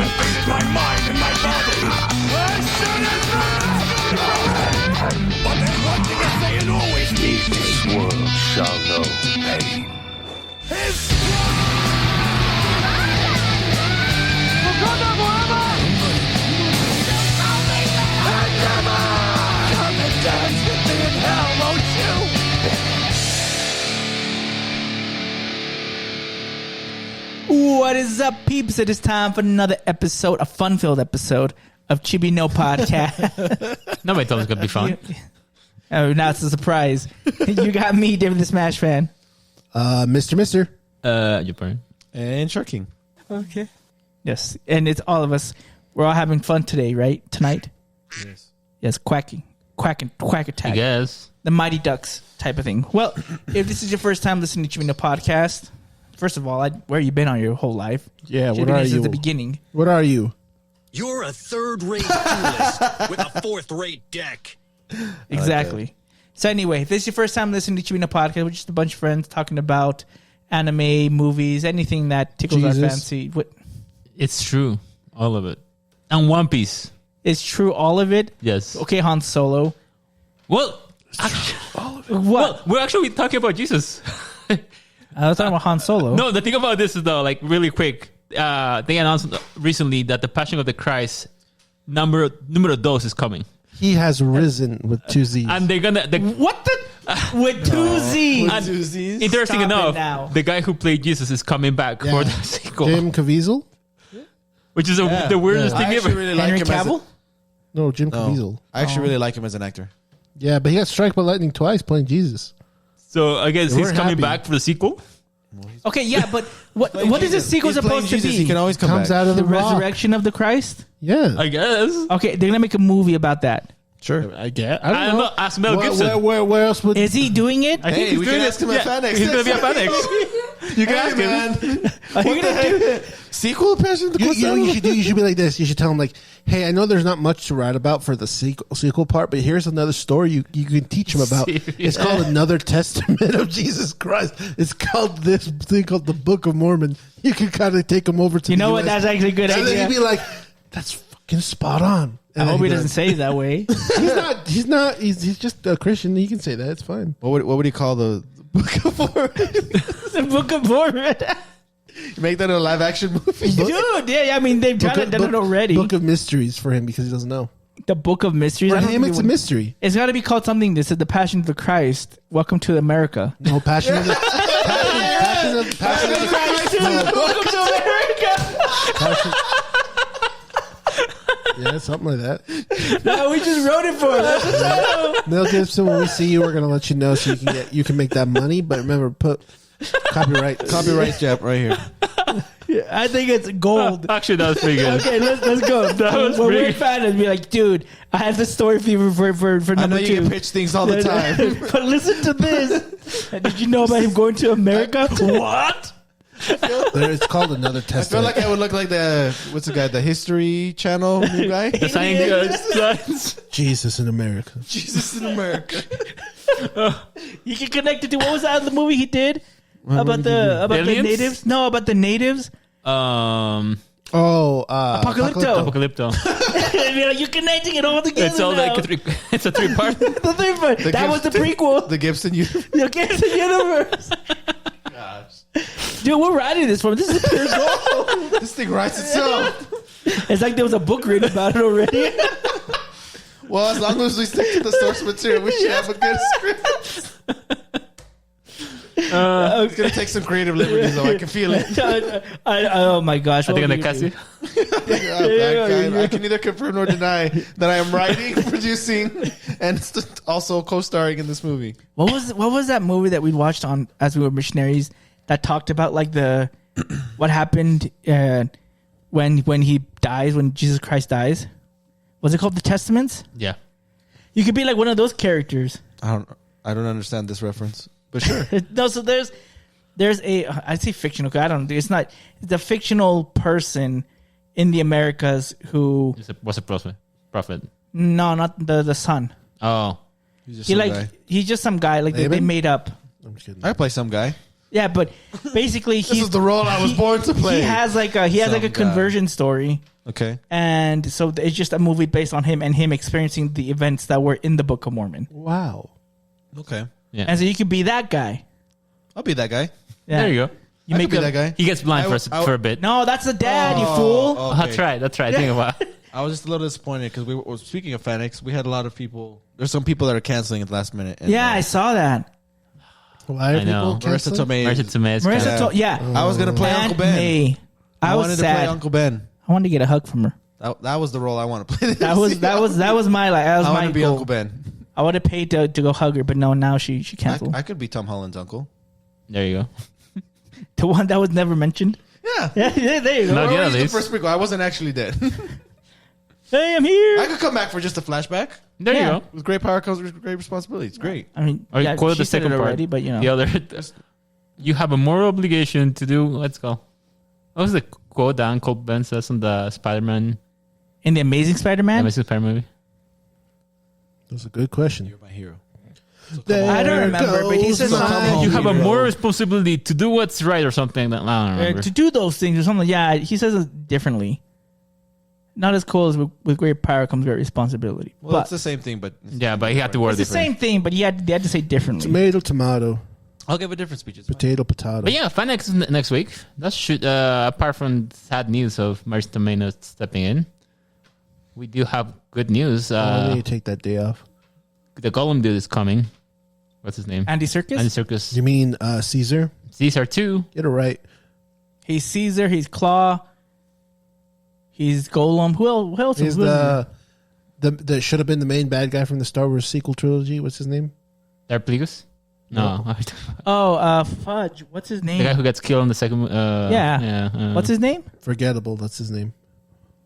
defeated my mind and my body. But there's one thing I say and always need. This world shall know pain. His come and dance with me in hell, won't you? What is up, peeps? It is time for another episode, a fun-filled episode of Chibi No Podcast. Nobody thought it was going to be fun. Oh, now it's a surprise. You got me, David the Smash Fan. Mr. Your parent. And Shark King. Okay. Yes, and it's all of us. We're all having fun today, right? Tonight? Yes. Yes, quack attack. I guess. The Mighty Ducks type of thing. Well, if this is your first time listening to Chibi No Podcast, first of all, where you been on your whole life? Yeah, Should've what been are here since you? the beginning. What are you? You're a third-rate duelist with a fourth-rate deck. Exactly. So anyway, if this is your first time listening to Chibi No Podcast, we're just a bunch of friends talking about anime, movies, anything that tickles our Jesus. fancy. What? It's true. All of it. And One Piece. It's true, all of it? Yes. Okay, Han Solo. Well, What? we're actually talking about Jesus. I was talking about Han Solo. No, the thing about this is, though, like, really quick. They announced recently that the Passion of the Christ numero dos is coming. He has risen with two Z's. And they're going to... What the? With two Z's. And two Z's? interesting Stop it enough, now. the guy who played Jesus is coming back for the sequel. Jim Caviezel? Which is the weirdest I thing actually ever. really like Henry him as Cavill? No, Jim Caviezel. I actually really like him as an actor. Yeah, but he got struck by lightning twice playing Jesus. So I guess They he's weren't coming happy. back for the sequel. Okay, yeah, but what is this sequel He's playing supposed to Jesus. be? He can always come Comes back. out of The the rock. resurrection of the Christ? Yeah. I guess. Okay, they're going to make a movie about that. Sure. I guess. I I don't know. ask Mel Gibson. Where else would... Is he doing it? I think Hey, he's we doing can it. ask him at FanX. He's going to be at FanX. You can ask him. man. Are you gonna do Sequel Passion of the You know what Christ? you should do? You should be like this. You should tell him, like, hey, I know there's not much to write about for the sequel part, but here's another story you can teach him about. Serious? It's called Another Testament of Jesus Christ. It's called this thing called the Book of Mormon. You can kind of take him over to You the know what? US. That's actually a good And then idea. he'd be like, that's fucking spot on. I And hope then he he'd be doesn't say it that way. like, He's not. He's just a Christian. He can say that. It's fine. What would he call the Book of Mormon? The Book of Mormon. Make that a live action movie? Dude, yeah, I mean, they've done it already. Book of Mysteries for him because he doesn't know. The Book of Mysteries. For I don't him, think it's it a would- mystery. It's got to be called something that said The Passion of the Christ. Welcome to America. No, Passion of the Passion of the Christ. No, Welcome to America. Passion. Yeah, something like that. No, we just wrote it for him. Mel Gibson, when we see you, we're gonna let you know so you can make that money. But remember, put copyright Jab right here. I think it's gold. Actually, that was pretty good. Okay, let's go. That was when we're pretty- fans, be like, dude, I have the story for you for I know number you two. can pitch things all the time. But listen to this. Did you know about him going to America? What? It's called Another I feel Testament. like I would look like what's the guy, the History Channel new guy? The science. Jesus in America. Jesus in America. You can connect it to what was that the movie he did about the Aliens? natives? No, about the natives. Oh, Apocalypto. Apocalypto. And you're like, you're connecting it all together. It's all now. like it's a three-part. The third part. That was the prequel. The Gibson universe. You get the universe. Dude, we're writing this for. This is pure gold. This thing writes itself. It's like there was a book written about it already. Well, as long as we stick to the source material, we should have a good script. It's going to take some creative liberties, though. I can feel it. Oh my gosh! I think I'm what gonna would you cast you. I can neither confirm nor deny that I am writing, producing, and also co-starring in this movie. do? What was that movie that we watched on as we were missionaries that talked about like the what happened when he dies, when Jesus Christ dies? Was it called The Testaments? Yeah. You could be like one of those characters. I don't understand this reference, but sure. No, so there's a I say fictional. 'Cause I don't. It's not. It's a fictional person in the Americas who. What's a prophet? No, not the son. Oh. He's just He some like guy. he's just some guy like they Laban? made up. I'm just kidding. I play some guy. Yeah, but basically, This is the role I was born to play. He has like a Some guy. conversion story, Okay. and so it's just a movie based on him and him experiencing the events that were in the Book of Mormon. Wow. Okay. Yeah. And so you could be that guy. I'll be that guy. Yeah. There you go. You I make could be a- that guy. He gets blind for a bit. No, that's the dad. You fool. Oh, That's right. That's right. Think about it. I was just a little disappointed because we were speaking of FanX. We had a lot of people. There's some people that are canceling at the last minute. And, Yeah, I saw that. Why are I know. people Marisa canceling? Tomei. Marisa Tomei. is Marissa, kinda- yeah. I was gonna play Aunt Uncle Ben. May. I was wanted sad. to play Uncle Ben. I wanted to get a hug from her. That was the role I want to play. That was my like. That was I my want to be goal. Uncle Ben. I would have paid to go hug her, but no. Now she canceled. I could be Tom Holland's uncle. There you go. The one that was never mentioned. Yeah. Yeah, there you go. No, Where yeah, was the Liz. first prequel? I wasn't actually dead. Hey, I'm here. I could come back for just a flashback. There Yeah. you go. With great power comes with great responsibility. It's great. I mean, Or yeah, quote she the said second it part. already, but you know, The other, you have a moral obligation to do. Let's go. What was the quote that Uncle Ben says on the Spider-Man, in the Amazing Spider-Man, Amazing Spider-Man movie? That's a good question. You're my hero. I don't remember, but he says Come something. home, You have a hero. moral responsibility to do what's right or something. That I don't remember. To do those things or something. Yeah, he says it differently. Not as cool as with great power comes great responsibility. Well, but it's the same thing, but Yeah, but he had to word it's the different. same thing, but they had to say differently. Tomato, tomato. I'll give a different speech. It's fine. Potato, potato. But yeah, FanX is next week. That should apart from sad news of Marisa Tomei not stepping in, we do have good news. I need to take that day off. The Gollum dude is coming. What's his name? Andy Serkis. Andy Serkis. You mean Caesar? Caesar 2. Get it right. He's Caesar. He's Claw. He's Golem. Who else? He's who is the should have been the main bad guy from the Star Wars sequel trilogy. What's his name? Darpligus? No. Fudge. What's his The name? guy who gets killed in the second. Yeah. What's his name? Forgettable. That's his name.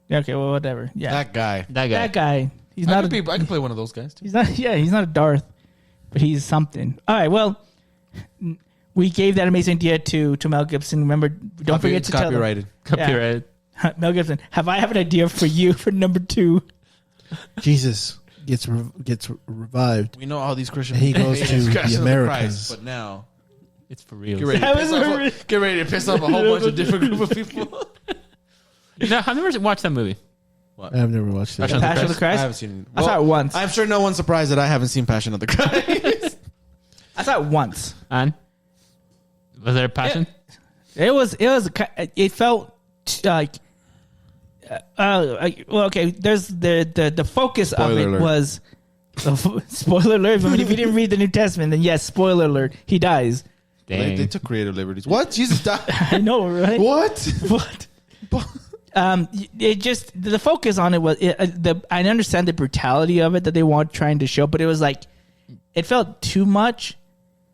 Yeah, okay, well, whatever. Yeah, That guy. That guy. that guy. He's I not. could play one of those guys too. He's not. Yeah, he's not a Darth, but he's something. All right. Well, we gave that amazing idea to Mel Gibson. Remember, don't forget to tell them. copyrighted. Copyright. Mel Gibson. Have I have an idea for you for number 2? Jesus gets revived. We know how these Christian And he goes hate to the Christ, Americas. but now It's for real. get ready, That was Get ready to piss off a whole bunch of different group of people. No, I've never watched that movie. I've never watched it. Passion Passion of the I Christ. haven't seen. I saw it once. I'm sure no one's surprised that I haven't seen Passion of the Christ. I saw it once. And was there a passion? It felt like. Well, okay. There's the focus of Spoiler it alert. was. Spoiler alert! I mean, if you didn't read the New Testament, then yes, spoiler alert. He dies. Dang. They took creative liberties. What? Jesus died. I know, right? What? What? It just the focus on it was I understand the brutality of it that they want trying to show, but it was like it felt too much.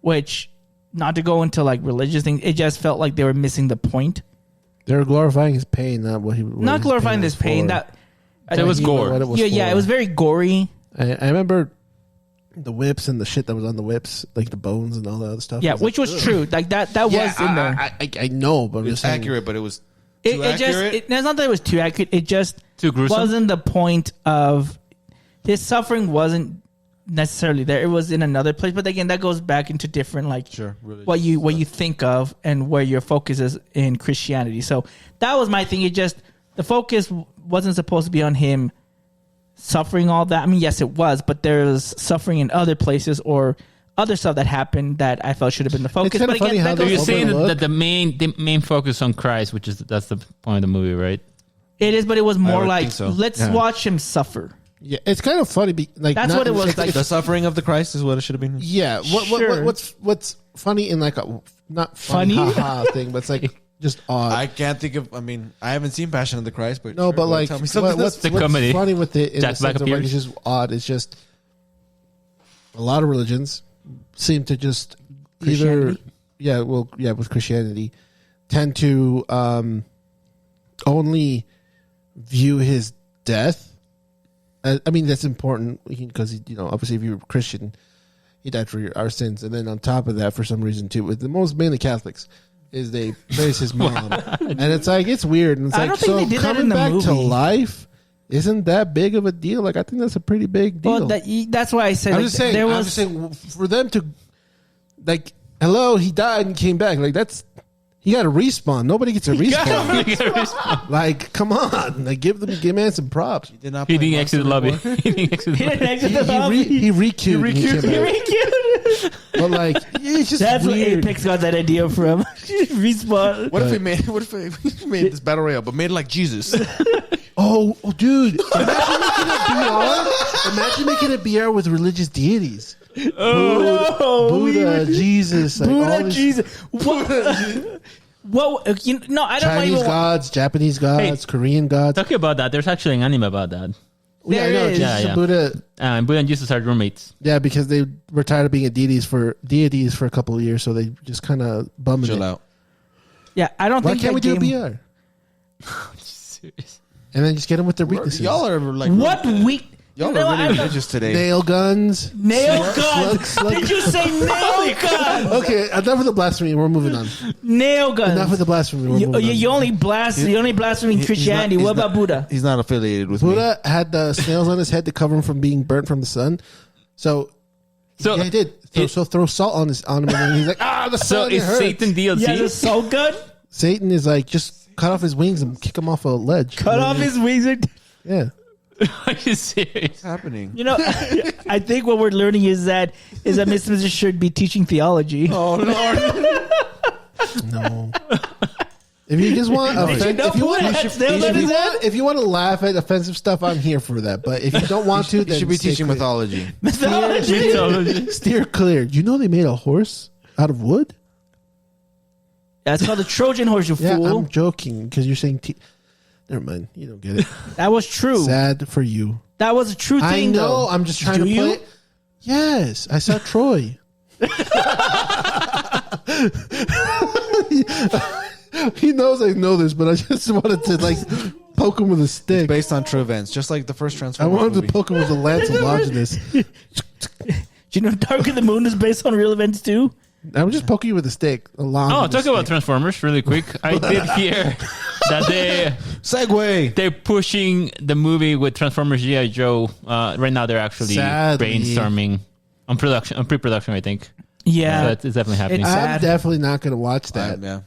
Which, not to go into like religious things, it just felt like they were missing the point. They were glorifying his pain, not what he. Not glorifying this pain. That It was gore. What it was yeah, for. it was very gory. I remember the whips and the shit that was on the whips, like the bones and all that other stuff. Yeah, I was which like, was true. Like that was in there. I know, but I'm It's just saying, accurate, but it was It too just accurate. it's not that it was too accurate. It just Too gruesome? wasn't the point of his suffering wasn't necessarily there. It was in another place. But again, that goes back into different like Sure, religious what you think of and where your focus is in Christianity. So that was my thing. It just the focus wasn't supposed to be on him suffering all that. I mean, yes, it was, but there's suffering in other places or other stuff that happened that I felt should have been the focus. kinda But again, funny how that they So you're goes, saying overlook. that the main focus on Christ, which is that's the point of the movie, right? it is, but it was more would like think so. let's Yeah. watch him suffer. yeah, it's kind of funny. Like That's not- what it was, it's- like- The suffering of the Christ is what it should have been. Yeah, Sure. what's funny in like a not funny, Funny? haha thing, but it's like just odd. I can't think of. I mean, I haven't seen Passion of the Christ, but No, sure, but go like tell me something what's else. The comedy. funny with it in Jack the sense Black of like appears. it's just odd. It's just a lot of religions seem to just either Christianity? with Christianity tend to only view his death. I mean that's important because obviously if you're a Christian, he died for our sins, and then on top of that, for some reason too, with the most mainly Catholics. Is they praise his mom, and it's like it's weird. And it's I like don't think so they did that coming in the back to movie. life isn't that big of a deal. Like I think that's a pretty big deal. Well, that's why I said I'm like, just saying. there I'm was just saying for them to like hello, he died and came back. Like that's he got a respawn. Nobody gets a respawn. Like, come on, like give man some props. He did not. He play didn't exit the Monster lobby. Boy. He didn't exit the lobby. He re-queued. and he came back. Cute. But like, it's just That's where weird. Apex got that idea from. Respawn. What if we made? What if we made this battle royale, but made it like Jesus? Oh, dude! Imagine making a BR with religious deities. Oh, Buddha, Jesus, like all Buddha, this- Jesus. What? No, I don't Chinese even. gods, Japanese gods, Korean gods. Talking about that, there's actually an anime about that. Yeah, I know. There is. Jesus Yeah, and yeah. Buddha. Buddha and Jesus are roommates. Yeah, because they were tired of being deities for a couple of years, so they just kind of bumming Chill it. out. Yeah, I don't Why think can't we that do game. a BR Serious. and then just get them with their weaknesses? Y'all are like What week? Y'all No, are I really don't- religious today. Nail guns. Nail guns. slug- Did you say nail guns? Okay, enough of the blasphemy. We're moving on. Nail guns. Enough of the blasphemy. We're You, moving on. you only blaspheming Christianity. What about Buddha? He's not affiliated with me. Buddha had the snails on his head to cover him from being burnt from the sun. So So, yeah, he did. So throw salt on him, and then he's like, the so sun. is it hurts. Satan DLC? Yeah, the soul gun. Satan is like, just cut off his wings and kick him off a ledge. Cut off his wings. Yeah. Are you serious? What's happening? You know, I think what we're learning is that Mr. should be teaching theology. Oh Lord! No. If you just want, if you want to laugh at offensive stuff, I'm here for that. But if you don't want to, You then should be stay teaching clear. mythology. Mythology. Steer clear. You know they made a horse out of wood? That's called the Trojan horse, you Yeah, fool. I'm joking because you're saying. Never mind. You don't get it. That was true. Sad for you. That was a true I thing, know. though. I'm just trying Do to you? play it. Yes, I saw Troy. He knows I know this, but I just wanted to like poke him with a stick. Based on true events, just like the first I Transformers wanted movie. to poke him with a lance of Longinus. Do you know Dark of the Moon is based on real events, too? I'm just poking you with a stick. A long. Oh, talk about Transformers really quick. I did hear that Segue. they're pushing the movie with Transformers G.I. Joe. Right now, they're actually Sadly. brainstorming on pre-production. I think. Yeah. So it's definitely happening. It's- I'm sad. definitely not going to watch that. Yeah,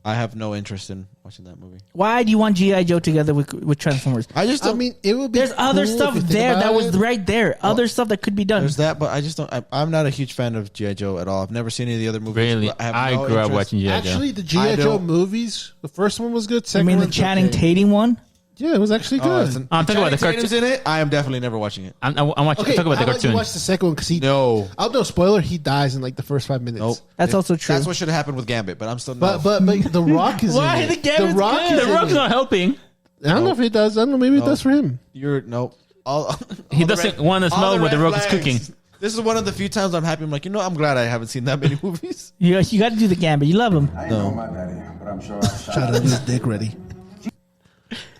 I have no interest in watching that movie. Why do you want G.I. Joe together with Transformers? I just I don't. mean, it would be. There's other cool stuff if you think there that about was it. right there. Other stuff that could be done. There's that, but I just don't. I'm not a huge fan of G.I. Joe at all. I've never seen any of the other movies. Really, but have I no grew up interest. watching G.I. Joe. Actually, the I G.I. Joe don't- movies, the first one was good. I Second mean, the one's Channing okay. Tatum one? Yeah, it was actually Oh, good. it's an- I'm talking about the Channing cartoon. Tatum's in it. I am definitely never watching it. I'm watching. Okay, Talk about the how about you cartoon. watch the second one because he. No. I'll no spoiler. He dies in like the first 5 minutes. Nope. That's also true. That's what should have happened with Gambit, but I'm still. But The Rock is Why? in The it. Gambit's The Rock good. is The in Rock's it. not helping. I don't know if he does. I don't know. Maybe it does for him. You're no. All, He all the doesn't want to all smell the what the red Rock is flags. cooking. This is one of the few times I'm happy. I'm like, I'm glad I haven't seen that many movies. You got to do the Gambit. You love him. Try to have his dick ready.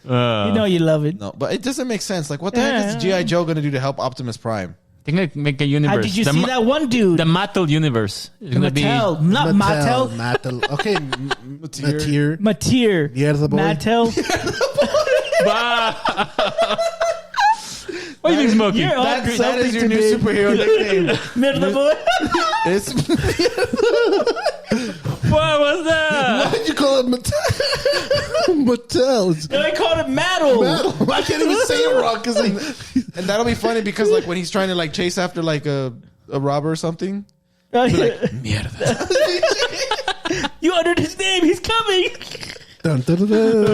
You know you love it. No, but it doesn't make sense. Like, what the heck is G.I. Joe going to do to help Optimus Prime? They're gonna make a universe. How did you the, see that one dude? The Mattle universe. It's gonna Mattel. Not Mattel. Mattel. Okay. Mateer. Mateer. Mierda boy. Mattel. What are you smoking? You're all That is something your new today. superhero nickname. Mierda boy. It's What was that? Why'd you call it Mattel? Mattel. No, I called it Mattel. I can't even say it wrong because and that'll be funny because like when he's trying to like chase after like a robber or something. Oh, yeah. Mierda. You uttered his name. He's coming. Dun, dun, dun, dun,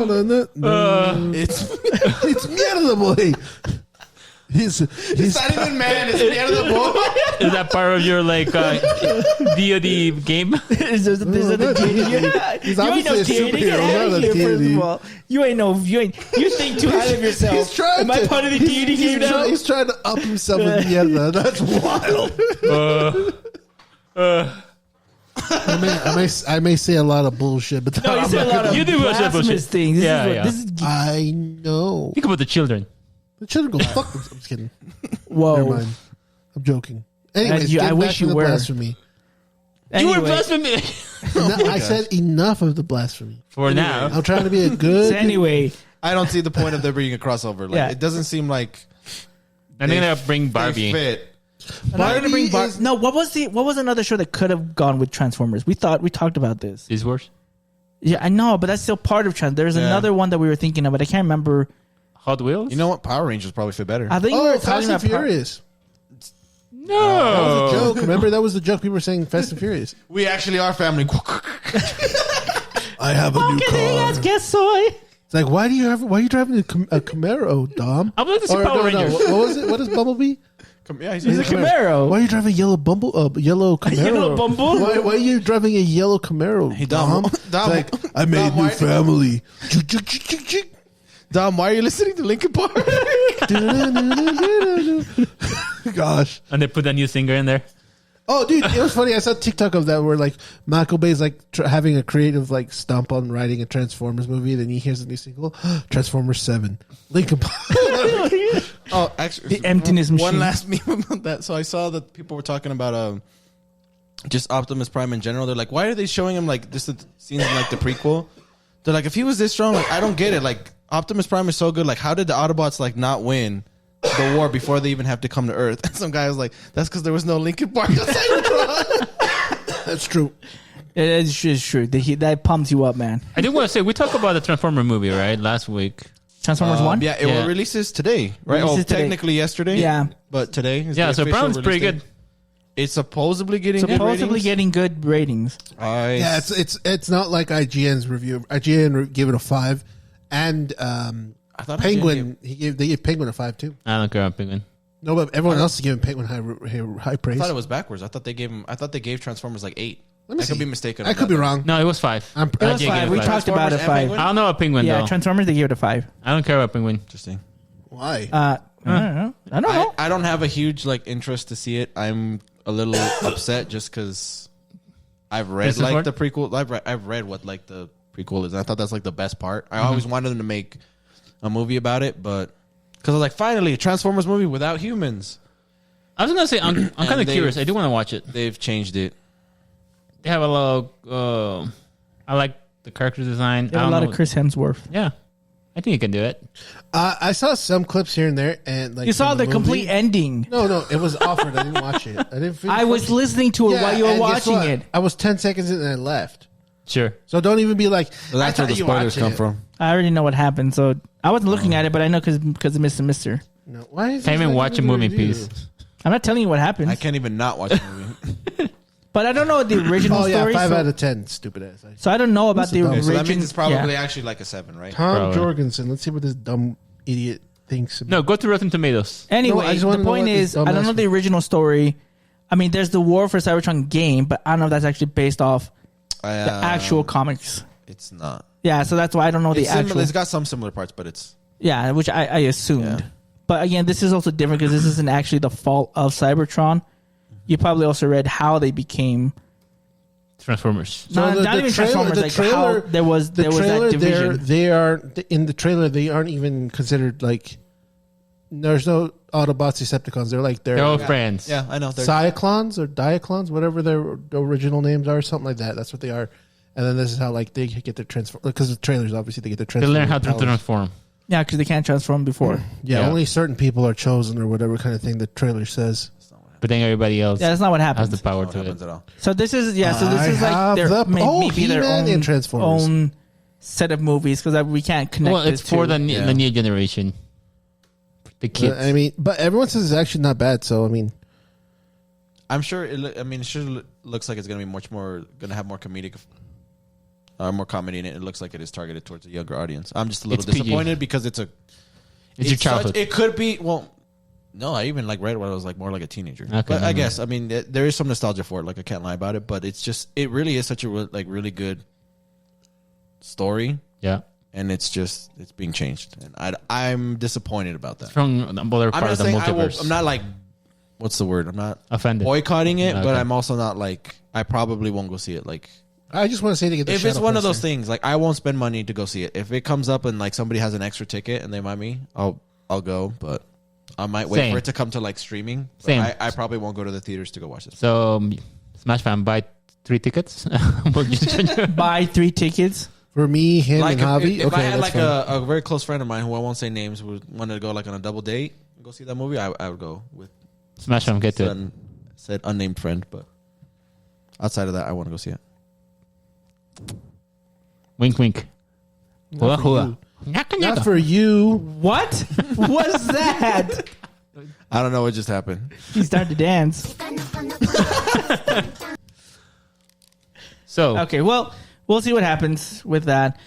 dun, dun, dun. It's It's Mierda boy. He's not even man. It's Mierda boy. Is that part of your like DoD game? Is there the deity? He's You ain't no obviously a deity. Get superhero, out not of a here, first deity. of all. You think too highly of yourself. He's trying Am I to- part of the deity game now? He's trying to up himself with Mierda. That's wild. I may say a lot of bullshit, but No, you said a lot of You do watch that blasphemous bullshit. things. This Yeah, is what, yeah. This is I know. Think about the children. The children go fuck them. I'm just kidding. whoa. Never mind. I'm joking. Anyways, I get back wish to you the were. blasphemy. You were Anyway, blasphemy. I said enough of the blasphemy. For now. I'm trying to be a good. so anyway, I don't see the point of there being a crossover. Like Yeah. it doesn't seem like And they're gonna bring they Barbie. fit. They're gonna bring Barbie is- No, what was another show that could have gone with Transformers? We talked about this. These words. Yeah, I know, but that's still part of Trans. There's Yeah. another one that we were thinking of, but I can't remember. Hot Wheels. You know what? Power Rangers probably fit better. I think we Oh, were Fast talking and about Furious. Oh. That was a no. joke. Remember, that was the joke people were saying. Fast and Furious. We actually are family. I have a new car. Guess soy. It's like, why are you driving a Camaro, Dom? I would like to see Or, Power no, Rangers. What was it? What is Bumblebee? Yeah, He's a Camaro. Why are you driving a yellow Camaro? Yellow Bumble? Why are you driving a yellow Camaro? Hey, Dom. It's Dom. like, I made Dom, new why- family. Dom, why are you listening to Linkin Park? Gosh. And they put that new singer in there. Oh, dude, it was funny. I saw TikTok of that where like Michael Bay's like having a creative like stump on writing a Transformers movie. Then he hears a new single, Transformers 7, Linkin Park. Oh, actually, The emptiness One machine. last meme about that. So I saw that people were talking about just Optimus Prime in general. They're like, why are they showing him like just the scenes in like the prequel? They're like, if he was this strong, like I don't get it. Like Optimus Prime is so good. Like how did the Autobots like not win the war before they even have to come to Earth? And some guy was like, that's because there was no Linkin Park on Cybertron. That's true. It is true. That pumps you up, man. I do want to say we talked about the Transformer movie right last week. Transformers 1? Yeah, it Yeah. releases today, right? Releases today. Technically yesterday. Yeah. But today is Yeah, the so official Brown's release pretty date. good. It's supposedly getting Supposedly good ratings. getting good ratings. Yeah, it's not like IGN's review. IGN gave it a 5, and I thought Penguin they gave Penguin a 5 too. I don't care about Penguin. No, but everyone else is giving Penguin high I praise. thought it was backwards. I thought they gave Transformers like 8. Let me I could see. be mistaken. I on could that. be wrong. No, it was 5. I'm- It was IGN 5. gave We it talked about it Transformers and 5. Penguin? I don't know about Penguin Yeah, though. Transformers, they gave it a 5. I don't care about Penguin. Interesting. Why? I don't know. I don't have a huge like interest to see it. I'm a little upset just because I've read This is like what- the prequel. I've read what like the prequel is. And I thought that's like the best part. I always wanted them to make a movie about it, but because I was like, finally, a Transformers movie without humans. I was gonna say I'm kind of they- curious. I do want to watch it. They've changed it. They have a lot of. I like the character design. They I have a don't lot know. of Chris Hemsworth. Yeah, I think you can do it. I saw some clips here and there, and like You saw in the movie- complete ending. No, it was offered. I didn't watch it. I didn't. I was listening to it while you were and guess watching what? it. I was 10 seconds in and I left. Sure. So don't even be like. So that's I where the thought you spoilers watched come it. from. I already know what happened, so I wasn't looking at it, but I know because of Mr. Mister. No, why is Can't this even not watch a in the movie in review? peace. I'm not telling you what happens, I can't even not watch the movie. but I don't know the original Oh yeah, story. 5 so, out of 10. Stupid ass. so I don't know about the Who's the Okay, dumb- so original. that means it's probably yeah. actually like a 7, right? Tom Probably. Jorgensen. Let's see what this dumb idiot thinks. No, go to Rotten Tomatoes. Anyway, No, I just the wanna know point what this is, I don't dumbass- know the original story. I mean, there's the War for Cybertron game, but I don't know if that's actually based off the actual comics. It's not. Yeah, so that's why I don't know the It's similar, actual. it's got some similar parts, but it's Yeah, which I assumed. Yeah. But again, this is also different because this isn't actually the fault of Cybertron. You probably also read how they became Transformers. not even Transformers. Like how there was that division. They are in the trailer. They aren't even considered like. There's no Autobots, Decepticons. They're all friends. yeah, I know. They're, Cyclons or Diaclons, whatever their original names are, something like that. That's what they are. And then this is how like they get their transform because the trailers obviously they get their They transform. learn how to transform. Yeah, because they can't transform before. Yeah, Yeah. only certain people are chosen or whatever kind of thing the trailer says. But then everybody else Yeah, that's not what has happens. the power what to happens it. at all. So this is I like have their the- maybe their He-Man and own Transformers. own set of movies because we can't connect. Well, it's this for to- the new generation. The kids. I mean, but everyone says it's actually not bad. So I mean, I'm sure. It sure looks like it's going to be much more. Going to have more comedic, more comedy in it. It looks like it is targeted towards a younger audience. I'm just a little It's PG. disappointed because it's your childhood. it could be. Well, no, I even like read when I was like more like a teenager. Okay, but I never guess I mean there is some nostalgia for it. Like I can't lie about it. But it's just it really is such a really good story, Yeah. and it's being changed, and I'm disappointed about that. From the other I'm part not of the saying multiverse. I'm not like what's the word? I'm not offended. boycotting it, but Okay. I'm also not like I probably won't go see it. Like I just want to say to get the if it's Shadow one of those poster. things, like I won't spend money to go see it. If it comes up and like somebody has an extra ticket and they mind me, I'll go. But I might wait Same. for it to come to like streaming. But Same. I probably won't go to the theaters to go watch this. So, Smash fan, buy 3 tickets. We'll just- buy 3 tickets. For me, him, Like and Javi. if Okay, I had that's like fine. a very close friend of mine who I won't say names who wanted to go like on a double date and go see that movie, I would go with Smash them, get to it. Said unnamed friend, but outside of that, I want to go see it. Wink, wink. Hua, hua. Not for you. What? What's that? I don't know what just happened. He started to dance. So, Okay, well, we'll see what happens with that.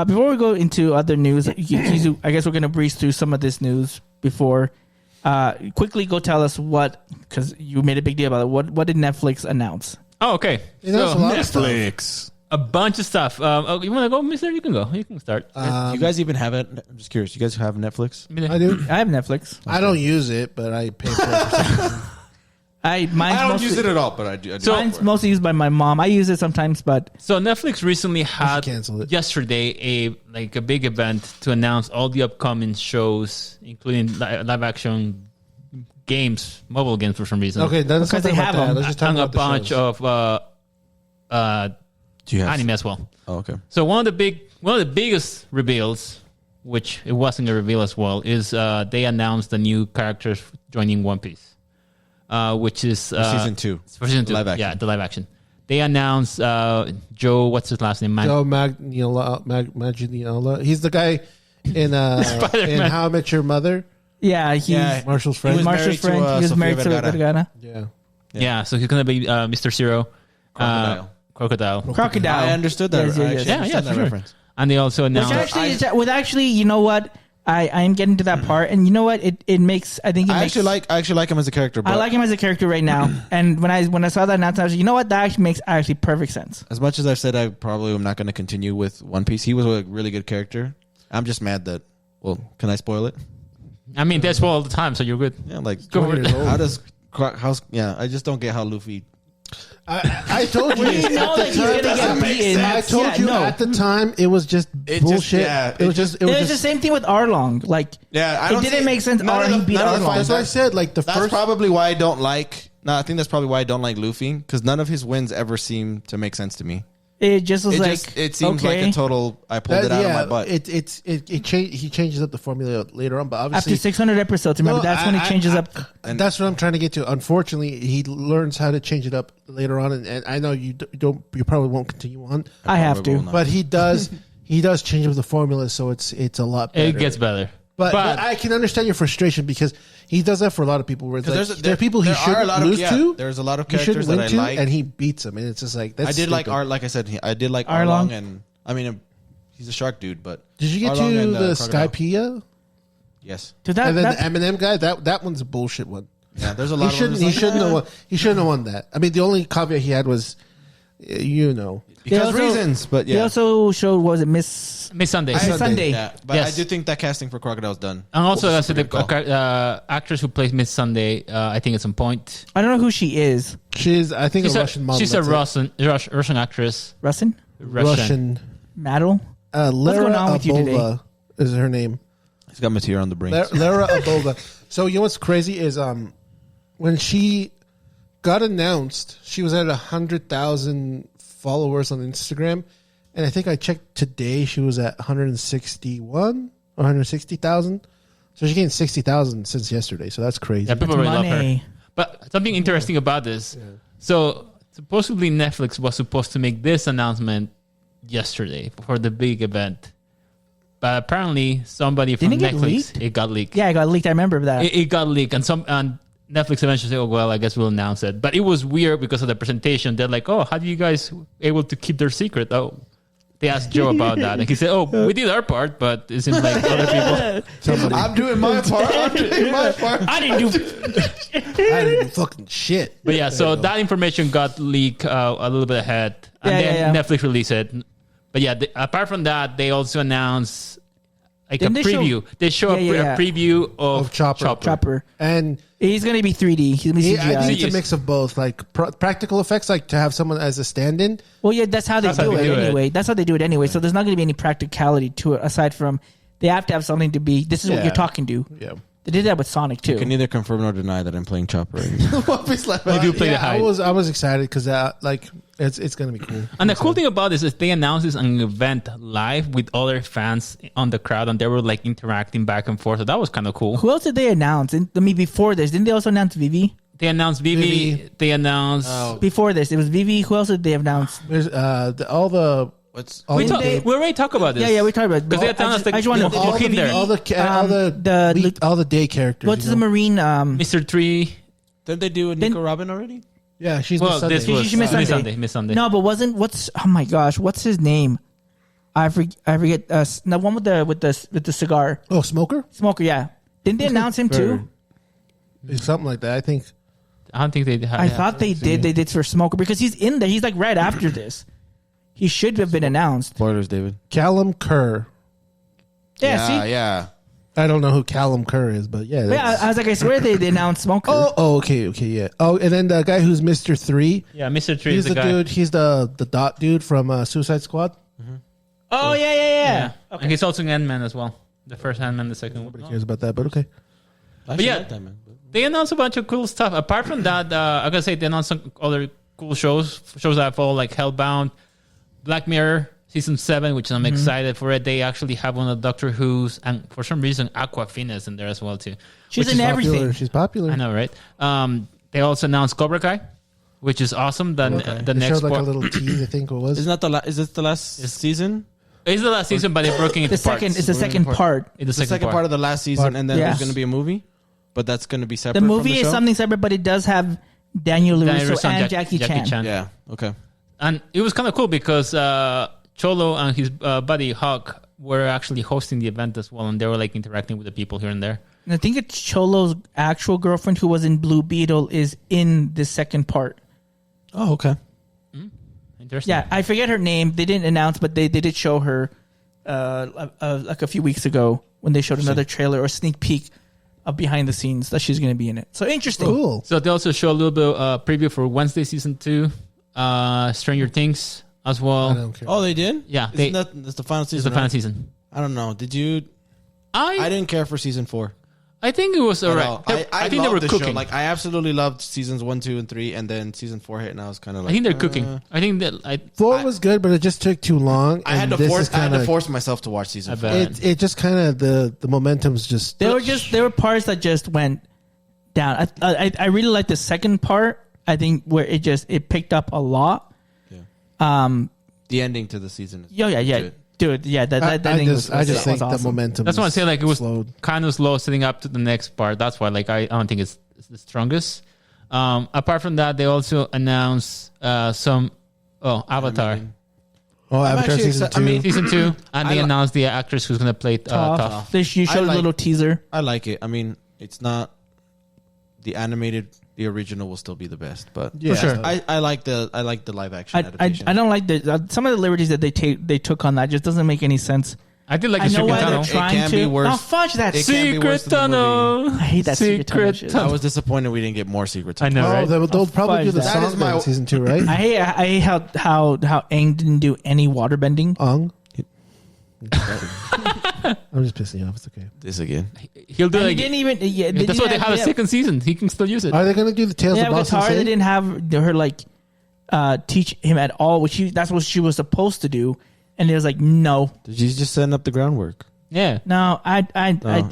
Before we go into other news, I guess we're going to breeze through some of this news before. Quickly go tell us because you made a big deal about it. What did Netflix announce? oh, okay. You know, So, it's a lot of stuff. Netflix. a bunch of stuff. You want to go, Mister? You can go. You can start. You guys even have it? I'm just curious. You guys have Netflix? I do. I have Netflix. I don't use it, but I pay for it. For some reason. Mine's at all, but I do. So- Mine's mostly used by my mom. I use it sometimes, but So Netflix recently had cancel it. yesterday a big event to announce all the upcoming shows, including live action games, mobile games for some reason. Okay, let's Because not talk they about have that. them. Let's just talk And a about the bunch shows. of Do you have? anime as well. Oh, okay. So one of the biggest reveals, which it wasn't a reveal as well, is they announced the new characters joining One Piece, which is Season 2. for season 2. Live action. Yeah, the live action. They announced Joe. What's his last name? Joe Manganiello. He's the guy in Spider-Man. How I Met Your Mother. yeah, he's Marshall's friend. was Marshall's married to, friend. He was Sofia married to Vergara. Vergara. Yeah. Yeah, so he's gonna be Mr. Zero, Crocodile, Crocodile. I understood that. Yes, I yes, actually yes. Yeah, understand for that sure. reference. and they also announced. Which actually, you know what? I am getting to that part, and you know what? It makes. I think it I makes. actually like him as a character. But I like him as a character right now, and when I saw that announcement, I was like, you know what? That actually makes perfect sense. as much as I've said, I probably am not going to continue with One Piece. He was a really good character. I'm just mad that. Well, can I spoil it? I mean, they spoil all the time, so you're good. Yeah, like Go for it. how does how's yeah? I just don't get how Luffy. I told you. You know that he's gonna get beaten. I told you at the time it was just bullshit. It was just It's the same thing with Arlong. Like, Yeah, it didn't make sense. Or he beat Arlong. That's what I said. Like the That's first. probably why I don't like. No, I think that's probably why I don't like Luffy because none of his wins ever seem to make sense to me. It just was It seems like a total. I pulled it out of my butt. He changes up the formula later on, but obviously after 600 episodes. Remember, that's when he changes up. That's what I'm trying to get to. Unfortunately, he learns how to change it up later on, and I know you don't. You probably won't continue on. I have probably will to. not. But he does. He does change up the formula, so it's a lot better. It gets better. But I can understand your frustration because he does that for a lot of people. Where it's like, there are people he shouldn't lose to. There's a lot of He shouldn't characters that win I to, like. and he beats them, and it's just like that's I did like stupid. Like I said, I did like Arlong. Arlong, and I mean, he's a shark dude. But Did you get Arlong to and, the Crocodile. Skypea? Yes. Dude, that, And then that, the Eminem guy, that one's a bullshit one. Yeah. There's a He lot. shouldn't. He shouldn't have won. He shouldn't have won that. I mean, the only caveat he had was, because They also- reasons. But They yeah. also showed, what was it, Miss Sunday. Sunday. Yeah, but Yes. I do think that casting for Crocodile's done. And also, Which I is a said good call. the actress who plays Miss Sunday, I think it's on point. I don't know who she is. she's I think a Russian model. She's a that's it. Russian actress. Russin? Russian. Mattle? Lara going on with you today? Abova is her name. He's got material on the brain. Lara Abova. So you know what's crazy is when she got announced, she was at 100,000 followers on Instagram, and I think I checked today she was at 161 or 160,000. So she gained 60,000 since yesterday. So that's crazy. Yeah, people really love her. Money. But something interesting about this. So supposedly Netflix was supposed to make this announcement yesterday for the big event. But apparently somebody from Didn't it get Netflix, leaked? it got leaked. Yeah, it got leaked. I remember that. It got leaked, and Netflix eventually said, "Oh well, I guess we'll announce it." But it was weird because of the presentation. They're like, "Oh, how do you guys able to keep their secret?" Oh, they asked Joe about that, and he said, "Oh, we did our part, but it seems like other people." I'm doing my part. I'm doing my part. I didn't do. I didn't do fucking shit. But yeah, so that information got leaked a little bit ahead, and then Netflix released it. But yeah, apart from that, they also announced like Didn't a they show- preview. They show Yeah. a preview of Chopper. Chopper. And He's going to be 3D. He's going to be I CGI. think it's a Yes. mix of both, like practical effects, like to have someone as a stand-in. Well, yeah, that's how they do it anyway. That's how they do it anyway. So there's not going to be any practicality to it aside from they have to have something to be. This is what Yeah. you're talking to. Yeah. They did that with Sonic too. You can neither confirm nor deny that I'm playing Chopper. You do play the I hide. was excited because like It's gonna be cool. And the cool thing about this is they announced this on an event live with other fans on the crowd, and they were like interacting back and forth. So that was kind of cool. Who else did they announce? Before this, didn't they also announce Vivi? They announced Vivi. They announced. Before this, it was Vivi. Who else did they announce? There's all the We already talked about this. Yeah, we talked about it. Because they announced I just want to all the day characters. What's the Marine? Mr. Tree. Didn't they do a Nico Robin already? Yeah, she's Well, Miss Sunday. this was She Miss Sunday. Miss Sunday. No, but oh my gosh, what's his name? I forget. The one with the cigar Smoker. smoker. Yeah, didn't they announce him too? It's something like that. I think. I don't think they had. I thought they did. They did for Smoker because he's in there. He's like right after this. He should have been announced. Spoilers, David. Callum Kerr. Yeah, see. Yeah. I don't know who Callum Kerr is, but yeah. Yeah, I was like, I swear they announced Smoker. Okay, yeah. Oh, and then the guy who's Mr. 3. Yeah, Mr. Tree He's is the the guy. dude. He's the dot dude from Suicide Squad. Oh yeah. And he's also in Ant-Man as well. The first Ant-Man, the second one. Nobody cares about that, but okay. But yeah, they announced a bunch of cool stuff. Apart from that, I gotta say they announced some other cool shows that I follow, like Hellbound, Black Mirror season 7, which I'm excited for it. They actually have one of Doctor Who's, and for some reason Aquafina's in there as well too. She's in everything. Popular. She's popular. I know, right? They also announced Cobra Kai, which is awesome. The They next showed like part a little tease, I think it was. Isn't that is this the last season? it's the last season, but they're broken into The second, parts. it's the second part. It's The second part of the last season, and then Yeah. there's going to be a movie, but that's going to be separate. The movie from the is show? something separate, but it does have Daniel Daniel LaRusso LaRusso and and Jackie Chan. Yeah. Okay. And it was kind of cool because Cholo and his buddy Hawk were actually hosting the event as well, and they were like interacting with the people here and there. And I think it's Cholo's actual girlfriend who was in Blue Beetle is in the second part. Oh, okay. Interesting. Yeah, I forget her name. They didn't announce, but they did show her like a few weeks ago when they showed another trailer or sneak peek of behind the scenes that she's going to be in it. So interesting. Cool. So they also show a little bit preview for Wednesday season 2, Stranger Things as I well. don't care. Oh, they did? Yeah, Isn't that's the final season. It's the final right? season. I don't know. Did you? I didn't care for season 4. I think it was at alright. all. I think they loved were the cooking. Show. Like I absolutely loved seasons 1, 2, and 3, and then season 4 hit, and I was kind of like, I think they're cooking. I think that 4 was good, but it just took too long. I had and to this force. is I had to kinda- force myself to watch season I 4. bet. It just kind of the momentum's just. There were parts that just went down. I really like the second part. I think where it picked up a lot. The ending to the season. Is Yeah. good. Dude, yeah, that I ending just was think awesome. the momentum. That's why I say like it was slowed. kind of slow setting up to the next part. That's why like I don't think it's the strongest. Apart from that, they also announced some Avatar Oh, Avatar actually season exci- 2. I mean- season 2, and I they li- announced the actress who's gonna play Toph. You showed like- a little teaser. I like it. I mean, it's not the animated. The original will still be the best, but Yeah. For sure. I like the live action I adaptation. don't like some of the liberties that they took on that just doesn't make any sense. I did like I the know secret why they're tunnel. trying can to. be worse. Oh, fudge that. It can be worse Secret than the movie. tunnel. I hate that secret tunnel shit. I was disappointed we didn't get more secrets. I know, Oh, right? they'll probably do the That song is my- in season 2, right? I hate how Aang didn't do any water bending. Ong. I'm just pissing you off. It's okay. This again. He'll do And it he again. didn't even. Yeah, That's why they have a second season. He can still use it. Are they going to do the Tales They of have Boston guitar. They Say? didn't have her like teach him at all, which that's what she was supposed to do. And it was like, no, She's just setting up the groundwork. Yeah. no, I'm not Hey, like.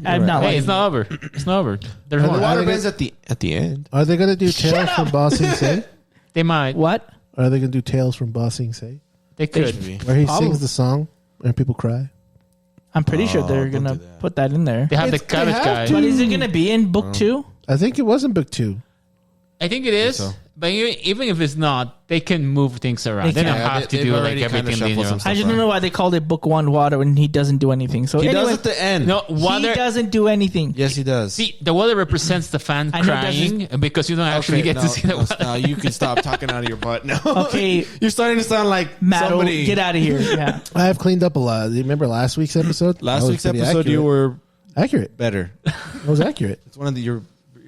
it's not over. It's not over. There's Are more. they- Water they bends at the end. Are they going to do Tales from Bossing Say? They might. What? Are they going to do Tales from Bossing Say? They could. Where he Probably. sings the song and people cry? I'm pretty sure they're don't gonna do that. put that in there. They have the They cabbage have guy. to. But is it gonna be in book 2? I think it was in book 2. I think it is. so. But even if it's not, they can move things around. They They don't can. have to they've do like already kinda everything shuffled linear. some stuff. I just don't know why they called it book 1 water when he doesn't do anything. So He anyway, does at the end. No, he water. doesn't do anything. Yes, he does. See, the water represents the fan I know it crying because you don't actually get to see the water. No, you can stop talking out of your butt now. Okay. You're starting to sound like Mattle, somebody. get out of here. Yeah. I have cleaned up a lot. You remember last week's episode? Last That was week's pretty episode, accurate. you were accurate. better. I was accurate. It's one of the your.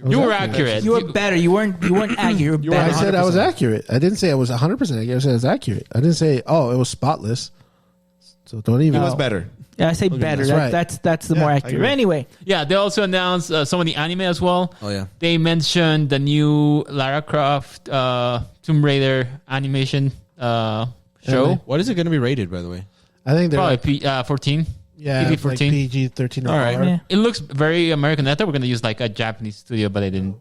You were accurate. You were better. You weren't accurate. You were You were I better. said I was accurate. I didn't say I was 100% accurate. I said I was accurate. I didn't say, oh, it was spotless. So don't even. He was better. Yeah, I say better. that's right. That's the more I accurate. agree. Anyway, Yeah, they also announced some of the anime as well. Oh yeah. They mentioned the new Lara Croft Tomb Raider animation show. What is it going to be rated, by the way? I think they're Probably 14. yeah, PG-14. like PG-13 or All right. R. Yeah. It looks very American. I thought we are gonna use like a Japanese studio, but they didn't.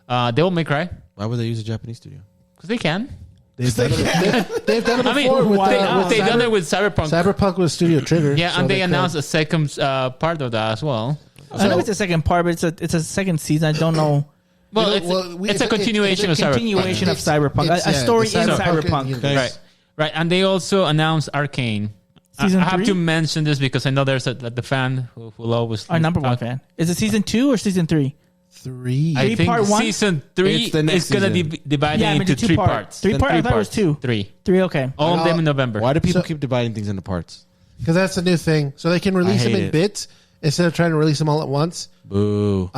Devil May Cry Why would they use a Japanese studio? because they can. They've done it I mean, before with, they've done it with Cyberpunk. Cyberpunk was Studio Trigger. Yeah, so and they could. announced a second part of that as well. I know it's a second part, but it's a second season. I don't know. Well, You know, it's a continuation of Cyberpunk. Continuation of Cyberpunk. It's, A yeah, story the in Cyberpunk Cyberpunk. universe. Right. And they also announced Arcane. Season I have 3? to mention this because I know there's the fan who will always Our number one fan. Is it season 2 or season 3? 3. I think part one? season 3 It's the next is gonna be season. divided Yeah, I mean, into the 3 two-part. parts. 3 part? I thought it was parts. 2. 3. 3, okay. All of them in November. Why do people So- keep dividing things into parts? Because that's the new thing. So they can release I them hate in it. bits instead of trying to release them all at once. Boo.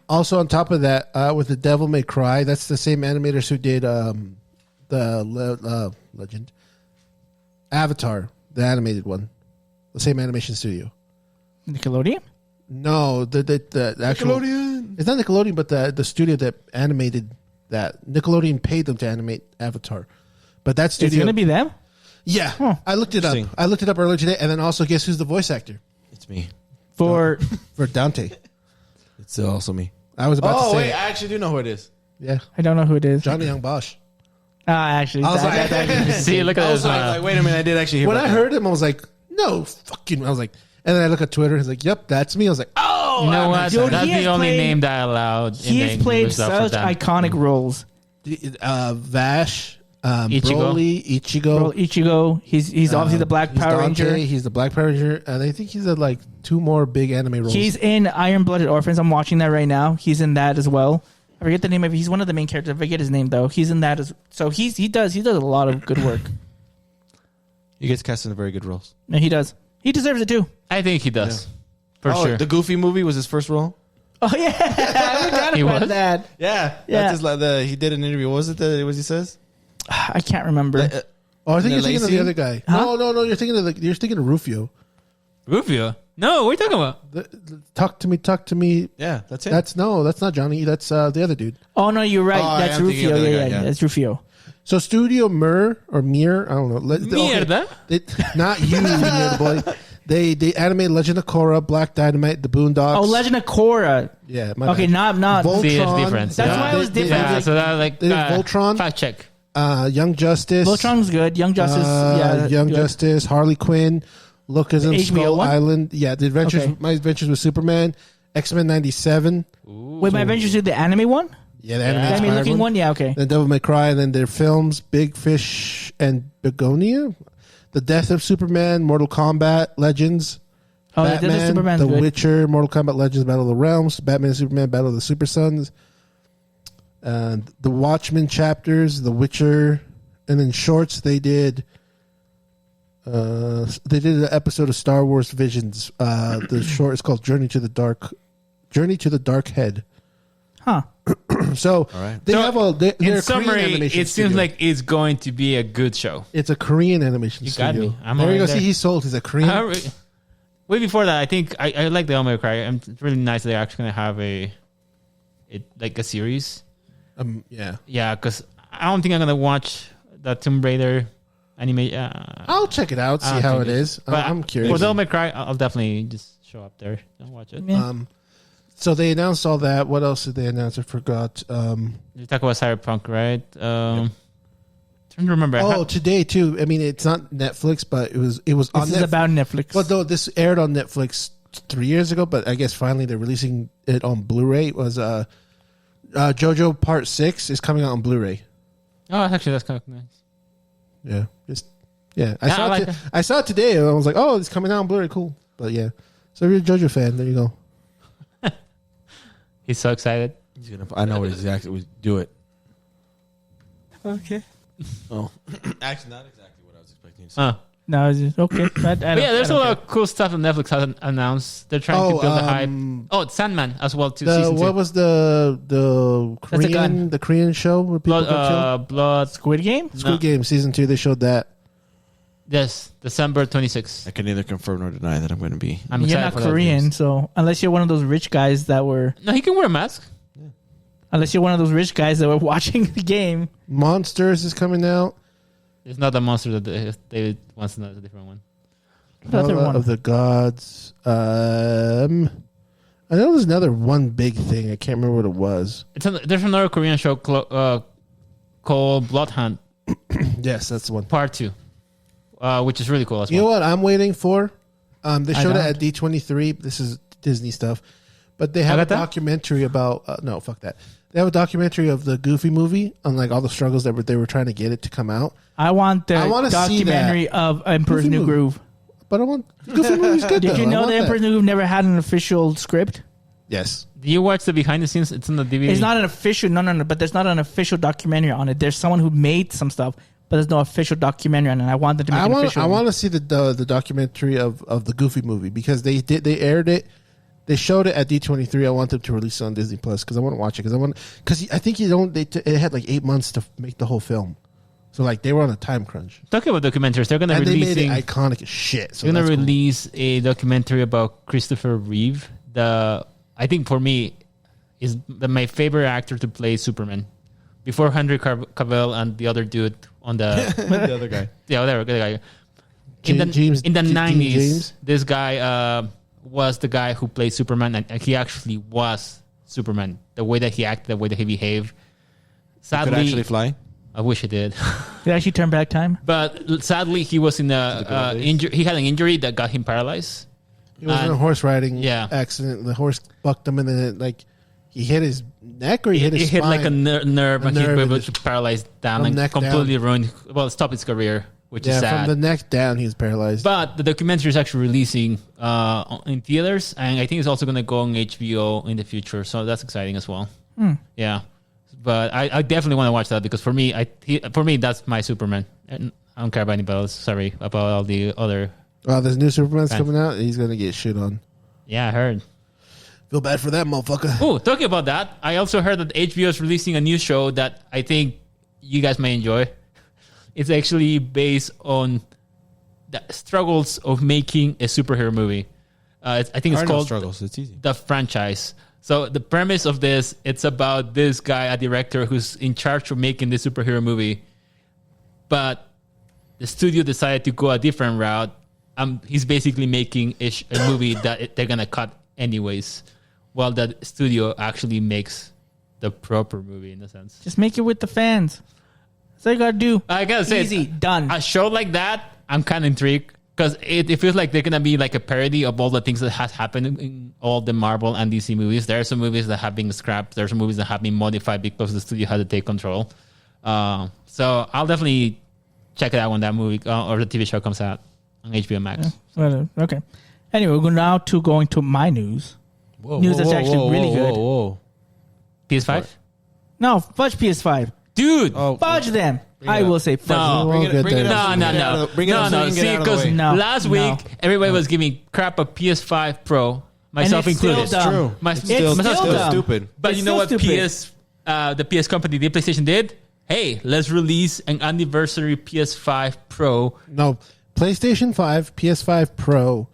Also, on top of that, with the Devil May Cry, that's the same animators who did Legend Avatar, the animated one. The same animation studio. Nickelodeon? No, the actual Nickelodeon. It's not Nickelodeon, but the studio that animated that. Nickelodeon paid them to animate Avatar, but that It's studio. going to be them? Yeah, Huh. I looked it up. Interesting. I looked it up earlier today, and then also guess who's the voice actor It's me. For for Dante? It's also me. I was about to Oh, say, wait. I actually do know who it is. yeah, I don't know who it is. Johnny Young Bosch. Actually, I was that- like, See, look at I was this. like, wait a minute. I did actually hear when about I that. heard him, I was like, no, fucking. I was like, and then I look at Twitter. He's like, yep, that's me. I was like, oh, You know what? Dude, That's he has the only played- name that I allowed. he in has the played English stuff for such them. iconic roles. Vash, Ichigo. Broly, Ichigo. Bro, Ichigo, he's obviously the Black He's Power Dante, Ranger. He's the Black Power Ranger, and I think he's at like 2 more big anime roles. He's in Iron Blooded Orphans. I'm watching that right now. He's in that as well. I forget the name of it. He's one of the main characters. I forget his name though. He's in that as so he does a lot of good work. He gets cast in very good roles. And he does. He deserves it too. I think he does. For sure. The Goofy movie was his first role? Oh yeah, I forgot He about was? that. Yeah. Yeah. That's he did an interview. What was it that he says? I can't remember. Oh, I think The you're thinking of Lacey? the other guy. Huh? No. You're thinking of Rufio. Rufio? No, what are you talking about? Talk to me. Yeah, that's it. That's not Johnny. That's the other dude. Oh no, you're right. Oh, I That's am thinking Rufio. of the Yeah, other yeah, guy, yeah. that's Rufio. So Studio Mir, I don't know. Mierda. Not you, Mierda boy. They animated Legend of Korra, Black Dynamite, The Boondocks. Oh, Legend of Korra. Yeah, my Okay, bad. not. Voltron. See, there's difference. That's Yeah. why I was different. Yeah, so that like They did Voltron. fact check. Young Justice. Voltron's good. Young Justice. Yeah, Young good. Justice, Harley Quinn, Locusm, HBO Skull one? Island. Yeah, the adventures. Okay. My Adventures with Superman, X-Men '97. Wait, my Adventures did the anime one. Yeah, the The animated anime looking one. one. Yeah, okay. Then Devil May Cry, and then their films, Big Fish and Begonia, The Death of Superman, Mortal Kombat, Legends, Oh, Death of Batman, Superman's The good. Witcher, Mortal Kombat Legends, Battle of the Realms, Batman and Superman, Battle of the Super Sons, and the Watchmen chapters, The Witcher, and then shorts they did. They did an episode of Star Wars Visions. The short is called Journey to the Dark Head. Huh. So All right. they So, have they're In a Korean summary, animation it seems studio. like it's going to be a good show. It's a Korean animation You got studio. me. I'm there you go. already See, there. he's sold. He's a Korean. Way before that, I think I like the Devil May Cry. It's really nice that they're actually going to have a series. Yeah. Yeah, because I don't think I'm going to watch the Tomb Raider anime. I'll check it out. See how it is. I'm curious. For Devil May Cry, I'll definitely just show up there and watch it. Yeah. So they announced all that. What else did they announce? I forgot. You talk about Cyberpunk, right? Trying to remember. Today too. I mean, it's not Netflix, but it was on This is Netflix. about Netflix. But though this aired on Netflix 3 years ago, but I guess finally they're releasing it on Blu-ray. It was JoJo Part 6 is coming out on Blu-ray. Oh, actually, that's kind of nice. Yeah. I like that. I saw it today, and I was like, oh, it's coming out on Blu-ray. Cool. But yeah. So if you're a JoJo fan, there you go. He's so excited. I know what exactly we do it. okay. Oh, actually, not exactly what I was expecting. You to say. No, it's just okay. But yeah, there's a lot of cool stuff that Netflix has announced. They're trying to build a hype. Oh, it's Sandman as well too. Season 2. What was the gun. Korean show where people got killed? Blood. Squid Game. Squid Game season 2. They showed that. Yes, December 26th. I can neither confirm nor deny that I'm going to be. I'm You're excited not for that Korean, news. so unless you're one of those rich guys that were, No, he can wear a mask. unless you're one of those rich guys that were watching the game. Monsters is coming out. It's not the monster that David wants to know. It's a different one. Another one. Of the gods. I know there's another one big thing. I can't remember what it was. There's another Korean show called Blood Hunt Yes, that's the one. Part 2, which is really cool as well. You know what I'm waiting for? They showed it don't. at D23. This is Disney stuff. But they have a documentary about... no, fuck that. They have a documentary of the Goofy movie on like all the struggles that they were trying to get it to come out. I want the wanna see documentary of Emperor's Goofy New movie. Groove. But I want... Goofy movie's good, Did though. you I know want the that. Emperor's New Groove never had an official script? Yes. Do you watch the behind the scenes? It's on the DVD. It's not an official... No. But there's not an official documentary on it. There's someone who made some stuff, but there's no official documentary on it. I want them to make an official I one. want to see the documentary of the Goofy movie because they aired it. They showed it at D23. I want them to release it on Disney Plus because I want to watch it because I think it had like 8 months to make the whole film, so like they were on a time crunch. Talking about documentaries, they're gonna And they release made it iconic as shit. So they're gonna that's cool. release a documentary about Christopher Reeve. I think for me is my favorite actor to play Superman. Before Henry Cavill and the other dude on the The other guy. yeah, whatever, the guy. James- In the James 90s, James? this guy was the guy who played Superman, and he actually was Superman. The way that he acted, the way that he behaved. Could Sadly, actually fly. I wish he did. Did I actually turn back time? But sadly, he was in a injury. He had an injury that got him paralyzed. He was in a horse riding Yeah. accident. The horse bucked him, and then he hit his neck or he hit his It hit spine. like a nerve, and he nerve was and able just to paralyze down from and neck completely ruined. Well, stopped his career, which is sad. from the neck down, he was paralyzed. But the documentary is actually releasing in theaters, and I think it's also going to go on HBO in the future. So that's exciting as well. Yeah, but I definitely want to watch that because for me, that's my Superman. And I don't care about anybody else. Sorry about all the other. There's new Superman's Fans. coming out. He's gonna get shit on. Yeah, I heard. Feel bad for that motherfucker. Oh, talking about that, I also heard that HBO is releasing a new show that I think you guys may enjoy. It's actually based on the struggles of making a superhero movie. I think it's called struggles. It's easy. The Franchise. So the premise of this, it's about this guy, a director who's in charge of making this superhero movie, but the studio decided to go a different route. He's basically making a movie that they're gonna cut anyways, while the studio actually makes the proper movie in a sense. Just make it with the fans. That's all you gotta do. I gotta say, Easy, done. A show like that, I'm kind of intrigued because it feels like they're gonna be like a parody of all the things that has happened in all the Marvel and DC movies. There are some movies that have been scrapped. There are some movies that have been modified because the studio had to take control. So I'll definitely check it out when that movie or the TV show comes out on HBO Max. Well, okay. Anyway, we're now going to my news. News that's actually really good. Whoa. PS5, No, fudge PS5. dude. Oh, Fudge them. I it will up. say fudge No. them. We're all good there. No. Bring it up so you can get See, out of the because way. No. last No. week everybody was giving crap a PS5 Pro, myself it's still included. dumb. True. It's still dumb. Stupid. But It's you know what? still stupid. The PS company, the PlayStation did. Hey, let's release an anniversary PS5 Pro. No, PlayStation 5, PS5 Pro,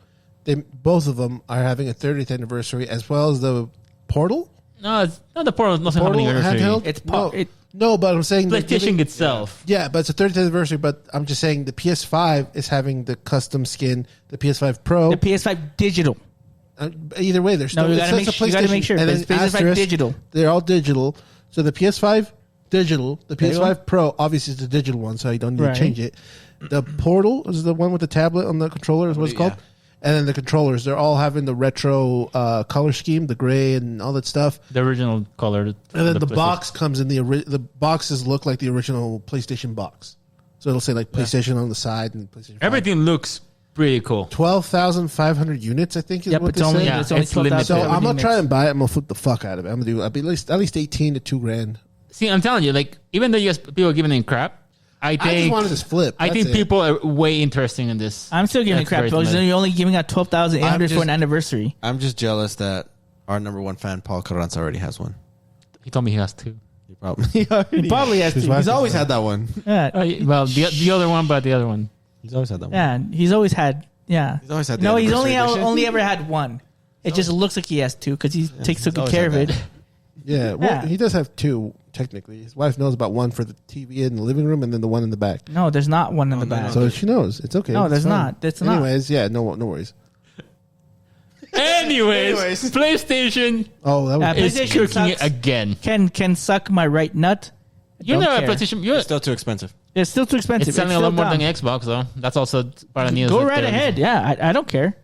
both of them are having a 30th anniversary, as well as the Portal. No, it's not the Portal. Doesn't have an anniversary. handheld. It's no, but I'm saying they're PlayStation giving- itself. Yeah, but it's a 30th anniversary. But I'm just saying the PS5 is having the custom skin. The PS5 Pro. The PS5 digital. Either way, they're still. you it gotta says make a sure- you gotta make PlayStation, sure, and but then it's PS5 asterisk, digital. They're all digital. So the PS5 digital, the There you PS5 Pro obviously is the digital one, so you don't need Right. to change it. The Portal is the one with the tablet on the controller, is what it's called. And then the controllers, they're all having the retro color scheme, the gray and all that stuff. The original color. And then the PlayStation. box comes in the boxes look like the original PlayStation box. So it'll say like PlayStation on the side and PlayStation 5. Everything looks pretty cool. 12,500 units, I think, is Yep, what it's they only, say. Yeah, it's only it's limited. 12,000. So I'm Everything gonna try makes- and buy it. I'm gonna flip the fuck out of it. I'm gonna do at least 18 to $2,000. See, I'm telling you, like, even though you guys people are giving it crap, I I just think wanted this flip. I That's think it. people are way interested in this. I'm still giving it That's crap very because familiar. you're only giving out 12,800 for just- an anniversary. I'm just jealous that our number one fan, Paul Carranza, already has one. He told me he has two. He probably already Probably has His to. wife- He's always had that one. Yeah, Well, the other one, but the other one. He's always had that one. yeah. He's always had. Yeah. He's always had the No, he's anniversary edition. only ever had one. It just looks like he has two because he takes so he's good always care of had it. Yeah, well, Yeah. he does have two technically. His wife knows about one for the TV in the living room, and then the one in the back. No, there's not one in the back. So she knows. It's okay. No, It's there's fine. not. It's not. Anyways, yeah, no worries. Anyways, PlayStation Oh, that was is PlayStation cooking it sucks. again. Can suck my right nut. You're Don't not a care. PlayStation. You're, It's still too expensive. It's still too expensive. it's selling a still lot more dumb. than Xbox, though. That's also part of the news. Go with right the- ahead. Yeah, I don't care.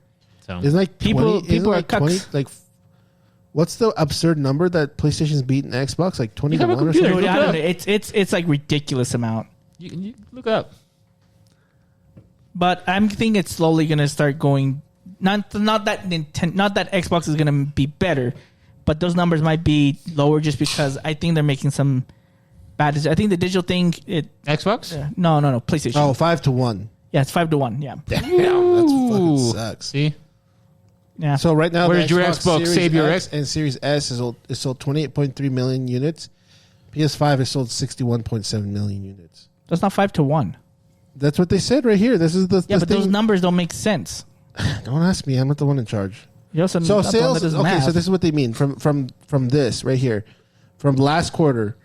So. Isn't like People- 20, people isn't are like 20 cucks. like what's the absurd number that PlayStation's beating Xbox? Like 20 You to have a 1 or computer. something? Dude, Look I it don't know. It's like ridiculous amount. You look it up. But I'm thinking it's slowly going to start going. Not that Xbox is going to be better, but those numbers might be lower just because I think they're making some bad. I think the digital thing. Xbox? No, PlayStation. Oh, 5 to 1. Yeah, it's 5-1. Yeah, Damn, that's fucking Ooh. sucks. See? yeah. So right now, Where the did your Xbox Series save your X and Series S is sold 28.3 million units. PS5 has sold 61.7 million units. That's not 5-1. That's what they said right here. This is the Yeah, the but those thing. numbers don't make sense. Don't ask me. I'm not the one in charge. You're also So not the one sales. that does Okay, math. so this is what they mean from this right here, from last quarter.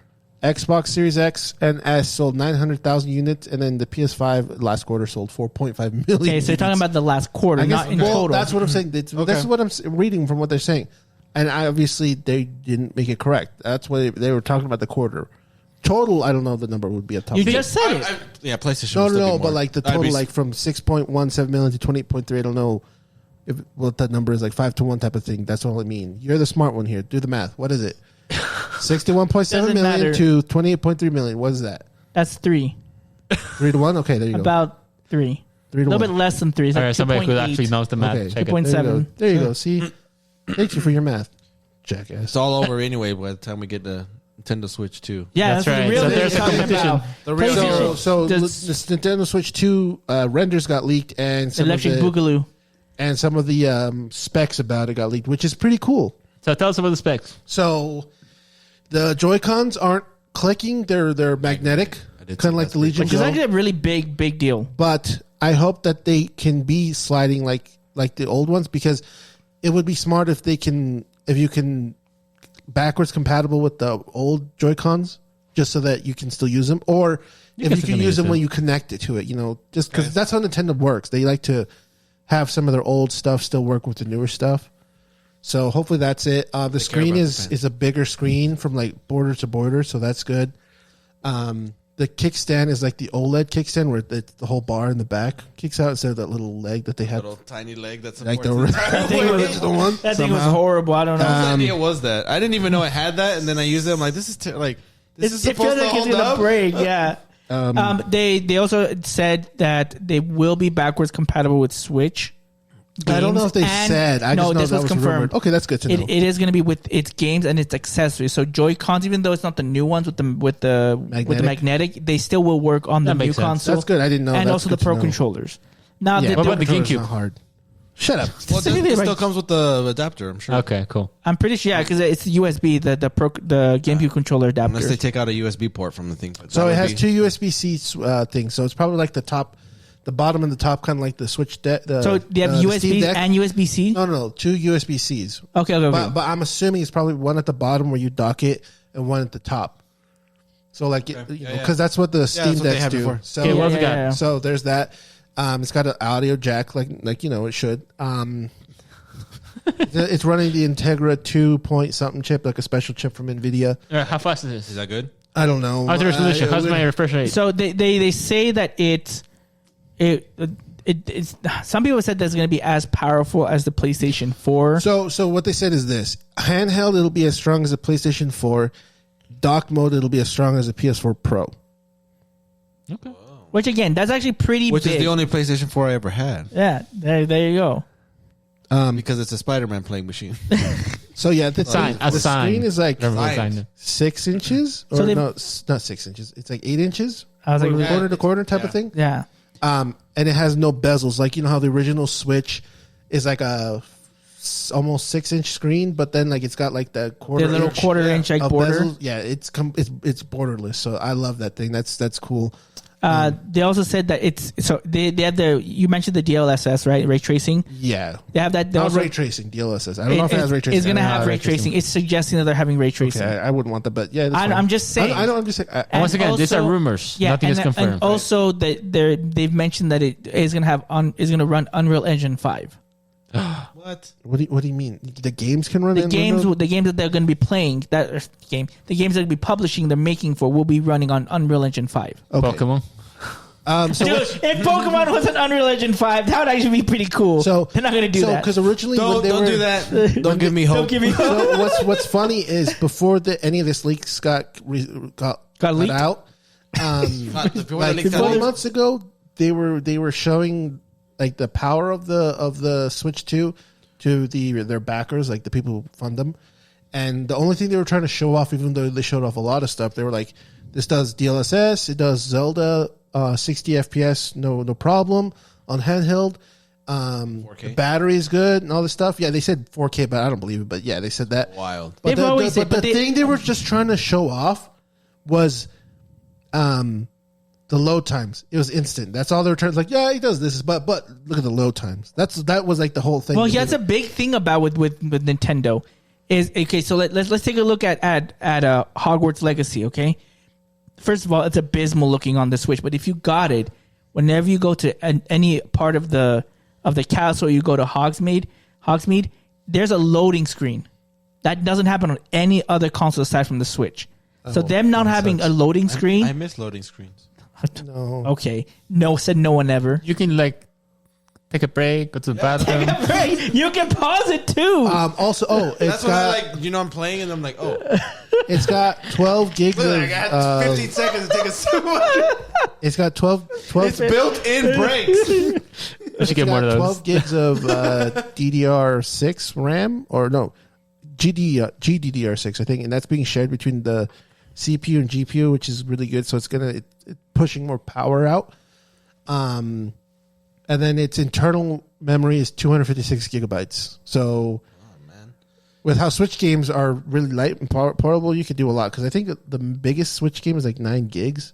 Xbox Series X and S sold 900,000 units, and then the PS5 last quarter sold 4.5 million. Okay, so you're talking about the last quarter, I guess, not in well, total. that's what I'm saying. This is what I'm reading from what they're saying, and obviously they didn't make it correct. That's what they were talking about the quarter. Total, I don't know if the number would be a top. You just said it. Yeah, PlayStation. No, will still be but more. like the I'd total, be- like from 6.17 million to 28.3. I don't know what that number is, like 5 to 1 type of thing. That's all I mean. You're the smart one here. Do the math. What is it? 61.7 Doesn't million matter. to 28.3 million. What is that? That's 3. 3 to 1. Okay, there you go. About 3. 3 A to little 1. bit less than 3. It's All like right, somebody who 2.8. actually knows the math. Okay. Check it. 2.7. There you go. See, thank you for your math, jackass. It's all over anyway by the time we get the Nintendo Switch 2. Yeah, That's that's, right. the real So thing there's you're a talking competition. about. The real PlayStation hero. So does this Nintendo Switch 2 renders got leaked, and some Electric of the, Boogaloo. and some of the specs about it got leaked, which is pretty cool. So tell us about the specs. So the Joy-Cons aren't clicking; they're magnetic, I did kind of see like that the Legion Which is Go. actually a really big deal. But I hope that they can be sliding like the old ones, because it would be smart if you can backwards compatible with the old Joy-Cons, just so that you can still use them, or if can you still can use them use when it. you connect it to it, just because that's how Nintendo works. They like to have some of their old stuff still work with the newer stuff. So hopefully that's it. The screen about is a bigger screen from like border to border, so that's good. The kickstand is like the OLED kickstand where the whole bar in the back kicks out instead of that little leg that they had. Little tiny leg that's Like the That one. That thing was horrible. I don't know. What idea was that? I didn't even know I had that, and then I used it. I'm like, this is this is it supposed feels to like it's hold gonna up. break. Yeah. They also said that they will be backwards compatible with Switch. I don't know if they and- said. I no, just know this that was was confirmed. rumored. Okay, that's good to know. It is going to be with its games and its accessories. So Joy-Cons, even though it's not the new ones with the magnetic, they still will work on the That new makes sense. console. That's good. I didn't know. And That's also the good to Pro know. controllers. Now, Yeah, What about the controller's GameCube? not hard. Shut up. Well, Same thing, it right? still comes with the adapter, I'm sure. Okay, cool. I'm pretty sure, yeah, because it's USB, the GameCube controller adapter. Unless they take out a USB port from the thing. But So that it would has be- two USB-C things. So it's probably like the bottom and the top, kind of like the Switch. so they have the Steam USB Deck. and USB-C? No, two USB-Cs. Okay. But I'm assuming it's probably one at the bottom where you dock it and one at the top. So like, because that's what the Steam that's what they Decks had do. before. So Okay, what else we got? So there's that. It's got an audio jack, like it should. It's running the Integra 2 point something chip, like a special chip from Nvidia. How fast is Is this? that good? I don't know. How's the resolution? How's my refresh rate? So they say that it's some people said that it's going to be as powerful as the PlayStation 4. So what they said is this: handheld, it'll be as strong as a PlayStation 4. Dock mode, it'll be as strong as a PS4 Pro. Okay. Which again, that's actually pretty Which big. is the only PlayStation 4 I ever had. Yeah, there you go. Because it's a Spider-Man playing machine. So yeah, the Sign. A the sign. screen is like Remember what Sign. sign? 6 inches, or So they- no, it's not 6 inches. It's like 8 inches, I was like, quarter to quarter type of yeah. thing. yeah. And it has no bezels. Like, you know how the original Switch is like a almost 6-inch screen, but then like it's got like the quarter, The little quarter inch like of border. bezels. Yeah, it's borderless. So I love that thing. That's cool. They also said that it's so they have you mentioned the DLSS, right? Ray tracing. Yeah, They have that. not ray tracing. DLSS. I don't know if it has ray tracing. It's going to I don't know have how ray tracing. It's suggesting that they're having ray tracing. Okay, I wouldn't want that, but yeah, that's fine. I'm just saying. I know. I'm just saying. And Once again, these are rumors. Nothing is confirmed. And also, they've mentioned that it is going to have is going to run Unreal Engine 5. What? What do you mean? The games can run The in games Unreal? that they're going to be playing the games they're going to be publishing, they're making for will be running on Unreal Engine 5. Okay. Pokemon. So Dude, if Pokemon was an Unreal Engine 5, that would actually be pretty cool. So they're not going to do that. because originally when Don't do that. Don't give me hope. Don't give me hope. So what's funny is before any of this leaks got leaked? out, like 4 months ago, they were showing like the power of the Switch 2 to their backers, like the people who fund them, and the only thing they were trying to show off, even though they showed off a lot of stuff, they were like, this does DLSS, it does Zelda 60 FPS, no problem on handheld. 4K. The battery is good and all this stuff. Yeah, they said 4K, but I don't believe it. But yeah, they said that. Wild. But They've always said, the but thing they were just trying to show off was the load times. It was instant. That's all they were trying to like. Yeah, he does this, but look at the load times. That was like the whole thing. Well, yeah, that's a big thing about with Nintendo. Is okay. So let's take a look at Hogwarts Legacy. Okay, first of all, it's abysmal looking on the Switch. But if you got it, whenever you go to any part of the castle, you go to Hogsmeade, there's a loading screen that doesn't happen on any other console aside from the Switch. So them not having a loading screen. I miss loading screens. No. Okay, no, said no one ever. You can like take a break, go to the bathroom. Right, you can pause it too. Also, it's That's when got I I'm playing and I'm like, oh, it's got 12 gigs of. I got 15 seconds to take a sip. It's got 12 It's built-in breaks. We should get more of those. 12 gigs of DDR6 RAM, or no, GDDR6, I think, and that's being shared between the CPU and GPU, which is really good. So it's it's pushing more power out. And then its internal memory is 256 gigabytes. So, with how Switch games are really light and portable, you could do a lot. Because I think the biggest Switch game is like 9 gigs.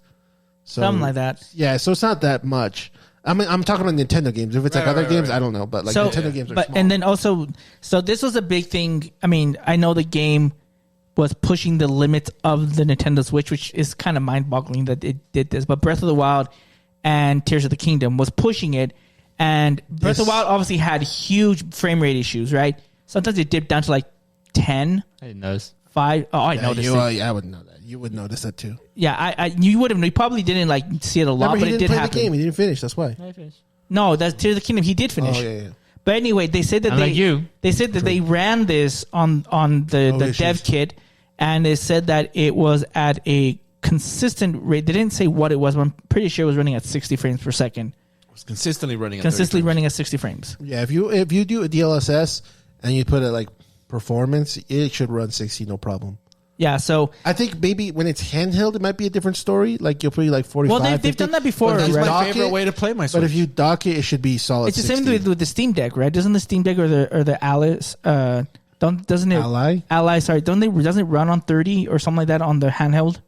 So, Something like that. Yeah, so it's not that much. I mean, I'm talking about Nintendo games. If it's like other games, I don't know. But like Nintendo games are small. And then also, so this was a big thing. I mean, I know the game was pushing the limits of the Nintendo Switch, which is kind of mind-boggling that it did this. But Breath of the Wild and Tears of the Kingdom was pushing it. And Breath of the Wild obviously had huge frame rate issues, right? Sometimes it dipped down to like 10. I didn't notice. 5. Oh, I noticed it. I would know that. You would notice that too. Yeah, you would have. You probably didn't like see it a lot, Remember, but he it didn't did play happen. the game. He didn't finish. That's why. No, that's Tears of the Kingdom. He did finish. Oh yeah. But anyway, they said that they said that they ran this on the dev kit, and they said that it was at a consistent rate. They didn't say what it was, but I'm pretty sure it was running at 60 frames per second. It was consistently running. Running at 60 frames. Yeah, if you do a DLSS and you put it like performance, it should run 60 no problem. Yeah, so I think maybe when it's handheld, it might be a different story. Like you'll put like 45. well, they've 50. done that before. But if That's you my dock favorite it- way to play my Switch. But if you dock it, it should be solid. It's the same 60. with the Steam Deck, right? Doesn't the Steam Deck or the Alice doesn't it Ally? Sorry, doesn't it run on 30 or something like that on the handheld?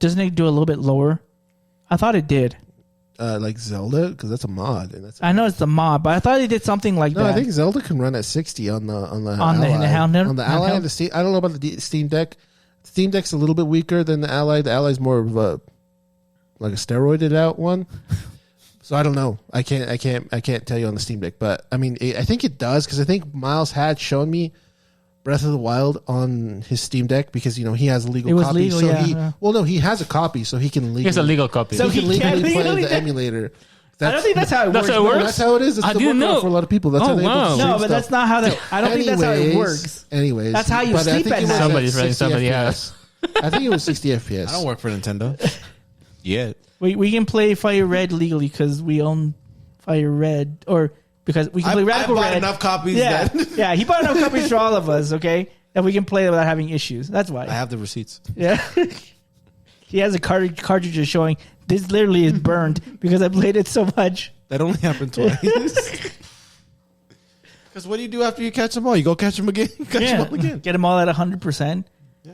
Doesn't it do a little bit lower? I thought it did. Like Zelda, because that's a mod. And that's I know it's the mod, but I thought it did something like no, that. I think Zelda can run at 60 on the in the Ally. handheld? On the Ally and the Steam. I don't know about the Steam Deck. Steam Deck's a little bit weaker than the Ally. The Ally's more of a like a steroided out one. So I don't know. I can't tell you on the Steam Deck, but I mean, I think it does because I think Miles had shown me Breath of the Wild on his Steam Deck because he has a legal It was copy. legal, so yeah. Well, no, he has a copy, so he can legally. He has a legal copy. So he can he can legally play legally- the emulator. I don't think that's how it That's works. how it but- works? That's how it is. It's I the didn't workaround know. for a lot of people. That's Oh, how they wow. able to No, stream but stuff. that's not how that. I don't think that's how it works. Anyways, That's how you but I sleep think at it was night. Somebody's running 60 somebody FPS. else. I think it was 60 FPS. I don't work for Nintendo. Yeah. We can play Fire Red legally because we own Fire Red, or because we can play Radical I bought Red. enough copies Yeah, that yeah. He bought enough copies for all of us. Okay, that we can play without having issues. That's why. I have the receipts. Yeah. He has a cartridge showing this literally is burned because I played it so much. That only happened twice. Because what do you do after you catch them all? You go catch them again. Catch them all again. Get them all at 100%. Yeah.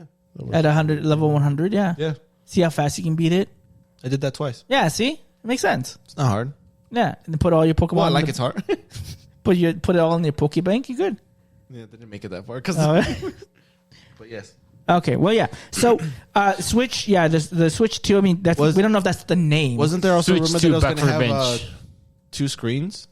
At 100 level 100. Yeah. Yeah. See how fast you can beat it. I did that twice. Yeah, see? It makes sense. It's not hard. Yeah. And then put all your Pokemon. Well, I in like the- it's hard. Put it all in your Pokebank. You're good. Yeah, they didn't make it that far. Cause Oh. but yes. Okay, well, yeah. So, Switch, yeah, the Switch 2, I mean, we don't know if that's the name. Wasn't there also a Switch rumor 2 that it was back going to for have revenge. 2 screens?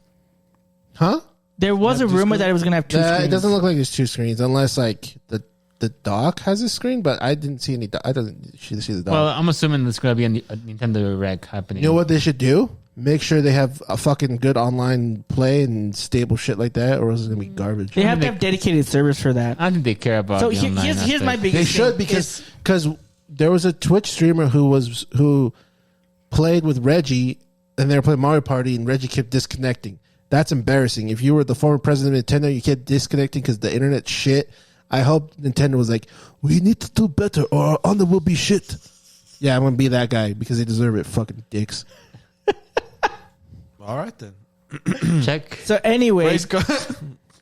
Huh? There was a rumor that it was going to have two screens. It doesn't look like there's 2 screens unless like the dock has a screen, but I didn't see any. I didn't see the dock. Well, I'm assuming there's going to be a Nintendo Direct happening. You know what they should do? Make sure they have a fucking good online play and stable shit like that, or else it's gonna be garbage. They have to have dedicated servers for that. I don't think they care about So the online here's my aspect. biggest They should thing because there was a Twitch streamer who played with Reggie and they were playing Mario Party and Reggie kept disconnecting. That's embarrassing. If you were the former president of Nintendo, you kept disconnecting because the internet shit. I hope Nintendo was like, we need to do better or our honor will be shit. Yeah, I'm gonna be that guy because they deserve it. Fucking dicks. All right, then. Check. So anyway, Race car.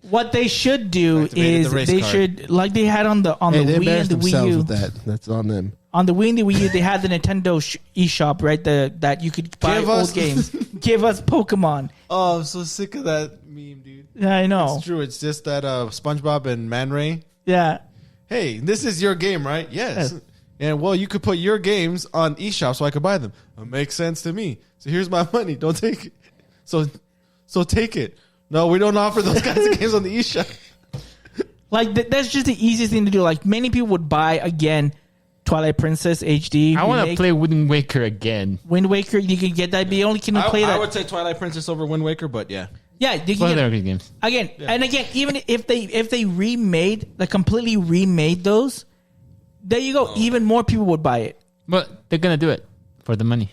what they should do Activated is the race they card. should, like they had on the Hey, they Wii and embarrassed the Wii themselves U. with that. That's on them. On the Wii and the Wii U, they had the Nintendo eShop, right? That you could buy Give old us- games. Give us Pokemon. Oh, I'm so sick of that meme, dude. Yeah, I know. It's true. It's just that SpongeBob and Man Ray. Yeah. Hey, this is your game, right? Yes. Yes. And well, you could put your games on eShop so I could buy them. It makes sense to me. So here's my money. Don't take it. So take it. No, we don't offer those kinds of games on the eShop. Like that's just the easiest thing to do. Like many people would buy again Twilight Princess HD. I want to remake. play Wind Waker again. Wind Waker. You can get that, but you only can play that. I would say Twilight Princess over Wind Waker, but yeah. Yeah, you One can of their get, good games. again and again. Even if they remade, like completely remade those, there you go. Even more people would buy it. But they're going to do it for the money.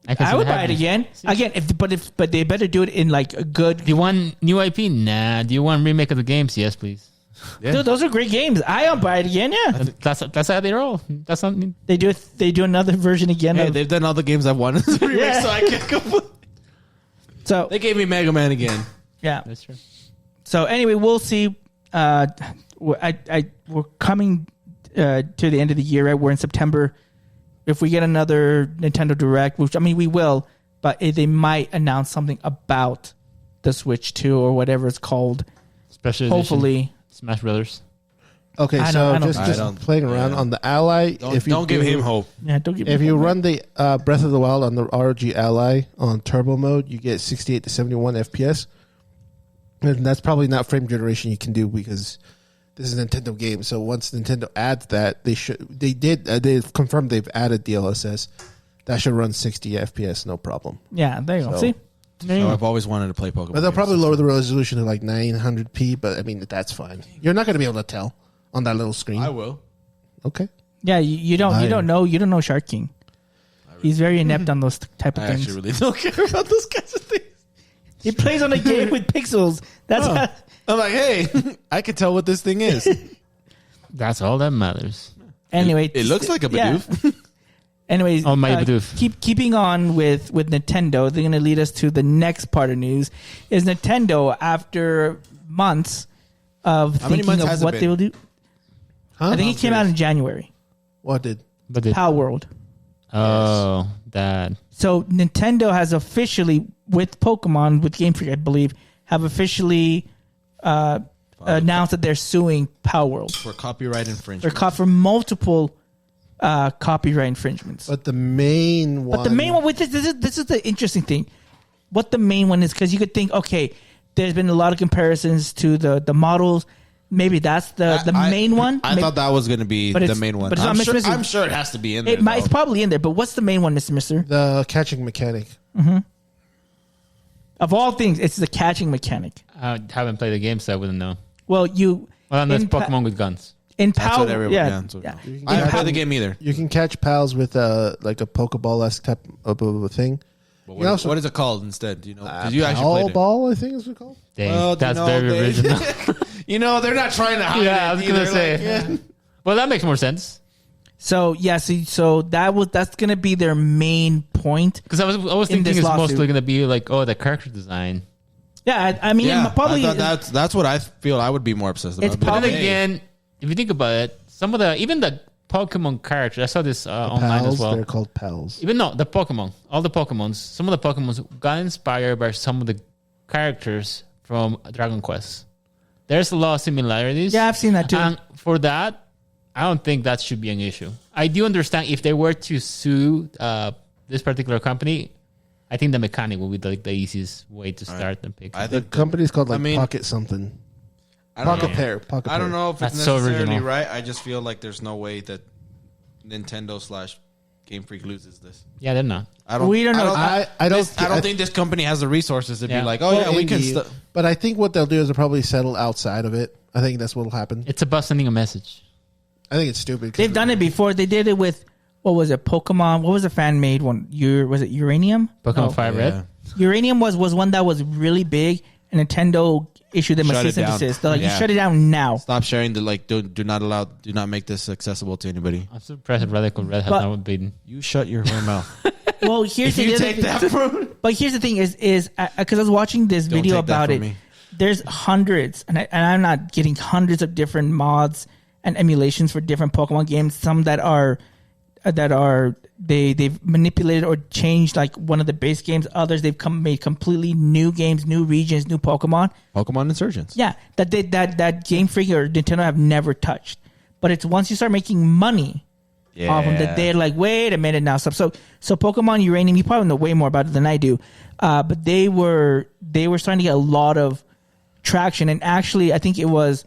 can I see would that buy it happening. again. But they better do it in like a good. Do you want new IP? Nah. Do you want remake of the games? Yes, please. Yeah. Dude, those are great games. I'll buy it again. Yeah, That's how they roll. That's something. they do it. They do another version again. Hey, of, they've done all the games I've wanted to remake, Yeah. so I can't go. so They gave me Mega Man again. yeah. That's true. So anyway, we'll see. We're coming to the end of the year. Right, we're in September. If we get another Nintendo Direct, which I mean we will, but they might announce something about the Switch 2 or whatever it's called. Special edition. Hopefully, Smash Brothers. Okay, I so don't- just I don't- playing around yeah. on the Ally. Don't give him hope. yeah. Don't give. If me you hope. run the Breath of the Wild on the ROG Ally on turbo mode, you get 68 to 71 FPS. And that's probably not frame generation you can do because this is a Nintendo game. So once Nintendo adds that, they've confirmed they've added DLSS. That should run 60 FPS, no problem. yeah, there you go. So- See, there you So go. I've always wanted to play Pokemon. But they'll games. probably lower the resolution to like 900p, but I mean, that's fine. You're not going to be able to tell on that little screen. I will. Okay. Yeah, you don't know Shark King. He's very inept on those type of I things. actually really don't care about those kinds of things. He plays on a game with pixels. That's Oh. how, I'm like, hey, I can tell what this thing is. That's all that matters. anyway. It looks like a yeah. Bidoof. Anyways, Oh, my Bidoof. keeping on with Nintendo, they're going to lead us to the next part of news. Is Nintendo, after months of How many thinking months of has it what been? they will do, Huh? I think it came out in January. What did? But it, Palworld. oh, that. So Nintendo has officially, with Pokemon, with Game Freak, I believe, have officially announced that they're suing Palworld. For copyright They're infringement. caught for multiple copyright infringements. But the main one. But the main one with this is the interesting thing. What the main one is, because you could think, okay, there's been a lot of comparisons to the models. Maybe that's the main one. I thought that was going to be But the it's- main one. but it's not I'm, sure, missing- I'm sure it has to be in there. It's though. probably in there, but what's the main one, Mr. Mister? The catching mechanic. Of all things, it's the catching mechanic. I haven't played the game, so I wouldn't know. Well, Well, unless in Pa- Pokemon with guns. in That's Power, what everyone. yeah, that's what- yeah. I haven't Pa- played the game either. You can catch pals with like a Pokeball-esque type of a thing. But You also- what is it called instead? Do you know? Because you actually Pal played it. ball, I think is what it's called. Dang, Well, that's you know, very original. You know, they're not trying to hide Yeah, I it was gonna either, say. like, yeah. Well, that makes more sense. So yeah, so that's gonna be their main point. Because I was In thinking this it's lawsuit. mostly going to be like, oh, the character design. Yeah, I mean, Yeah, probably I thought that's what I feel I would be more obsessed about. It's But probably- Then again, if you think about it, some of the even the Pokemon characters. I saw this online Pals, as well. they're called pals. Even no, the Pokemon, all the Pokemons, some of the Pokemons got inspired by some of the characters from Dragon Quest. There's a lot of similarities. Yeah, I've seen that too. And for that, I don't think that should be an issue. I do understand if they were to sue this particular company, I think the mechanic will be the easiest way to start and pick. I The think company's called like I mean- Pocket something. I don't Pocket know. Pair. Pocket I don't Pair. know if it's That's so necessarily original. right. I just feel like there's no way that Nintendo / Game Freak loses this. Yeah, they're not. I don't. We don't know. I don't think this company has the resources to Yeah. be like, oh yeah, we can. Indie. But I think what they'll do is they'll probably settle outside of it. I think that's what'll happen. It's about sending a message. I think it's stupid. 'cause They've done it before. They did it with, what was it, Pokemon? What was the fan made one? Was it Uranium? Pokemon 5 Red. Uranium was one that was really big, and Nintendo issued them a Shut it cease and down. desist. They're like, Yeah. you shut it down now. Stop sharing the do not make this accessible to anybody. I'm surprised that Radical Red has But- not been. You shut your mouth. Well, here's If you the other take thing. that from But here's the thing is because I was watching this Don't video take that about from it. me. There's hundreds, and I'm not getting hundreds of different mods and emulations for different Pokemon games. Some that are they've manipulated or changed like one of the base games. Others they've made completely new games, new regions, new Pokemon. Pokemon Insurgents. Yeah, that Game Freak or Nintendo have never touched. But it's once you start making money off them that they're like, wait a minute now. So Pokemon Uranium, you probably know way more about it than I do. But they were starting to get a lot of traction, and actually, I think it was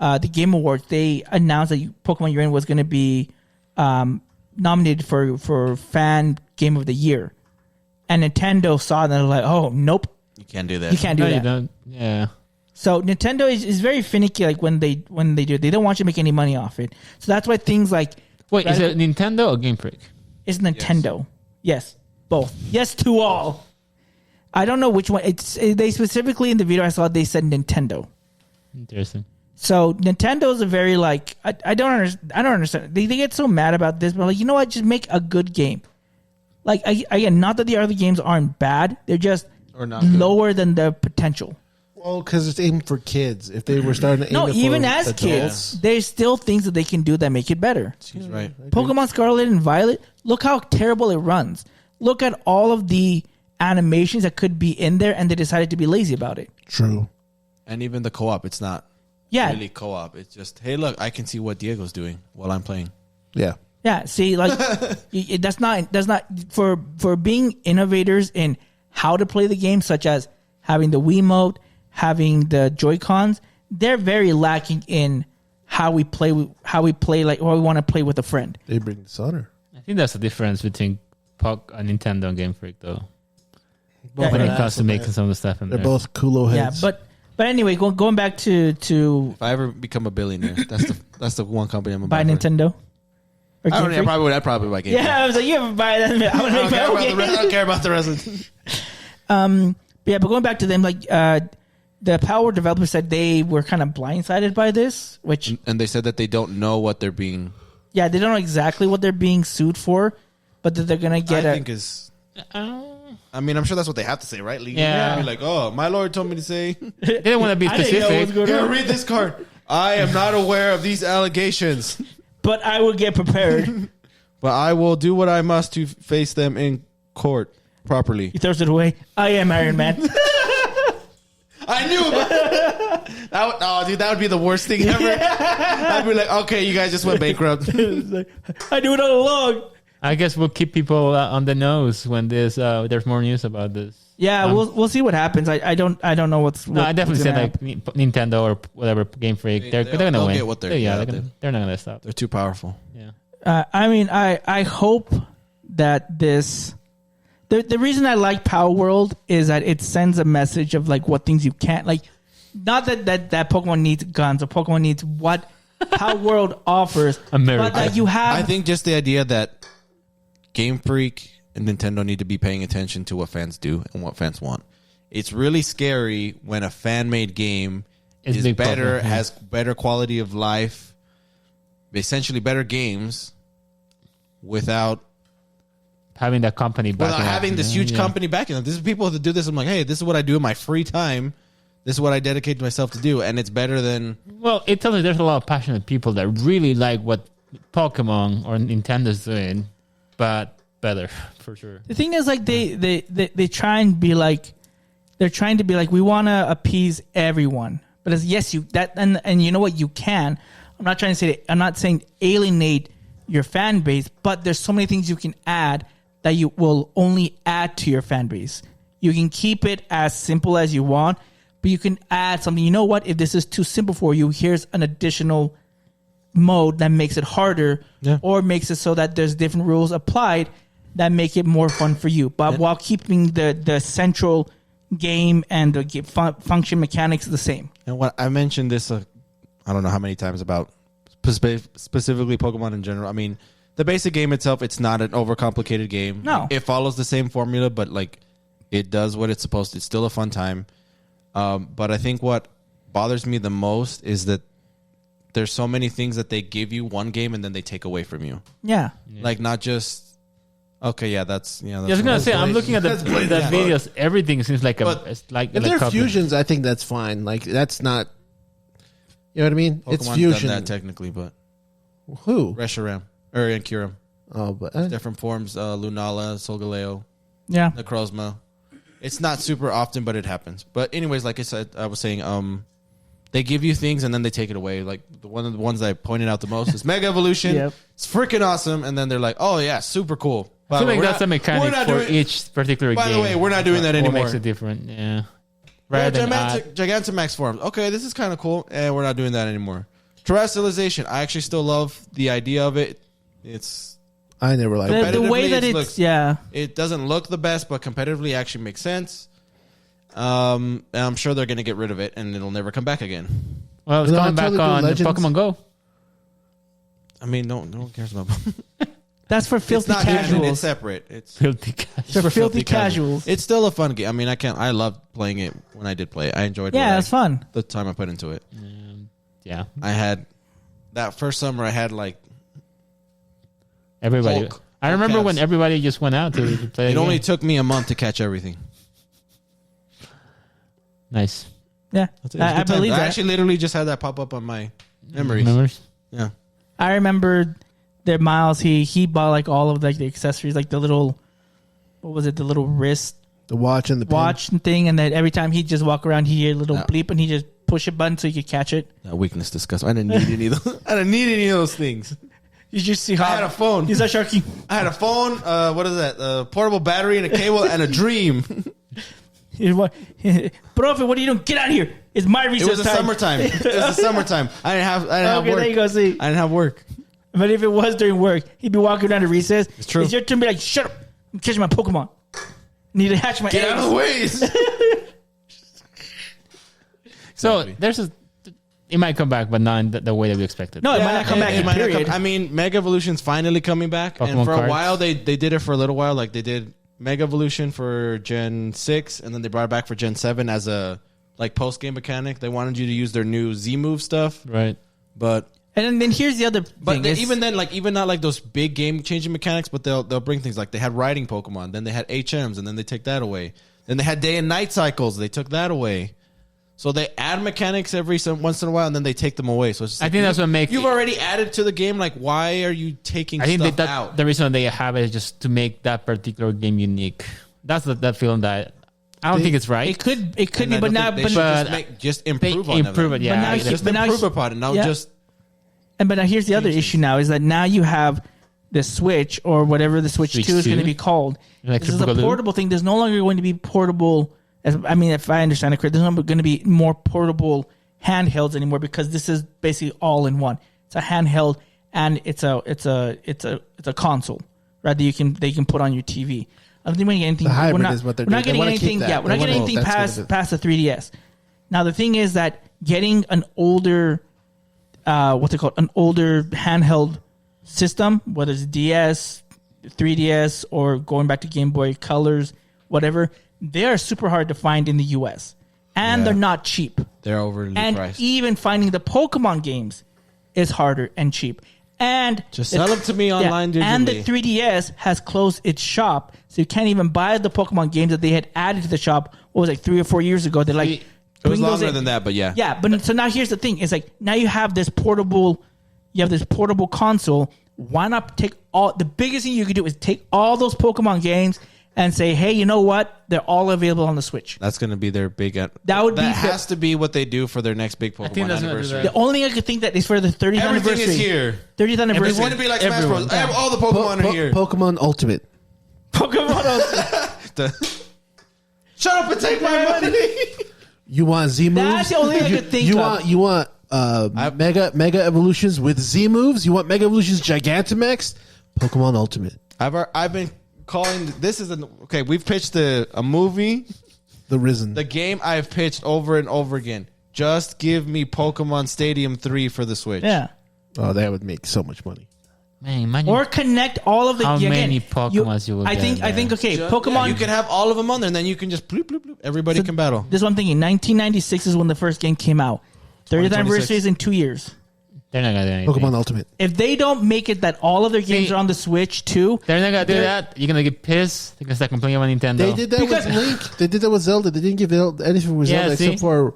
the Game Awards. They announced that Pokemon Uranium was going to be nominated for Fan Game of the Year, and Nintendo saw that and they're like, oh nope, You can't do that. you can't do No, you that. don't. Yeah. So Nintendo is very finicky. Like when they do, they don't want you to make any money off it. So that's why things like Wait, is it Nintendo or Game Freak? it's Nintendo. Yes, both. Yes to all. I don't know which one. They specifically in the video I saw they said Nintendo. Interesting. So Nintendo's a very like I don't understand. They get so mad about this, but like you know what? Just make a good game. Like again, not that the other games aren't bad. They're just Or not good. lower than the potential. Well, because it's aimed for kids. If they were starting to aim No, it even for as adults, kids, there's still things that they can do that make it better. He's right. Pokemon Scarlet and Violet, look how terrible it runs. Look at all of the animations that could be in there, and they decided to be lazy about it. True. And even the co-op, it's not Yeah, really co-op. It's just, hey, look, I can see what Diego's doing while I'm playing. Yeah. yeah. See, like that's not for being innovators in how to play the game, such as having the Wiimote, having the Joy-Cons. They're very lacking in how we play like how we want to play with a friend. They bring dishonor. I think that's the difference between Nintendo and Game Freak, though. Yeah, When yeah. it comes to making some of the stuff in They're there. both culo Yeah, heads. but anyway, going back to If I ever become a billionaire, that's the one company I'm gonna buy buy. Nintendo. Or I Game don't know. Freak? I'd probably buy Game. Yeah, I was like, you ever buy that? I'm gonna I make my own game. don't care about the rest. Yeah, but going back to them, like the Power developer said they were kind of blindsided by this, which And they said that they don't know what they're being. yeah, they don't know exactly what they're being sued for, but that they're gonna get I think is. I mean, I'm sure that's what they have to say, right? Legally. Yeah. Be like, oh, my lawyer told me to say. They didn't want to be I didn't know what was specific. going Here, on. read this card. I am not aware of these allegations, But I will get prepared. but I will do what I must to face them in court properly. He throws it away. I am Iron Man. I knew about that. Oh, dude, that would be the worst thing ever. I'd be like, okay, you guys just went bankrupt. I knew it all along. I guess we'll keep people on the nose when there's more news about this. Yeah, we'll see what happens. I don't know what's. No, I definitely said like Nintendo or whatever Game Freak. They're gonna they'll win. get what they're- yeah, yeah, they're not gonna stop. They're too powerful. Yeah. I mean, I hope that this. The reason I like Power World is that it sends a message of like what things you can't like. Not that Pokemon needs guns or Pokemon needs what Power World offers, America. but that you have. I think just the idea that Game Freak and Nintendo need to be paying attention to what fans do and what fans want. It's really scary when a fan-made game It's is big better, problem, yeah. has better quality of life, essentially better games, without Having that company back. having this huge company backing them. This is people that do this. I'm like, hey, this is what I do in my free time. This is what I dedicate myself to do, and it's better than Well, it tells you there's a lot of passionate people that really like what Pokemon or Nintendo's doing, but better for sure. The thing is, like, they try and be like, they're trying to be like, we want to appease everyone, but as yes, you that and you know what, you can. I'm not trying to say I'm not saying alienate your fan base, but there's so many things you can add that you will only add to your fan base. You can keep it as simple as you want, but you can add something. You know what? If this is too simple for you, here's an additional mode that makes it harder, or makes it so that there's different rules applied that make it more fun for you, but while keeping the central game and the function mechanics the same. And what I mentioned this, I don't know how many times about specifically Pokemon in general. I mean, the basic game itself, it's not an overcomplicated game. No. It follows the same formula, but like it does what it's supposed to. It's still a fun time. But I think what bothers me the most is that there's so many things that they give you one game and then they take away from you. Yeah. Like not just that's I was gonna say, I'm looking at the videos. Everything seems like But like if they're copy. fusions, I think that's fine. Like that's not. You know what I mean? Pokemon's It's fusion. done that technically, but Who? Reshiram or Kyurem. Oh, but Different forms, Lunala, Solgaleo, Yeah. Necrozma. It's not super often, but it happens. But anyways, like I said, I was saying, they give you things and then they take it away. Like one of the ones I pointed out the most is Mega Evolution. Yep. It's freaking awesome, and then they're like, "Oh yeah, super cool." I feel like that's a mechanic for each particular game. By the way, we're not doing that anymore. What makes it different? Yeah. Yeah, Rather than add- Gigantamax forms. Okay, this is kind of cool, and we're not doing that anymore. Terrestrialization. I actually still love the idea of it. It's I never liked it. The way competitively, that it it's looks- it doesn't look the best, but competitively it actually makes sense. And I'm sure they're going to get rid of it, and it'll never come back again. Well, it's They're coming not back totally on doing Legends? Pokemon Go. I mean, no one cares about. that's for It's filthy not canon, it's casuals. separate. It's Filthy cash. For filthy casuals. It's still a fun game. I mean, I loved playing it when I did play it. I enjoyed. Yeah, it's fun. The time I put into it. Yeah. I had that first summer. I had like Everybody. Hulk. I remember Hulk when cats. everybody just went out to play. It the only game. took me a month to catch everything. Nice. Yeah. It was a I good time. believe I that. actually literally just had that pop up on my memories. Memories? Yeah. I remember that Miles, he bought like all of like the accessories, like the little, what was it, the little wrist The watch and the pin. watch and thing, and that every time he'd just walk around, he'd hear a little Yeah. bleep, and he just push a button so he could catch it. That weakness disgust. I didn't need any of those. I didn't need any of those things. You just see I how had a phone. He's a Sharky. I had a phone. What is that? A portable battery and a cable and a dream. Profe, what are you doing? Get out of here! It's my recess It was the time. summertime. It was the summertime. I didn't have Okay, work. there you go. See, I didn't have work. but if it was during work, he'd be walking down to recess. It's true. It's your turn to be like, shut up! I'm catching my Pokemon. Need to hatch my Get eggs. out of the way. So Exactly. there's it might come back, but not in the way that we expected. No, it might not come back. It might not Period. come- I mean, Mega Evolution's finally coming back, and Pokemon for a cards. while they did it for a little while. Like they did Mega Evolution for Gen 6, and then they brought it back for Gen 7 as a like post game mechanic. They wanted you to use their new Z move stuff, Right. but And then here's the other thing. is- even then, like even not like those big game changing mechanics, but they'll bring things like they had riding Pokemon, then they had HMs, and then they take that away. Then they had day and night cycles, they took that away. So they add mechanics once in a while, and then they take them away. So it's just I like, think that's what makes you've already added to the game. Like, why are you taking I think stuff that out? the reason they have it is just to make that particular game unique. That's that feeling that I don't think it's right. it could be, And I but don't now, think they but should but just they improve on improve it. it. Yeah, now I he- guess. Just But now improve he- upon it. Now yeah. just but now here's the other Change issue. Now is that now you have the Switch or whatever the Switch Switch 2 is going 2? to be called. Like This is a Triple Galoo? portable thing. There's no longer going to be portable. I mean, if I understand it correctly, there's not going to be more portable handhelds anymore because this is basically all in one. It's a handheld and it's a console, right? That they can put on your TV. I don't think we're getting anything. The hybrid we're not, is what they're we're not doing. They getting wanna keep anything. that. Yeah, we're They not getting wanna- anything that's what past it is. the 3DS. Now the thing is that getting an older, what's it called, an older handheld system, whether it's DS, 3DS, or going back to Game Boy Colors, whatever, they are super hard to find in the US, and Yeah. they're not cheap. they're overly And priced. even finding the Pokemon games is harder and cheap. And Just sell them to me online And the digitally. 3DS has closed its shop, so you can't even buy the Pokemon games that they had added to the shop. What was it, 3 or 4 years ago? They're like, It was bring those longer in. than that, but yeah. Yeah, but so now here's the thing: it's like now you have this portable You have this portable console. Why not take all? The biggest thing you could do is take all those Pokemon games and say, hey, you know what? They're all available on the Switch. That's going to be their big. That has to be what they do for their next big Pokemon think that's gonna do anniversary. The only thing I could think that is for the 30th Everything anniversary. is here. 30th anniversary. It's going to be like Smash Everyone. Bros. All the Pokemon are here. Pokemon Ultimate. Pokemon. Shut up and take my money. You want Z moves? That's the only thing I could think you of. You want mega evolutions with Z moves? You want mega evolutions Gigantamax? Pokemon Ultimate. I've been calling this is okay. We've pitched a movie, The Rizzen. the game I've pitched over and over again. Just give me Pokemon Stadium 3 for the Switch. Yeah. Oh, that would make so much money. Man, imagine Or connect all of the. how again, many Pokemons you will I get think. I there. think. Okay, Just- Pokemon. yeah, you can have all of them on there, and then you can just bloop bloop bloop. Everybody can battle. This one thing in 1996 is when the first game came out. 30th 2026. anniversary is in 2 years. they're not gonna do anything. Pokemon Ultimate. If they don't make it that all of their games See- are on the Switch too, They're not gonna do that. You're gonna get pissed. They're gonna start complaining about Nintendo. They did that Because- with Link. They did that with Zelda. They didn't give anything with Yeah, Zelda see? except for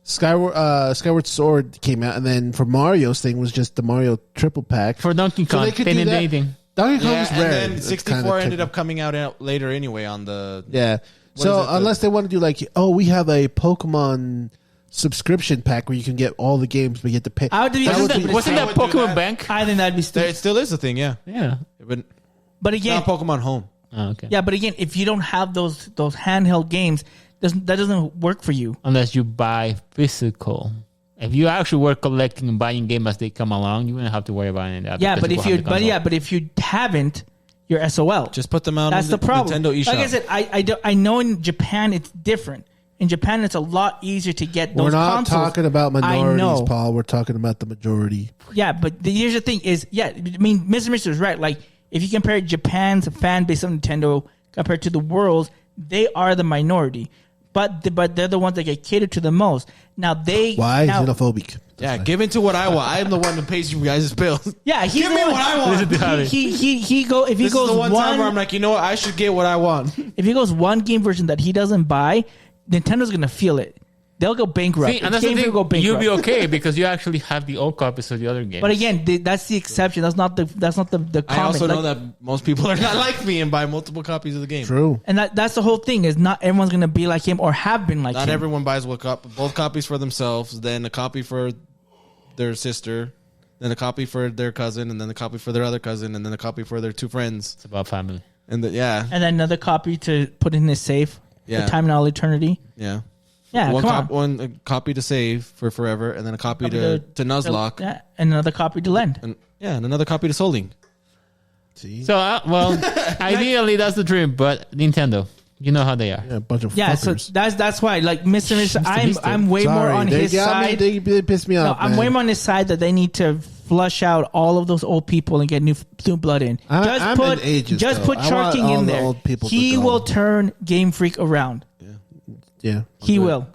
Skyward Sword came out, and then for Mario's thing was just the Mario triple pack. For Donkey Kong, they they could do didn't do that. anything. Donkey Kong Yeah, was and rare. then It's 64 kinda ended tricky. up coming out later anyway on the. Yeah. What So is it, the- unless they want to do like, oh, we have a Pokemon subscription pack where you can get all the games, but you have to pay. I would do That wasn't would that, be- Wasn't I that would do Pokemon that. Bank? I think that'd be There, stupid. it still is a thing, yeah. Yeah. But It's again, not Pokemon Home. Oh, okay. yeah. But again, if you don't have those handheld games, that doesn't work for you. Unless you buy physical. If you actually were collecting and buying games as they come along, you wouldn't have to worry about any of that. Yeah, because but you if will you have the console. but if you haven't, you're SOL. Just put them out That's on the problem. Nintendo eShop. Like I said, I know in Japan it's different. In Japan, it's a lot easier to get those We're not consoles. talking about I know. minorities, Paul. We're talking about the majority. Yeah, but here's the thing: is I mean, Mr. Mister is right. Like, if you compare Japan's fan base of Nintendo compared to the world's, they are the minority, but they're the ones that get catered to the most. Now Why now, xenophobic? Yeah, give into what I want. I'm the one that pays you guys' bills. Yeah, he's Give the me one- what I want. Listen to Javi. He go if he This goes is the one time where one I'm like, you know what? I should get what I want. if he goes one game version that he doesn't buy, Nintendo's gonna feel it. They'll go bankrupt. See, and that's the Games thing. will go You'll bankrupt. be okay because you actually have the old copies of the other games. But again, that's the exception. That's not the common. I also know that most people are not like me and buy multiple copies of the game. True. And that's the whole thing is not everyone's gonna be like him or have been like Not him. everyone buys both copies for themselves, then a copy for their sister, then a copy for their cousin, and then a copy for their other cousin, and then a copy for their two friends. it's about family. And And then another copy to put in his safe Yeah. for time and all eternity. yeah. Yeah, one, come on. one copy to save for forever, and then a copy Copy to Nuzlocke, Yeah, and another copy to lend. and another copy to Soling. See? So, well, ideally that's the dream, but Nintendo, you know how they are. Yeah, a bunch of Yeah, fuckers. so that's why. Like Mr. Mister. I'm way more Sorry, on they his got me- side. They pissed me No, off. I'm man. way more on his side that they need to flush out all of those old people and get new blood in. I'm an ageist, just though. put I want Sharking all in the there. old people to He go. will turn Game Freak around. Yeah. He will.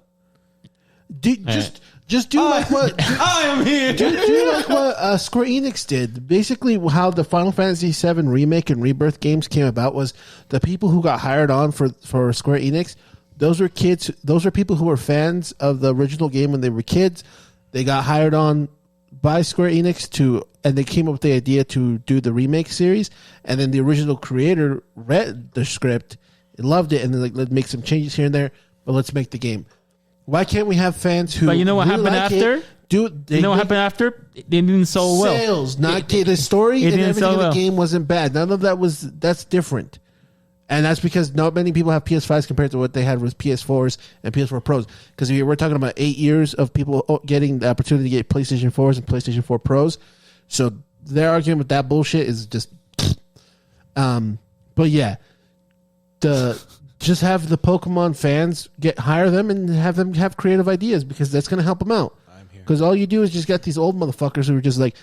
Just do like what I am here. do like what Square Enix did. Basically, how the Final Fantasy VII remake and Rebirth games came about was the people who got hired on for Square Enix. Those were kids. Those are people who were fans of the original game when they were kids. They got hired on by Square Enix and they came up with the idea to do the remake series. And then the original creator read the script, loved it, and then like, let's make some changes here and there. But let's make the game. Why can't we have fans who? But you know what really happened like after? it, do they You know what make happened after? They didn't sell well. sales, not the story it and didn't everything sell in the well. game wasn't bad. None of that was. That's different, and that's because not many people have PS5s compared to what they had with PS4s and PS4 Pros. Because we're talking about 8 years of people getting the opportunity to get PlayStation 4s and PlayStation 4 Pros. So their argument with that bullshit is just. But yeah, just have the Pokemon fans hire them and have them have creative ideas because that's going to help them out. Because all you do is just get these old motherfuckers who are just like,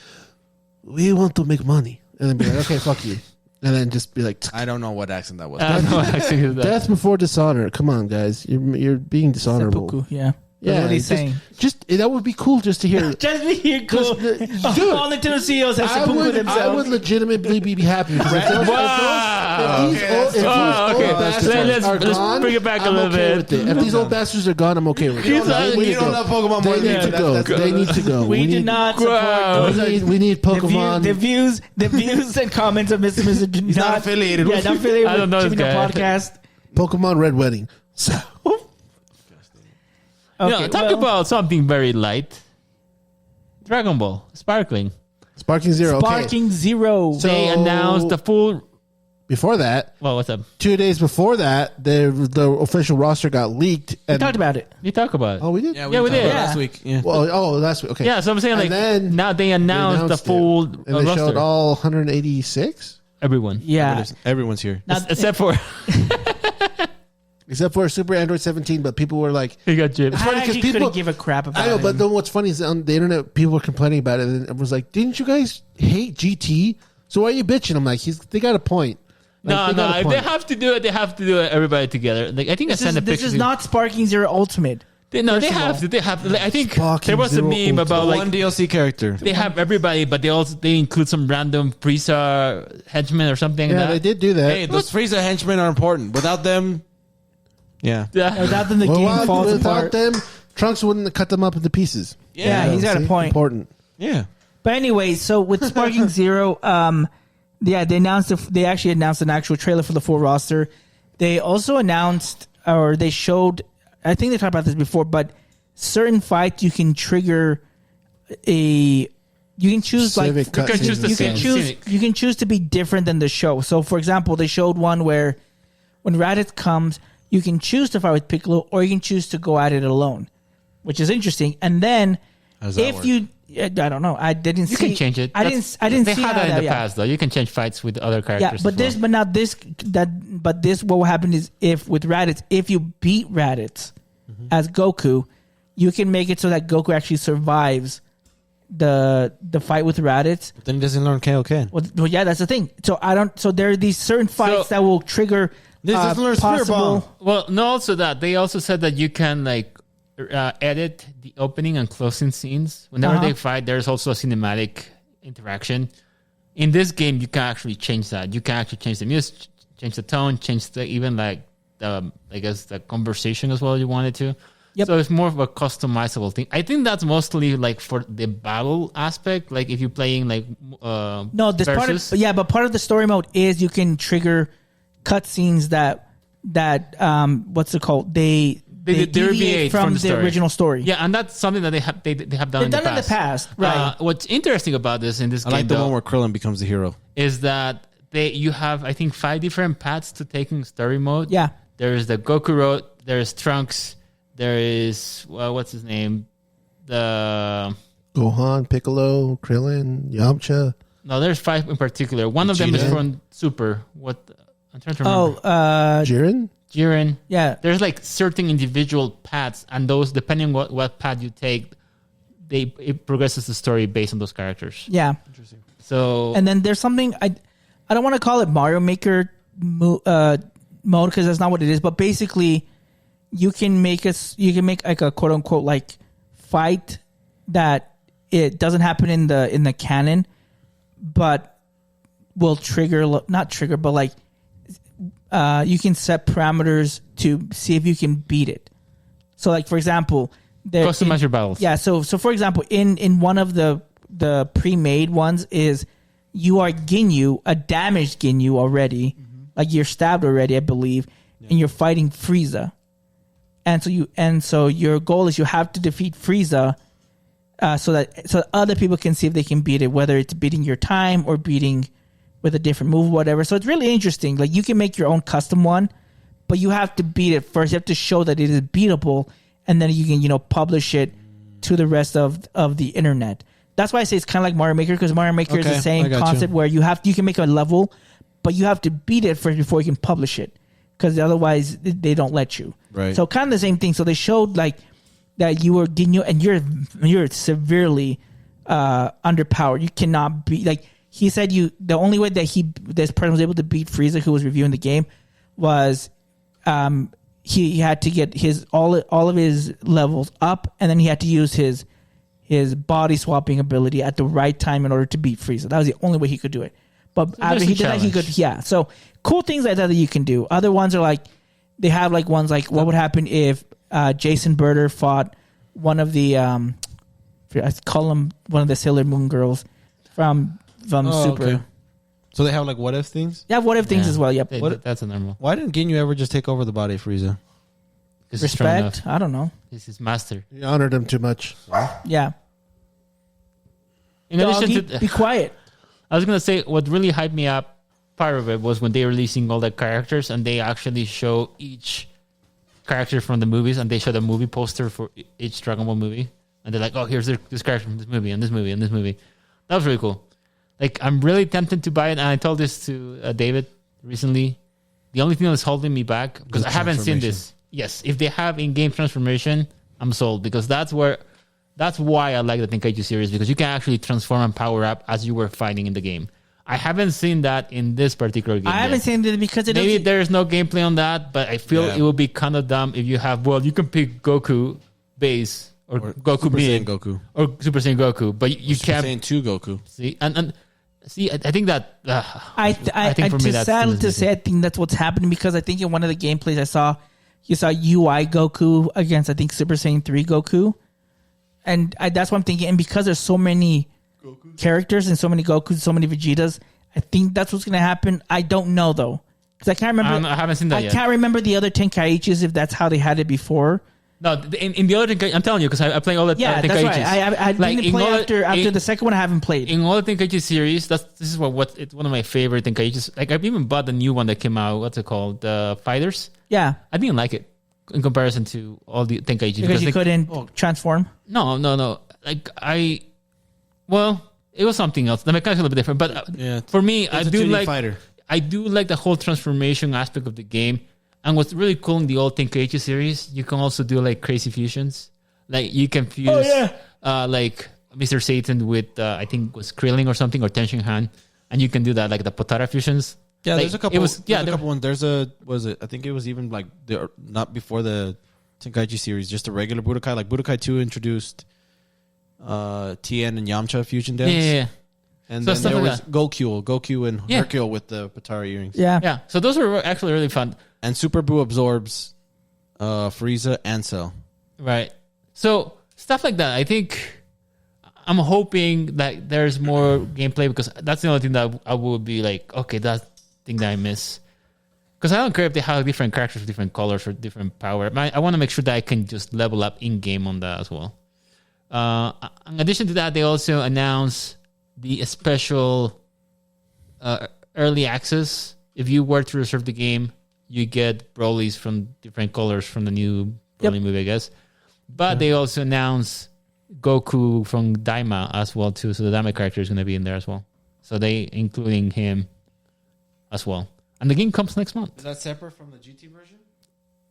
we want to make money, and then be like, okay, fuck you, and then just be like, I don't know what accent that was. I don't know what accent is that. death before dishonor. Come on, guys, you're being dishonorable. Seppuku, yeah. Yeah, what he's saying. Just that would be cool just to hear. Just be here, cool. Dude, All Nintendo CEOs have seppuku I themselves. would legitimately be happy because if those- Wow. Let's bring it back a little bit. If these old bastards are gone, I'm okay with it. You don't love Pokemon more They than need to go. They need to go. We do not support those. We need Pokemon. The views and comments of Mr. Mr. He's not affiliated with. Yeah, not affiliated I don't know with this Chimino guy. Podcast. Pokemon Red Wedding. Okay, Talk about something very light. Dragon Ball Sparkling. Sparking Zero. Sparking Zero. So- They announced the full. Before that, Well, what's up? 2 days before that, the official roster got leaked. we And, talked about it. You talk about it. Oh, we did? Yeah, we talked did. about it Yeah. last week. Yeah. Well, last week. Okay. Yeah, so I'm saying And like then now they announced the it. full And they roster. showed all 186? Everyone. Yeah. Everyone's here. Now, Except for Except for Super Android 17, but people were like, you got Jim. I funny 'cause actually people- couldn't give a crap about I know, it. but then what's funny is on the internet, people were complaining about it, and it was like, "Didn't you guys hate GT? So why are you bitching?" I'm like, they got a point. Like, No, they got a if they point. have to do it, they have to do it. Everybody together. Like I think I sent a this picture. is not Sparking Zero Ultimate. They first of have all. to. They have. Like, I think Fucking there was a Zero meme about Ultimate. like One DLC character. they have everybody, but they include some random Frieza henchmen or something. Yeah, like they that. did do that. Hey, those Frieza henchmen are important. Without them, yeah. Yeah. Without them, the Well, game falls without apart. them, Trunks wouldn't have cut them up into pieces. Yeah, he's got a See? point. Important. Yeah. But anyway, so with Sparking Zero, they actually announced an actual trailer for the full roster. They also announced, or they showed, I think they talked about this before, but certain fights you can trigger you can choose Civic like cut can choose scenes. the you can scene. choose Scenic. you can choose to be different than the show. So for example, they showed one where when Raditz comes, you can choose to fight with Piccolo, or you can choose to go at it alone, which is interesting. And then does that if work? you, I don't know, I didn't. You see, can change it. I didn't They see had how that in the yeah. past, though. You can change fights with other characters. Yeah, but as well. what will happen is if with Raditz, if you beat Raditz as Goku, you can make it so that Goku actually survives the fight with Raditz. Then he doesn't learn Kaioken. Well, yeah, that's the thing. So there are these certain fights So- that will trigger This doesn't learn Spirit Bomb. possible. Well, no, also that they also said that you can like edit the opening and closing scenes whenever Uh-huh. they fight. There's also a cinematic interaction. In this game, you can actually change that. You can actually change the music, change the tone, change the even like I guess the conversation as well. You wanted to. Yep. So it's more of a customizable thing. I think that's mostly like for the battle aspect. Like if you're playing like No, this versus. part of, but part of the story mode is you can trigger cutscenes that what's it called? They deviate from the story. original story. Yeah, and that's something that they have done. They've done in the past, right? What's interesting about this in this I game, like the though, one where Krillin becomes the hero. is that you have I think 5 different paths to taking story mode. Yeah. There's the Goku road. There's Trunks. There is what's his name? The Gohan, Piccolo, Krillin, Yamcha. no, there's 5 in particular. One of them is Vegeta? from Super. What I'm trying to remember. Jiren? Jiren. Yeah. There's like certain individual paths, and those depending on what path you take, it progresses the story based on those characters. Yeah. So And then there's something I don't want to call it Mario Maker mode because that's not what it is. But basically, you can make like a quote unquote like fight that it doesn't happen in the canon, but will not trigger, but like you can set parameters to see if you can beat it. So like for example, customize your battles. Yeah, so for example, in one of the pre-made ones is you are Ginyu, a damaged Ginyu already, like you're stabbed already, I believe, and you're fighting Frieza, and so your goal is you have to defeat Frieza, so other people can see if they can beat it, whether it's beating your time or beating with a different move, whatever. So it's really interesting. Like you can make your own custom one, but you have to beat it first. You have to show that it is beatable, and then you can publish it to the rest of the internet. That's why I say it's kind of like Mario Maker, because Mario Maker is the Okay, same I got concept you. where you can make a level, but you have to beat it first before you can publish it, because otherwise they don't let you. Right. So kind of the same thing. So they showed like that you were Ginyu and you're severely underpowered. You cannot be like he said. The only way that this person was able to beat Frieza, who was reviewing the game, was he had to get all of his levels up, and then he had to use his body swapping ability at the right time in order to beat Frieza. That was the only way he could do it. but after there's he a did that, he challenge. could. Yeah, so cool things like that that you can do. Other ones are like they have like ones like what would happen if Jason Birder fought one of the I call him one of the Sailor Moon girls from Super. Okay. So they have like what if things. Yeah, what if things Yeah. as well? Yep. That's a normal. Why didn't Ginyu ever just take over the body of Frieza? This is strong Respect. enough. I don't know. This is master. You honored him too much. Yeah. In addition Doggy, to, be quiet. I was gonna say what really hyped me up. Part of it was when they were releasing all the characters and they actually show each character from the movies and they show the movie poster for each Dragon Ball movie and they're like, oh, here's this character from this movie and this movie and this movie. That was really cool. Like I'm really tempted to buy it, and I told this to David recently. The only thing that's holding me back because I haven't seen this. Yes, if they have in-game transformation, I'm sold because that's why I like the Tenkaichi series because you can actually transform and power up as you were fighting in the game. I haven't seen that in this particular game. I haven't yet. seen it because it Maybe doesn't- there's no gameplay on that, but I feel it would be kind of dumb if you have. Well, you can pick Goku base or Goku Super mid Saiyan Goku. or Super Saiyan Goku, but you Super can't Saiyan 2 Goku. see and see. I think that I think for me just that's sad still to say I think that's what's happening because I think in one of the gameplays I saw you saw UI Goku against I think Super Saiyan 3 Goku, and that's what I'm thinking. And because there's so many characters and so many Gokus, so many Vegetas, I think that's what's gonna happen. I don't know though because I can't remember. I haven't seen that I yet. can't remember the other Tenkaichis if that's how they had it before. No, in the other Tenkaichi, I'm telling you because I play all the Yeah, Tenkaichis. that's right. I Like, didn't in play all after the second one. I haven't played. In all the Tenkaichi series, this is what it's one of my favorite Tenkaichis. Like I've even bought the new one that came out. What's it called? The Fighters. Yeah, I didn't like it in comparison to all the Tenkaichis because you they- couldn't transform. No. Like well, it was something else. The mechanics are a little bit different, but Yeah, for me, I It's a do 2D like fighter. I do like the whole transformation aspect of the game. And what's really cool in the old Tenkaichi series, you can also do like crazy fusions. Like you can fuse like Mr. Satan with I think it was Krillin or something or Tenshin Han, and you can do that like the Potara fusions. Yeah, Like, there's a couple. It was There's a couple ones. There's a I think it was even like not before the Tenkaichi series, just a regular Budokai. Like Budokai 2 introduced Tien and Yamcha fusion dance. Yeah. And So then stuff there like was that. Goku and Yeah. Hercule with the Potara earrings. Yeah, Yeah, so those were actually really fun. And Super Buu absorbs Frieza and Cell. Right. So stuff like that. I think I'm hoping that there's more gameplay because that's the only thing that I would be like, okay, that's the thing that I miss. Because I don't care if they have different characters with different colors or different power. I want to make sure that I can just level up in game on that as well. In addition to that, they also announced the special early access. If you were to reserve the game, you get Broly's from different colors from the new Broly movie, I guess. But they also announced Goku from Daima as well too. So the Daima character is going to be in there as well. So they including him as well. And the game comes next month. Is that separate from the GT version?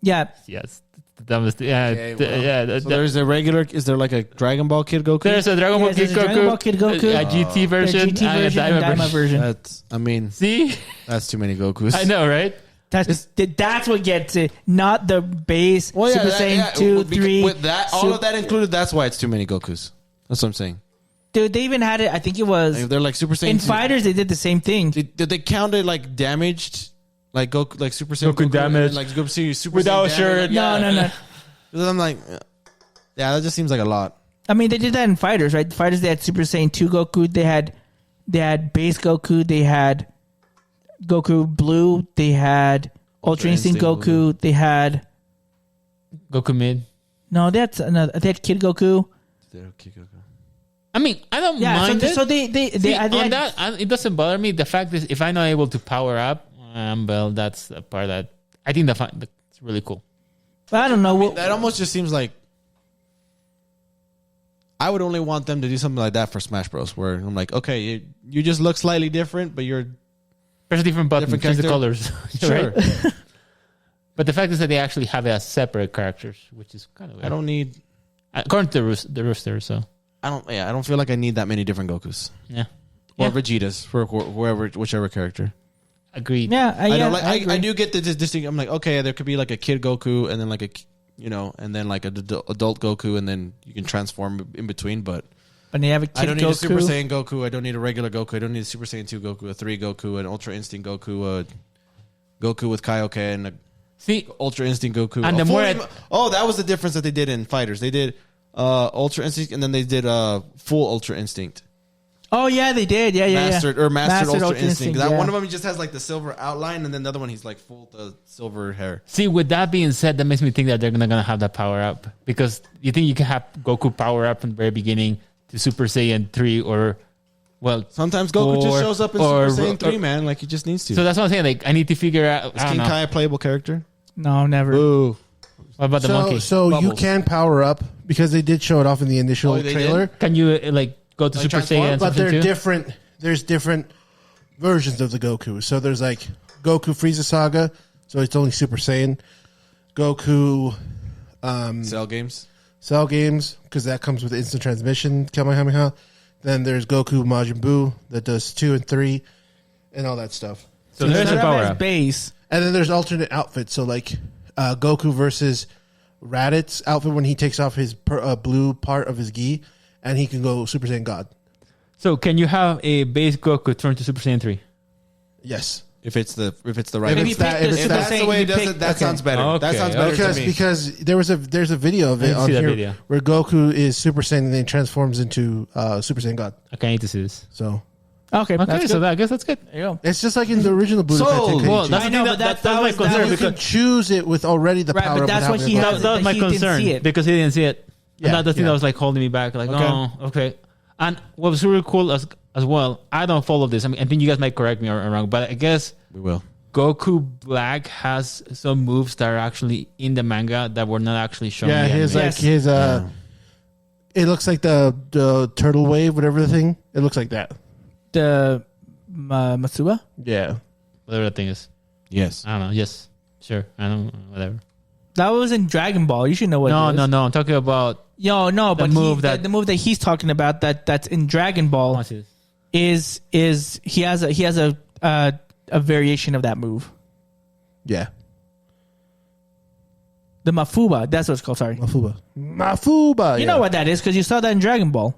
yeah. Yes, the dumbest. Yeah, Okay, well, yeah. So there's a regular. Is there like a Dragon Ball Kid Goku? There's a Dragon Ball Yes, Kid there's a Goku, Dragon Ball Kid Goku. a GT version, GT version and and a Daima Daima version. That's. I mean, See, that's too many Gokus. I know, right? That's what gets it, not the base Well, yeah, Super Saiyan 2, 3. With that, all of that included, that's why it's too many Gokus. That's what I'm saying. Dude, they even had it. I think it was Like, they're like Super Saiyan. in 2. Fighters. They did the same thing. Did they count it like damaged? Like Goku, like Super Saiyan Goku damaged. like Super Saiyan Without Damaged? shirt. Like, No, yeah. no, no. Because I'm like, yeah, that just seems like a lot. I mean, they did that in Fighters, right? Fighters, they had Super Saiyan 2 Goku. They had base Goku. They had Goku Blue. They had Ultra Instinct Goku. They had Goku mid. no. That's another. They had Kid Goku. I mean, I don't Yeah. mind So, it. so they See, had, on that, it doesn't bother me. The fact is, if I'm not able to power up, well, that's a part that I think that's really cool. I don't know. That almost just seems like I would only want them to do something like that for Smash Bros. Where I'm like, okay, you just look slightly different, but you're There's a different button, Different change the character. colors. sure. Right? But the fact is that they actually have it as separate characters, which is kind of weird. I don't need. According to the rooster, so I don't feel like I need that many different Gokus yeah. or Yeah. Vegetas for whichever character. Agreed. yeah, I don't like. I agree. I do get the distinct. I'm like, okay, there could be like a kid Goku and then like and then like an adult Goku, and then you can transform in between. But But they have a kid I don't need Goku. a Super Saiyan Goku. I don't need a regular Goku. I don't need a Super Saiyan 2 Goku, a 3 Goku, an Ultra Instinct Goku, a Goku with Kaioken, a See, Ultra Instinct Goku. And A the more fully- that was the difference that they did in Fighters. They did Ultra Instinct, and then they did full Ultra Instinct. Oh yeah, they did. Yeah. Mastered Ultra Instinct. That yeah. one of them just has like the silver outline, and then the other one he's like full the silver hair. See, with that being said, that makes me think that they're gonna have that power up, because you think you can have Goku power up from the very beginning to Super Saiyan 3, or Sometimes Goku just shows up in or- Super Saiyan 3, or- man. Like he just needs to. so that's what I'm saying. Like, I need to figure out. Is I don't King know. Kai a playable character? No, never. Ooh. What about the monkey? So you Bubbles. can power up because they did show it off in the initial Oh, they trailer. Can you like go to Like Super transform? Saiyan? But Super they're Saiyan 2? different. There's different versions of the Goku. So there's like Goku Frieza Saga, so it's only Super Saiyan. Goku Cell games. Cell Games, because that comes with instant transmission, Kamehameha. Then there's Goku Majin Buu that does 2 and 3 and all that stuff. So there's a Instead of power his up. base. And then there's alternate outfits. So like Goku versus Raditz outfit when he takes off his blue part of his gi, and he can go Super Saiyan God. So can you have a base Goku turn to Super Saiyan 3? Yes. If it's the right. If If it's that, if it's If that, that's the way it does it, that sounds better. Okay. That sounds better to me. because there's a video of I it didn't on see that here video. where Goku is Super Saiyan and then transforms into Super Saiyan God. Okay, I need to see this. So Okay, Okay, that's so good. that, I guess that's good. There you go. it's just like in the original Budokai Sold. Tenkaichi. Well, that's I the know, thing but that's that my was- that concern. was- you Because can choose it with already the Right, power. but that's of what having he a has- God. that was my he didn't concern see it. because he didn't see it. Yeah, And that's the thing yeah. that was like holding me back. Like, Okay. oh, okay. And what was really cool as well, I don't follow this. I mean, I think you guys might correct me or I'm wrong, but I guess We will. Goku Black has some moves that are actually in the manga that were not actually shown. Yeah, in the his anime. like his it looks like the turtle wave, whatever the thing. It looks like that. The Matsuba? Yeah. Whatever that thing is. Yes. I don't know. Yes, sure. I don't know. Whatever. That was in Dragon Ball. You should know what No, it is. no. I'm talking about. Yo, no, The but move that- the move that he's talking about that's in Dragon Ball I want to see this. is he has a variation of that move. Yeah. The Mafuba, that's what it's called. Sorry, Mafuba. you know what that is because you saw that in Dragon Ball.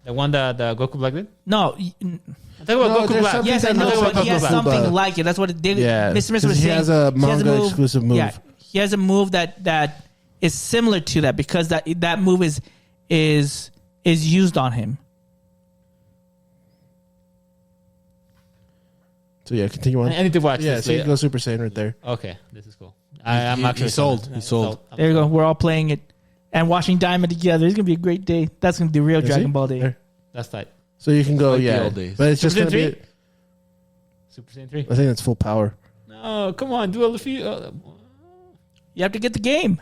The one that Goku Black did. No, I'm talking about No, Goku there's Black. something yes, I that know, looks but like he has Mafuba. something like it. That's what it did. Yeah, Mr. Mr. was 'cause he saying has a manga move- exclusive move. Yeah, he has a move that is similar to that because that move is used on him. So yeah, continue on. I need to watch Yeah, this. so you later. can go Super Saiyan right there. Okay, this is cool. I'm actually he sold. excited. He sold. There you go. We're all playing it and watching Diamond together. It's gonna be a great day. That's gonna be real You Dragon see? Ball Day. There. That's tight. So you can go, Like the yeah. old days. But it's just Super gonna Saiyan be. 3? Super Saiyan 3. I think that's full power. No, come on, do a few. You have to get the game.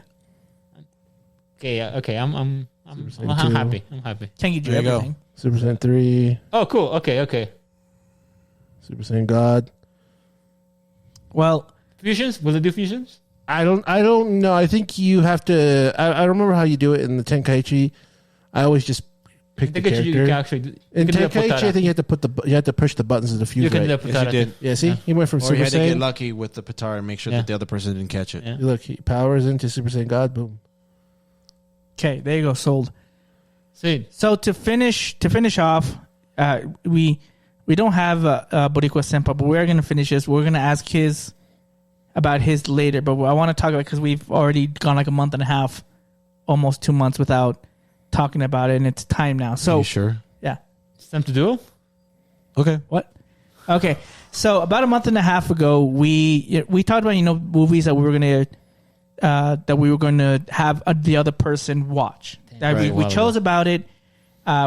Okay, yeah, okay. I'm Super Saiyan 2. happy. I'm happy. Can't get you There you go. everything. Super Saiyan 3, Oh, cool. Okay. Super Saiyan God. Well, Fusions? Will it do fusions? I don't know. I think you have to. I don't remember how you do it in the Tenkaichi. I always just pick the I think you character. can actually. You In can do a Tenkaichi, I Potara. think you have to push the buttons of the fuse You can right. do a Yes, you Potara. did. Yeah, see, Yeah. he went from Or you Super had to get Saiyan. lucky with the Patara and make sure Yeah. that the other person didn't catch it. Yeah. Look, he powers into Super Saiyan God. Boom. okay, there you go. Sold. See, So to finish off, we don't have Boricua Senpai, but we're gonna finish this. We're gonna ask about his later, but I want to talk about because we've already gone like a month and a half, almost 2 months without talking about it, and it's time now. Are So you sure? yeah, it's time to duel. Okay. what? Okay, so about a month and a half ago, we talked about movies that we were gonna have the other person watch. That Right, we wow. chose about it.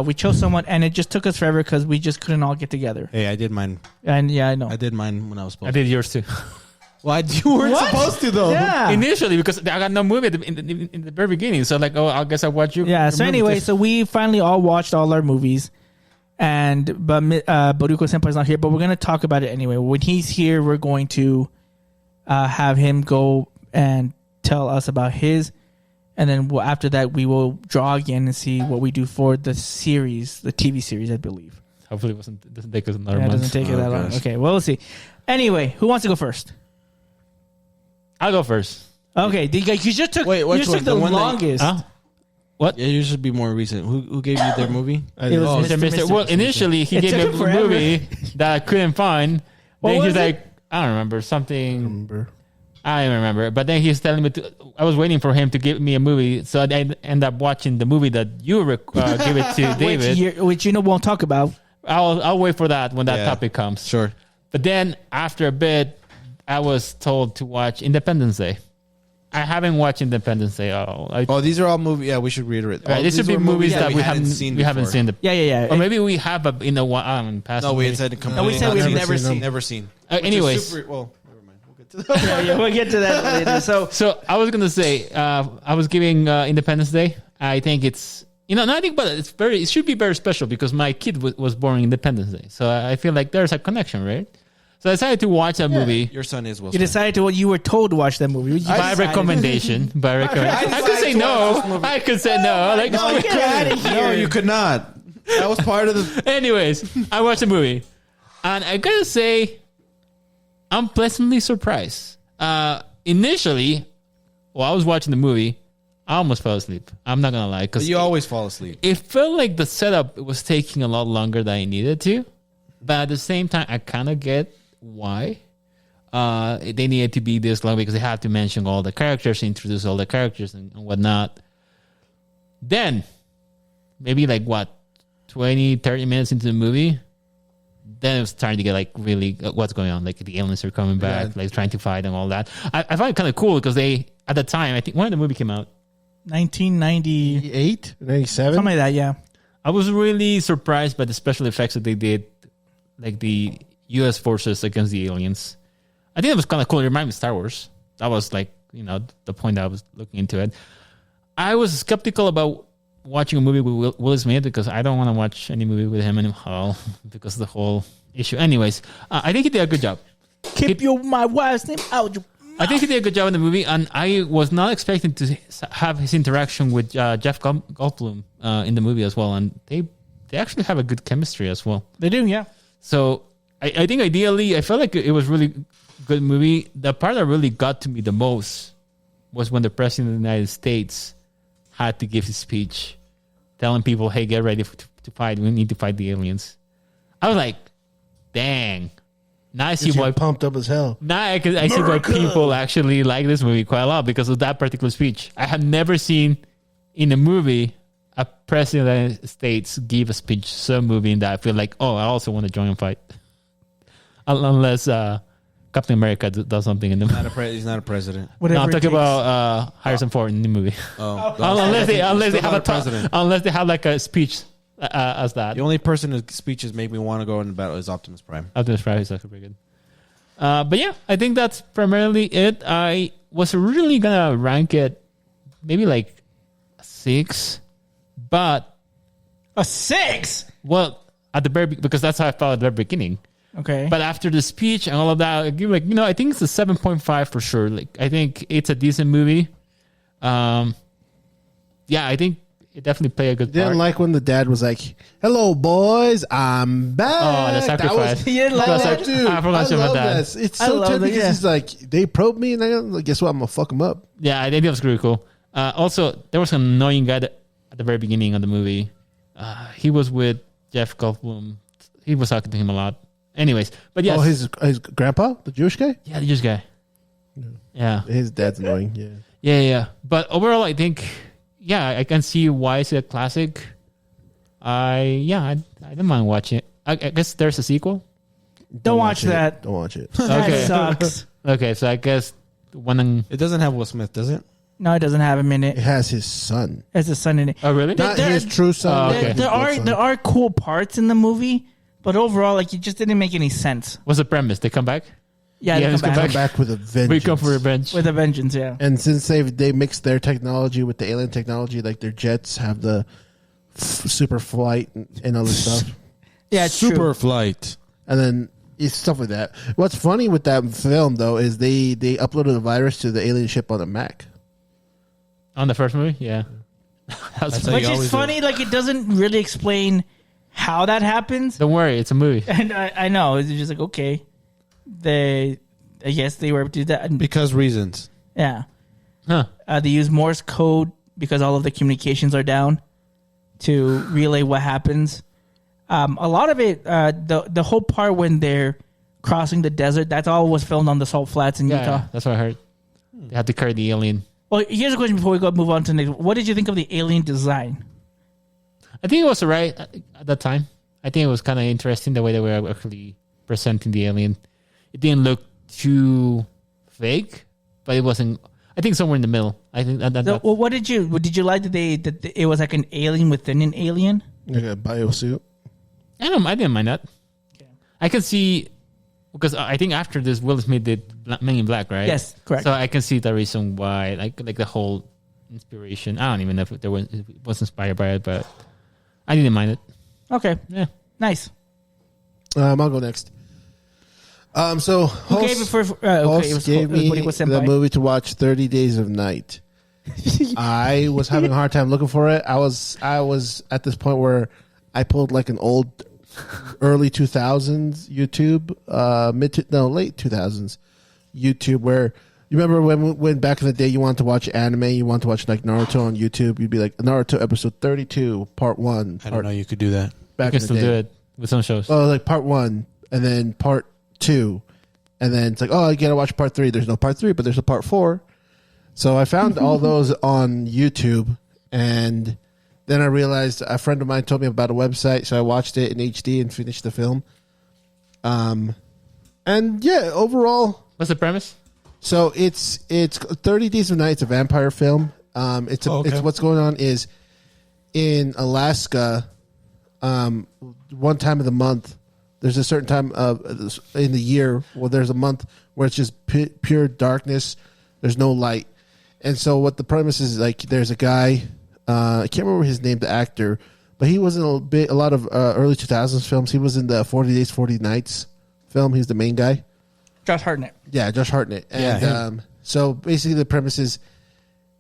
We chose someone, and it just took us forever because we just couldn't all get together. Hey, I did mine. And yeah, I know. I did mine when I was supposed I did yours too. Why you weren't What? supposed to though? Yeah. Initially, because I got no movie in the very beginning, so like, oh, I guess I watch you. Yeah. So anyway, so we finally all watched all our movies, but Boruko Senpai's not here. But we're gonna talk about it anyway. When he's here, we're going to have him go and tell us about his, and then after that, we will draw again and see what we do for the series, the TV series, I believe. hopefully it doesn't take us another Yeah, it month. doesn't take it Oh, that long. gosh. Okay, well, we'll see. Anyway, who wants to go first? I'll go first. Okay, you just took Wait, which you just one? took the The one that- longest. Huh? What? Yeah, you should be more recent. Who gave you their movie? It was Mr. Mister. Well, initially he It gave took me him a forever. movie that I couldn't find. What Then he's was it? like, I don't remember something. I don't remember. But then he's telling me I was waiting for him to give me a movie, so I end up watching the movie that you gave it to David. Which won't talk about. I'll wait for that when that Yeah. topic comes. Sure. But then after a bit, I was told to watch Independence Day. I haven't watched Independence Day at all. Oh, these are all movies. Yeah, we should reiterate. Right, All these should be are movies that we we haven't before. seen. Yeah. Or maybe we have in the past. No, we movies. said No, we said we've never seen. Never seen. Anyways, Well, never mind. We'll get to that. Yeah, we'll get to that later. So I was gonna say I was giving Independence Day. I think it's nothing, but it should be very special because my kid was born on Independence Day, so I feel like there's a connection, right? So I decided to watch that movie. Your son is Will you Smith. decided to. You were told to watch that movie. By recommendation. I could say no. I could say no. Like, No, get out of here. No, you could not. That was part of the. anyways, I watched the movie, and I gotta say, I'm pleasantly surprised. Initially, while I was watching the movie, I almost fell asleep. I'm not gonna lie, because You always fall asleep. it felt like the setup was taking a lot longer than I needed to. But at the same time, I kind of get why they needed to be this long, because they have to mention all the characters, introduce all the characters and whatnot. Then, maybe 20, 30 minutes into the movie, then it was starting to get really what's going on. Like the aliens are coming back, trying to fight and all that. I find it kind of cool because at the time, I think when the movie came out, 1998, 97? something like that. Yeah. I was really surprised by the special effects that they did, like the U.S. forces against the aliens. I think it was kind of cool. It reminded me of Star Wars. That was the point that I was looking into it. I was skeptical about watching a movie with Will Smith because I don't want to watch any movie with him anymore because of the whole issue. Anyways, I think he did a good job. Keep my wife's name out. I think he did a good job in the movie, and I was not expecting to have his interaction with Jeff Goldblum in the movie as well, and they actually have a good chemistry as well. They do, yeah. So I think ideally, I felt like it was really good movie. The part that really got to me the most was when the president of the United States had to give his speech, telling people, "Hey, get ready to fight. We need to fight the aliens." I was like, "Dang." Now I see why pumped up as hell. Now I see why people actually like this movie quite a lot because of that particular speech. I have never seen in a movie a president of the United States give a speech so moving that I feel like, oh, I also want to join and fight. Unless Captain America does something in the movie. He's not a president. No, Whatever I'm it talking takes. about Harrison Ford in the movie. Oh, unless they have a president. unless they have like a speech as that. The only person whose speeches make me want to go into battle is Optimus Prime. Optimus Prime is actually pretty good. But yeah, I think that's primarily it. I was really gonna rank it maybe like a 6, but A 6. well, at the very because that's how I felt at the very beginning. Okay. But after the speech and all of that, I give I think it's a 7.5 for sure. Like I think it's a decent movie. Yeah, I think it definitely played a good Didn't part. like when the dad was like, "Hello, boys, I'm back." Oh, the sacrifice. You didn't like that? Dude, I forgot I about love that. that. It's I so love tense that, because yeah. he's like, they probed me, and guess what? I'm gonna fuck him up. Yeah, I think it was really cool. Also, there was an annoying guy at the very beginning of the movie. He was with Jeff Goldblum. He was talking to him a lot. Anyways, but yes. Oh, his grandpa, the Jewish guy. Yeah, the Jewish guy. Yeah. His dad's annoying. Yeah. Yeah. But overall, I think, I can see why it's a classic. I don't mind watching it. I guess there's a sequel. Don't watch it. that. Don't watch it. Okay. That sucks. Okay, so I guess one. It doesn't have Will Smith, does it? No, it doesn't have him in It it. has his son, It has a son in it. Oh, really? not There- his true son. Oh, okay. There are cool parts in the movie, but overall, it just didn't make any sense. What's the premise? They come back? Yeah, Yeah, they let's come go back Come back with a vengeance. We come for revenge. with a vengeance. Yeah. And since they mixed their technology with the alien technology, like their jets have the super flight and other stuff, Yeah, it's true. flight. and then it's stuff like that. What's funny with that film though is they uploaded a virus to the alien ship on the Mac. On the first movie? Yeah. That's how Which you is always funny. Like it doesn't really explain how that happens. Don't worry, it's a movie. And I know it's just like okay, I guess they were able to do that. And, Because reasons. yeah, Huh. they use Morse code because all of the communications are down to relay what happens. A lot of it, the whole part when they're crossing the desert, that's all was filmed on the salt flats in Utah. Yeah, that's what I heard. They had to carry the alien. Well, here's a question before we move on to the next. What did you think of the alien design? I think it was alright at that time. I think it was kind of interesting the way they were actually presenting the alien. It didn't look too fake, but it wasn't. I think somewhere in the middle. I think Well, what did you like that it was like an alien within an alien? Like a biosuit. I didn't mind that. Okay. I can see because I think after this, Will Smith did Men in Black, right? Yes, correct. So I can see the reason why, like the whole inspiration. I don't even know if it was inspired by it, but I didn't mind it. Okay, Yeah. nice. I'll go next. So Who gave it for? Host gave me what he was sent the by. movie to watch 30 Days of Night. I was having a hard time looking for it. I was at this point where I pulled like an old early 2000s YouTube, late 2000s YouTube, where you remember when back in the day you wanted to watch anime, you wanted to watch like Naruto on YouTube, you'd be like Naruto episode 32 part 1. I don't know you could do that. Back You in can the still day. do it with some shows. Oh, like part 1 and then part 2, and then it's like, oh, I gotta watch part 3. There's no part 3, but there's a part 4. So I found all those on YouTube, and then I realized a friend of mine told me about a website, so I watched it in HD and finished the film. And yeah, overall, What's the premise? so it's 30 Days of Night. It's a vampire film. It's what's going on is in Alaska. One time of the month, there's a certain time in the year where there's a month where it's just pure darkness. There's no light, and so what the premise is like. There's a guy. I can't remember his name, the actor, but he was in a lot of early 2000s films. He was in the 40 Days, 40 Nights film. He's the main guy. Josh Hartnett. Yeah, Josh Hartnett. And Yeah, so basically the premise is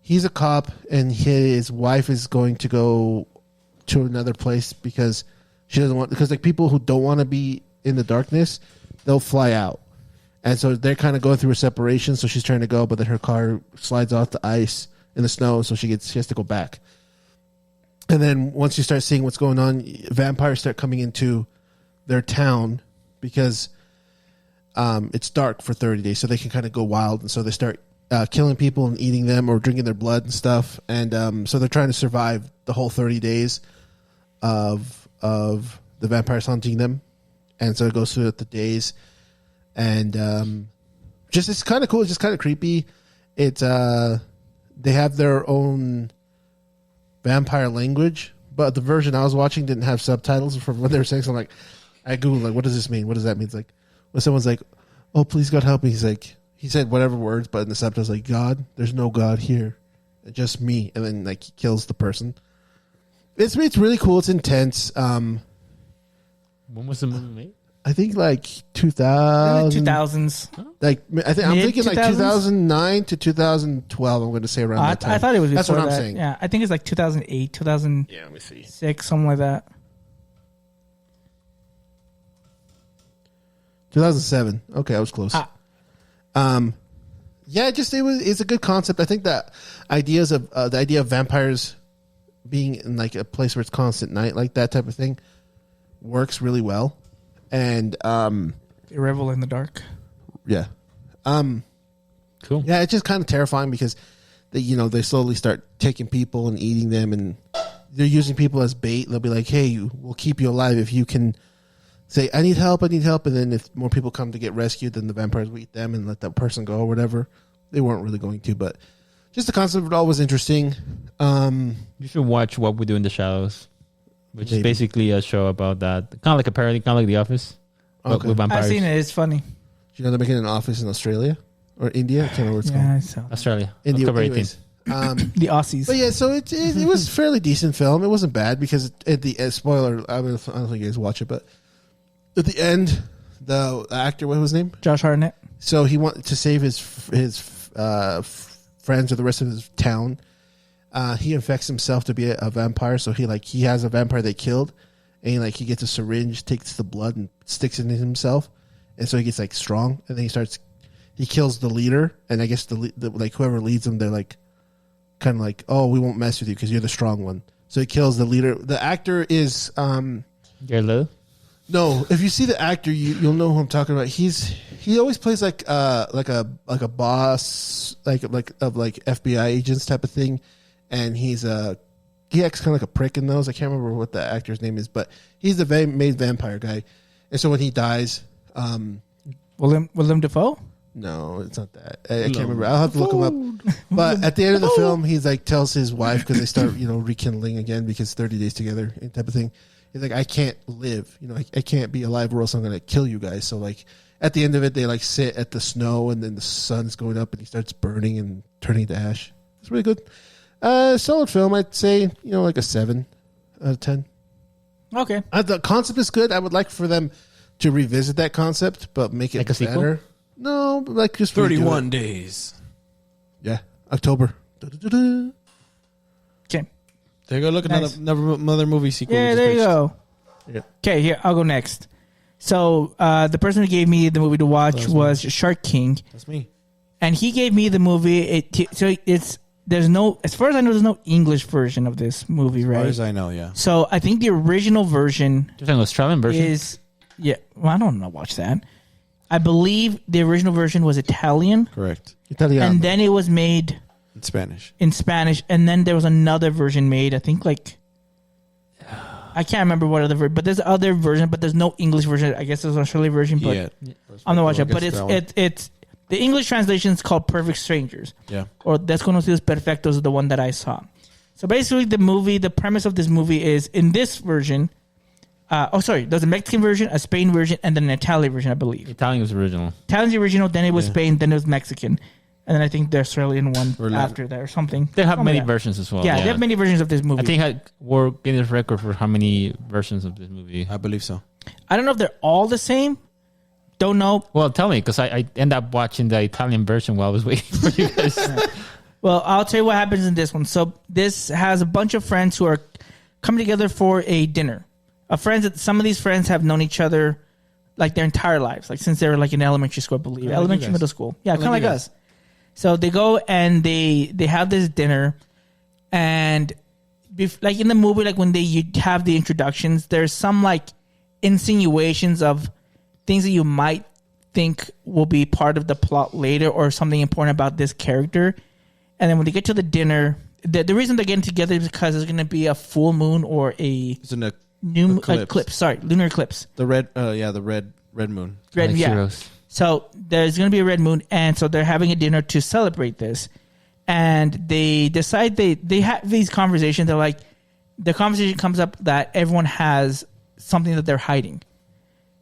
he's a cop and his wife is going to go to another place because she doesn't want, because like people who don't want to be in the darkness, they'll fly out. And so they're kind of going through a separation. So she's trying to go, but then her car slides off the ice in the snow. So she has to go back. And then once you start seeing what's going on, vampires start coming into their town because it's dark for 30 days, so they can kind of go wild. And so they start killing people and eating them or drinking their blood and stuff. And so they're trying to survive the whole 30 days of the vampires hunting them. And so it goes through the days. And just it's kind of cool. It's just kind of creepy. It's they have their own vampire language, but the version I was watching didn't have subtitles for what they were saying. So I'm like, I googled like, what does this mean? What does that mean? It's like when someone's like, "Oh, please God help me," he's like, he said whatever words, but in the subtitles like, "God, there's no God here, it's just me," and then like he kills the person. It's really cool. It's intense. When was the movie made? I think like 2000, 2000s. like I'm thinking like 2000s? 2009 to 2012. I'm going to say around that time. I thought it was before That's what I'm that. saying. Yeah, I think it's like 2008, 2006, Yeah, let me see. something like that. 2007. Okay, I was close. Yeah, it's a good concept. I think that the idea of vampires being in like a place where it's constant night, like that type of thing, works really well. And They revel in the dark. yeah, Cool. yeah, it's just kind of terrifying because they slowly start taking people and eating them, and they're using people as bait. They'll be like, "Hey, we'll keep you alive if you can say I need help, and then if more people come to get rescued, then the vampires will eat them and let that person go or whatever." They weren't really going to, but just the concept of it all was interesting. You should watch What We Do in the Shadows, which is Maybe. basically a show about that. Kind of like a parody, kind of like The Office, but Okay. with vampires. I've seen it. It's funny. Do you know they're making an office in Australia or India? I can't remember what it's Yeah, called. so Australia. India, October 18th. anyways. the Aussies. But yeah, so it was a fairly decent film. It wasn't bad because at the spoiler, I don't think you guys watch it, but at the end, the actor, what was his name? Josh Hartnett. So he wanted to save his friends or the rest of his town. He infects himself to be a vampire. So he has a vampire they killed, and he gets a syringe, takes the blood and sticks it in himself, and so he gets like strong. And then he kills the leader, and I guess the whoever leads them, they're like kind of like, oh, we won't mess with you because you're the strong one. So he kills the leader. The actor is Hello? no. If you see the actor, you'll know who I'm talking about. He always plays like a boss, like FBI agents type of thing, and he acts kind of like a prick in those. I can't remember what the actor's name is, but he's the main vampire guy. And so when he dies, Willem Dafoe? no, it's not that. I can't remember. I'll have to look him up. But at the end of the film, he's like tells his wife because they start rekindling again because 30 days together type of thing. He's like, I can't live. I can't be alive or else I'm gonna kill you guys. So like at the end of it, they like sit at the snow and then the sun's going up and he starts burning and turning to ash. It's really good. Solid film. I'd say like a 7 out of 10. Okay. The concept is good. I would like for them to revisit that concept, but make it Like a sequel? better. No, but like just redo 31 it. days. Yeah, October. Da-da-da-da. Okay. There you go. Look at Nice. another movie sequel. Yeah, we just there you pitched. go. Yeah. Okay, here, I'll go next. So the person who gave me the movie to watch was Shark King. That's me. And he gave me the movie. There's no, as far as I know, there's no English version of this movie, As far right? as I know, yeah. So I think the original version There's an Australian version. is, well, I don't know, watch that. I believe the original version was Italian, Correct. Italiano. and then it was made In Spanish. in Spanish, and then there was another version made. I think I can't remember what other version, but there's other version, but there's no English version. I guess there's an Australian version, but Yeah. I'm not watching it. I But guess that one. it's the English translation is called Perfect Strangers. Yeah. Or Desconocidos Perfectos is the one that I saw. So basically, the premise of this movie is in this version. There's a Mexican version, a Spain version, and then an Italian version, I believe. Italian was original. Italian's the original, then it was Yeah. Spain, then it was Mexican, and then I think the Australian one Or Latin. after that or something. They have Something many like that. versions as well. Yeah, they have many versions of this movie. I think we're getting a record for how many versions of this movie. I believe so. I don't know if they're all the same. Don't know. Well, tell me, because I end up watching the Italian version while I was waiting for you guys. Well, I'll tell you what happens in this one. So this has a bunch of friends who are coming together for a dinner. Some of these friends have known each other like their entire lives, like since they were like in elementary school, I believe, Kinda like elementary, you guys. middle school. Yeah, kind of Like like you us. So they go and they have this dinner, and like in the movie, like when you have the introductions, there's some like insinuations of things that you might think will be part of the plot later or something important about this character. And then when they get to the dinner, the reason they're getting together is because there's going to be a full moon or a It's in the eclipse. Sorry, lunar eclipse. the red moon. Red, Like yeah. heroes. So there's going to be a red moon, and so they're having a dinner to celebrate this. And they decide they have these conversations. They're like, the conversation comes up that everyone has something that they're hiding.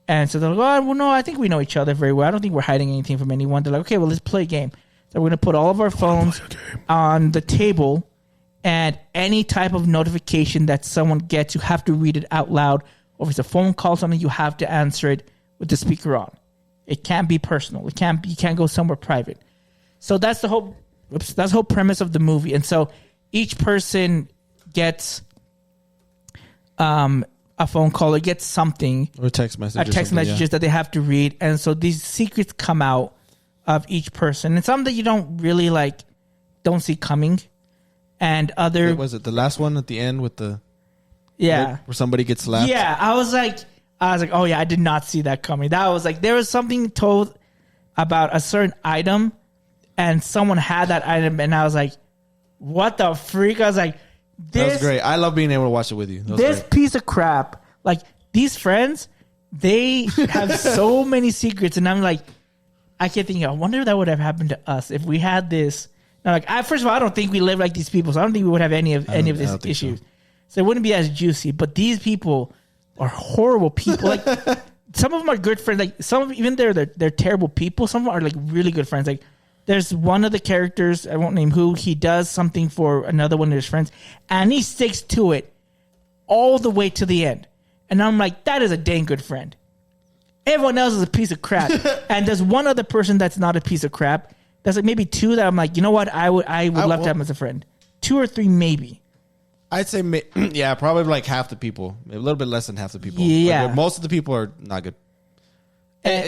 And so they're like, oh, well, no, I think we know each other very well. I don't think we're hiding anything from anyone. They're like, okay, well, let's play a game. So we're going to put all of our phones on the table, and any type of notification that someone gets, you have to read it out loud. Or if it's a phone call, something, you have to answer it with the speaker on. It can't be personal. You can't go somewhere private. So that's the whole premise of the movie. And so each person gets a phone call or gets something, Or a text message. a text messages that they have to read. And so these secrets come out of each person. And some that you don't really don't see coming. And other, What was it the last one at the end with the yeah. where somebody gets slapped? Yeah, I was like, oh yeah, I did not see that coming. That was like, there was something told about a certain item, and someone had that item, and I was like, what the freak? I was like, That was this great. I love being able to watch it with you. That was this great. piece of crap, like these friends, they have so many secrets, and I'm like, I can't think. I wonder if that would have happened to us if we had this. Now, like, first of all, I don't think we live like these people, so I don't think we would have any of I these don't think issues. So it wouldn't be as juicy. But these people are horrible people. Like, some of them are good friends. Like, some of even they're terrible people. Some of them are like really good friends. Like, there's one of the characters, I won't name who, he does something for another one of his friends, and he sticks to it all the way to the end. And I'm like, that is a dang good friend. Everyone else is a piece of crap. And there's one other person that's not a piece of crap. There's like maybe two that I'm like, you know what? I would love to have him as a friend. 2 or 3 maybe. I'd say, yeah, probably like half the people. A little bit less than half the people. Yeah. Like, most of the people are not good.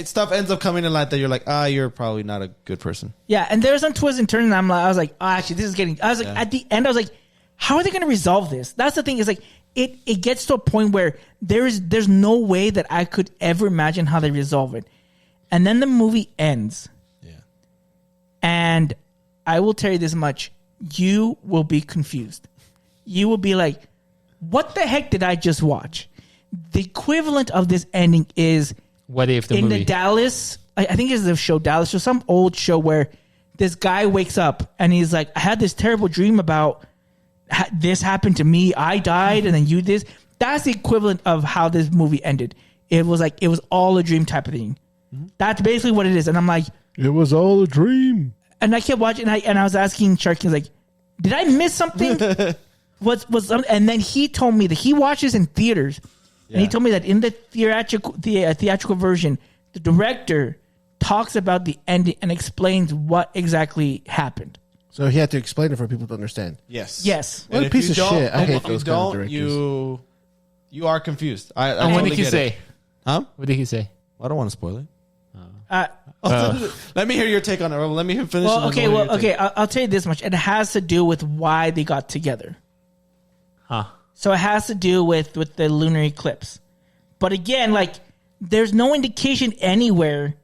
stuff ends up coming in light that you're like, you're probably not a good person. Yeah, and there's some twists and turns, and I was like, oh, actually, this is getting. I was like, at the end, I was like, how are they going to resolve this? That's the thing. Is like it gets to a point where there's no way that I could ever imagine how they resolve it, and then the movie ends. Yeah. And I will tell you this much: you will be confused. You will be like, what the heck did I just watch? The equivalent of this ending is. What if the in movie? the Dallas, I think it's the show Dallas, or some old show where this guy wakes up and he's like, I had this terrible dream about this happened to me. I died and then you this. That's the equivalent of how this movie ended. It was like, it was all a dream type of thing. That's basically what it is. And I'm like, It was all a dream. and I kept watching and I was asking Sharky, like, did I miss something? And then he told me that he watches in theaters. And he told me that in the theatrical version, the director talks about the ending and explains what exactly happened. So he had to explain it for people to understand. Yes. Yes. What a if piece you of don't- shit. I hate if you those kind of don't, directors. You are confused. I And what totally did he get say? it. Huh? What did he say? I don't want to spoil it. Uh, Let me hear your take on it. Let me finish. well, and okay. then Well, your take. okay. I'll tell you this much. It has to do with why they got together. Huh. So it has to do with the lunar eclipse. But again, like, there's no indication anywhere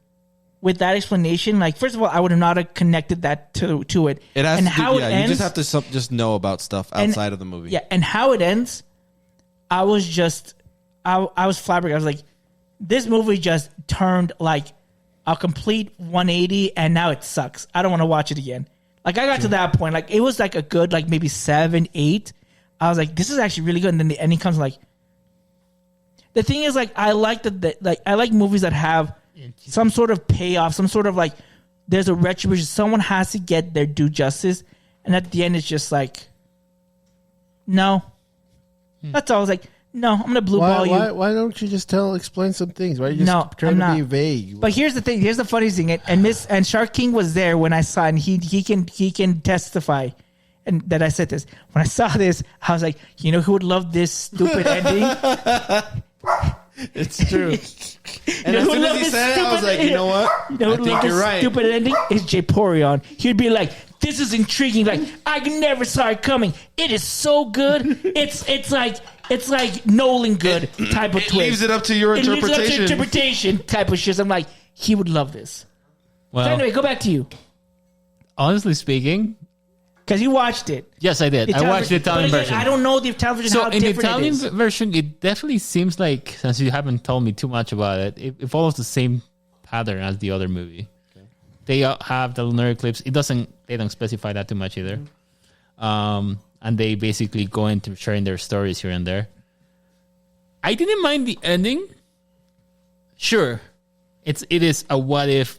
with that explanation. Like, first of all, I would have not have connected that to it. It has and to do, how it you ends. just have to just know about stuff outside of the movie. Yeah, and how it ends, I was flabbergasted. I was like, this movie just turned like a complete 180, and now it sucks. I don't want to watch it again. Like, I got to that point. Like, it was like a good, like, maybe 7, 8. I was like, this is actually really good. And then the ending comes like, the thing is, like, I like I like movies that have some sort of payoff, some sort of like, there's a retribution. Someone has to get their due justice. And at the end, it's just like, no. That's all. I was like, no, I'm going to blue ball you. Why don't you just explain some things? Why are you just No, trying I'm to be not. vague? But here's the thing. Here's the funny thing. And Shark King was there when I saw it, and he can testify. And that I said this. When I saw this, I was like, you know who would love this stupid ending? It's true. And You know as who soon as loved he this said it, I was stupid- like, you know what? You know I who think loved you're this right. stupid ending? Is Japorion. He'd be like, this is intriguing. Like, I never saw it coming. It is so good. It's like Nolan good type of It twist. leaves it up to your It leaves it up to interpretation. interpretation type of shit. So I'm like, he would love this. Well, So anyway, go back to you. honestly speaking, Because you watched it. yes, I did. I watched the Italian but again, version. I don't know the Italian version, So how in the different it Italian is. version, it definitely seems like, since you haven't told me too much about it, it follows the same pattern as the other movie. They have the lunar eclipse. They don't specify that too much either. And they basically go into sharing their stories here and there. I didn't mind the ending. Sure, it is a what if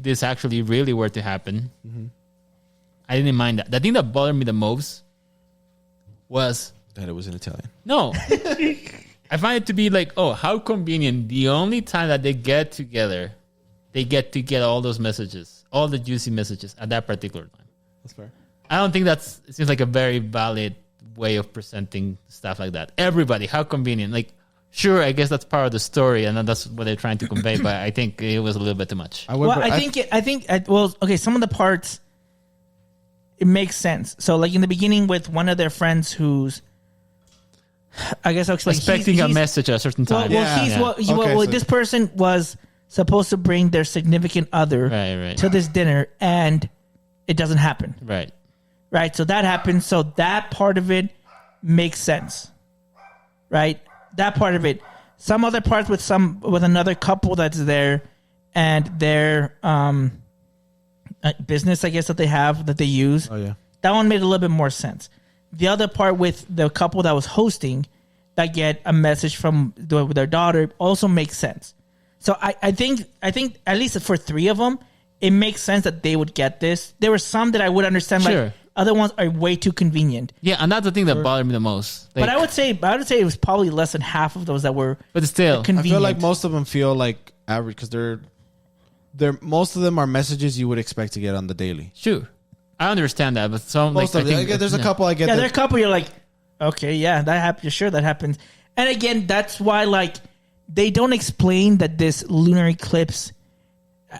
this actually really were to happen. I didn't mind that. The thing that bothered me the most was That it was in Italian. no. I find it to be like, oh, how convenient. The only time that they get together, they get to get all those messages, all the juicy messages at that particular time. That's fair. I don't think it seems like a very valid way of presenting stuff like that. Everybody, how convenient. Like, sure, I guess that's part of the story, and that's what they're trying to convey, but I think it was a little bit too much. Well, okay, some of the parts, it makes sense. So, like, in the beginning with one of their friends who's, I guess I'll explain. Expecting a message at a certain time. This person was supposed to bring their significant other Right. to this dinner, and it doesn't happen. Right. Right, so that happens. So that part of it makes sense. Right? That part of it. Some other parts with another couple that's there and their business, I guess, that they have, that they use. Oh, yeah. That one made a little bit more sense. The other part with the couple that was hosting that get a message from their daughter also makes sense. So I think at least for 3 of them, it makes sense that they would get this. There were some that I would understand. Sure. Like, other ones are way too convenient. Yeah, and that's the thing that bothered me the most. Like, But I would say it was probably less than half of those that were but still, I convenient. feel like most of them feel like average because they're most of them are messages you would expect to get on the daily. sure, I understand that, but some Most like, of them. There's a couple I get. Yeah, that- there are a couple you're like, okay, yeah, that happens. Sure, that happens. And again, that's why, like, they don't explain that this lunar eclipse.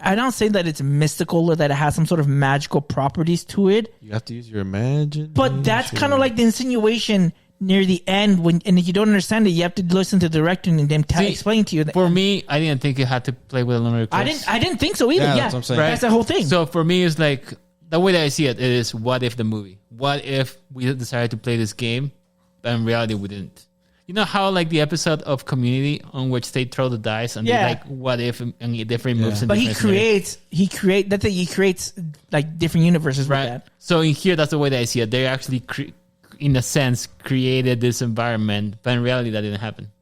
I don't say that it's mystical or that it has some sort of magical properties to it. You have to use your imagination. But that's kind of like the insinuation near the end and if you don't understand it, you have to listen to the director and them explain to you. For me, I didn't think it had to play with a lunar eclipse. I didn't think so either. Yeah, Yeah, that's what I'm saying. That's the whole thing. So for me, it's like the way that I see it is, what if the movie? What if we decided to play this game, but in reality we didn't? You know how like the episode of Community on which they throw the dice and they like what if and different moves. And but he different creates like different universes with right. that. So in here, that's the way that I see it. They actually, in a sense, created this environment, but in reality, that didn't happen.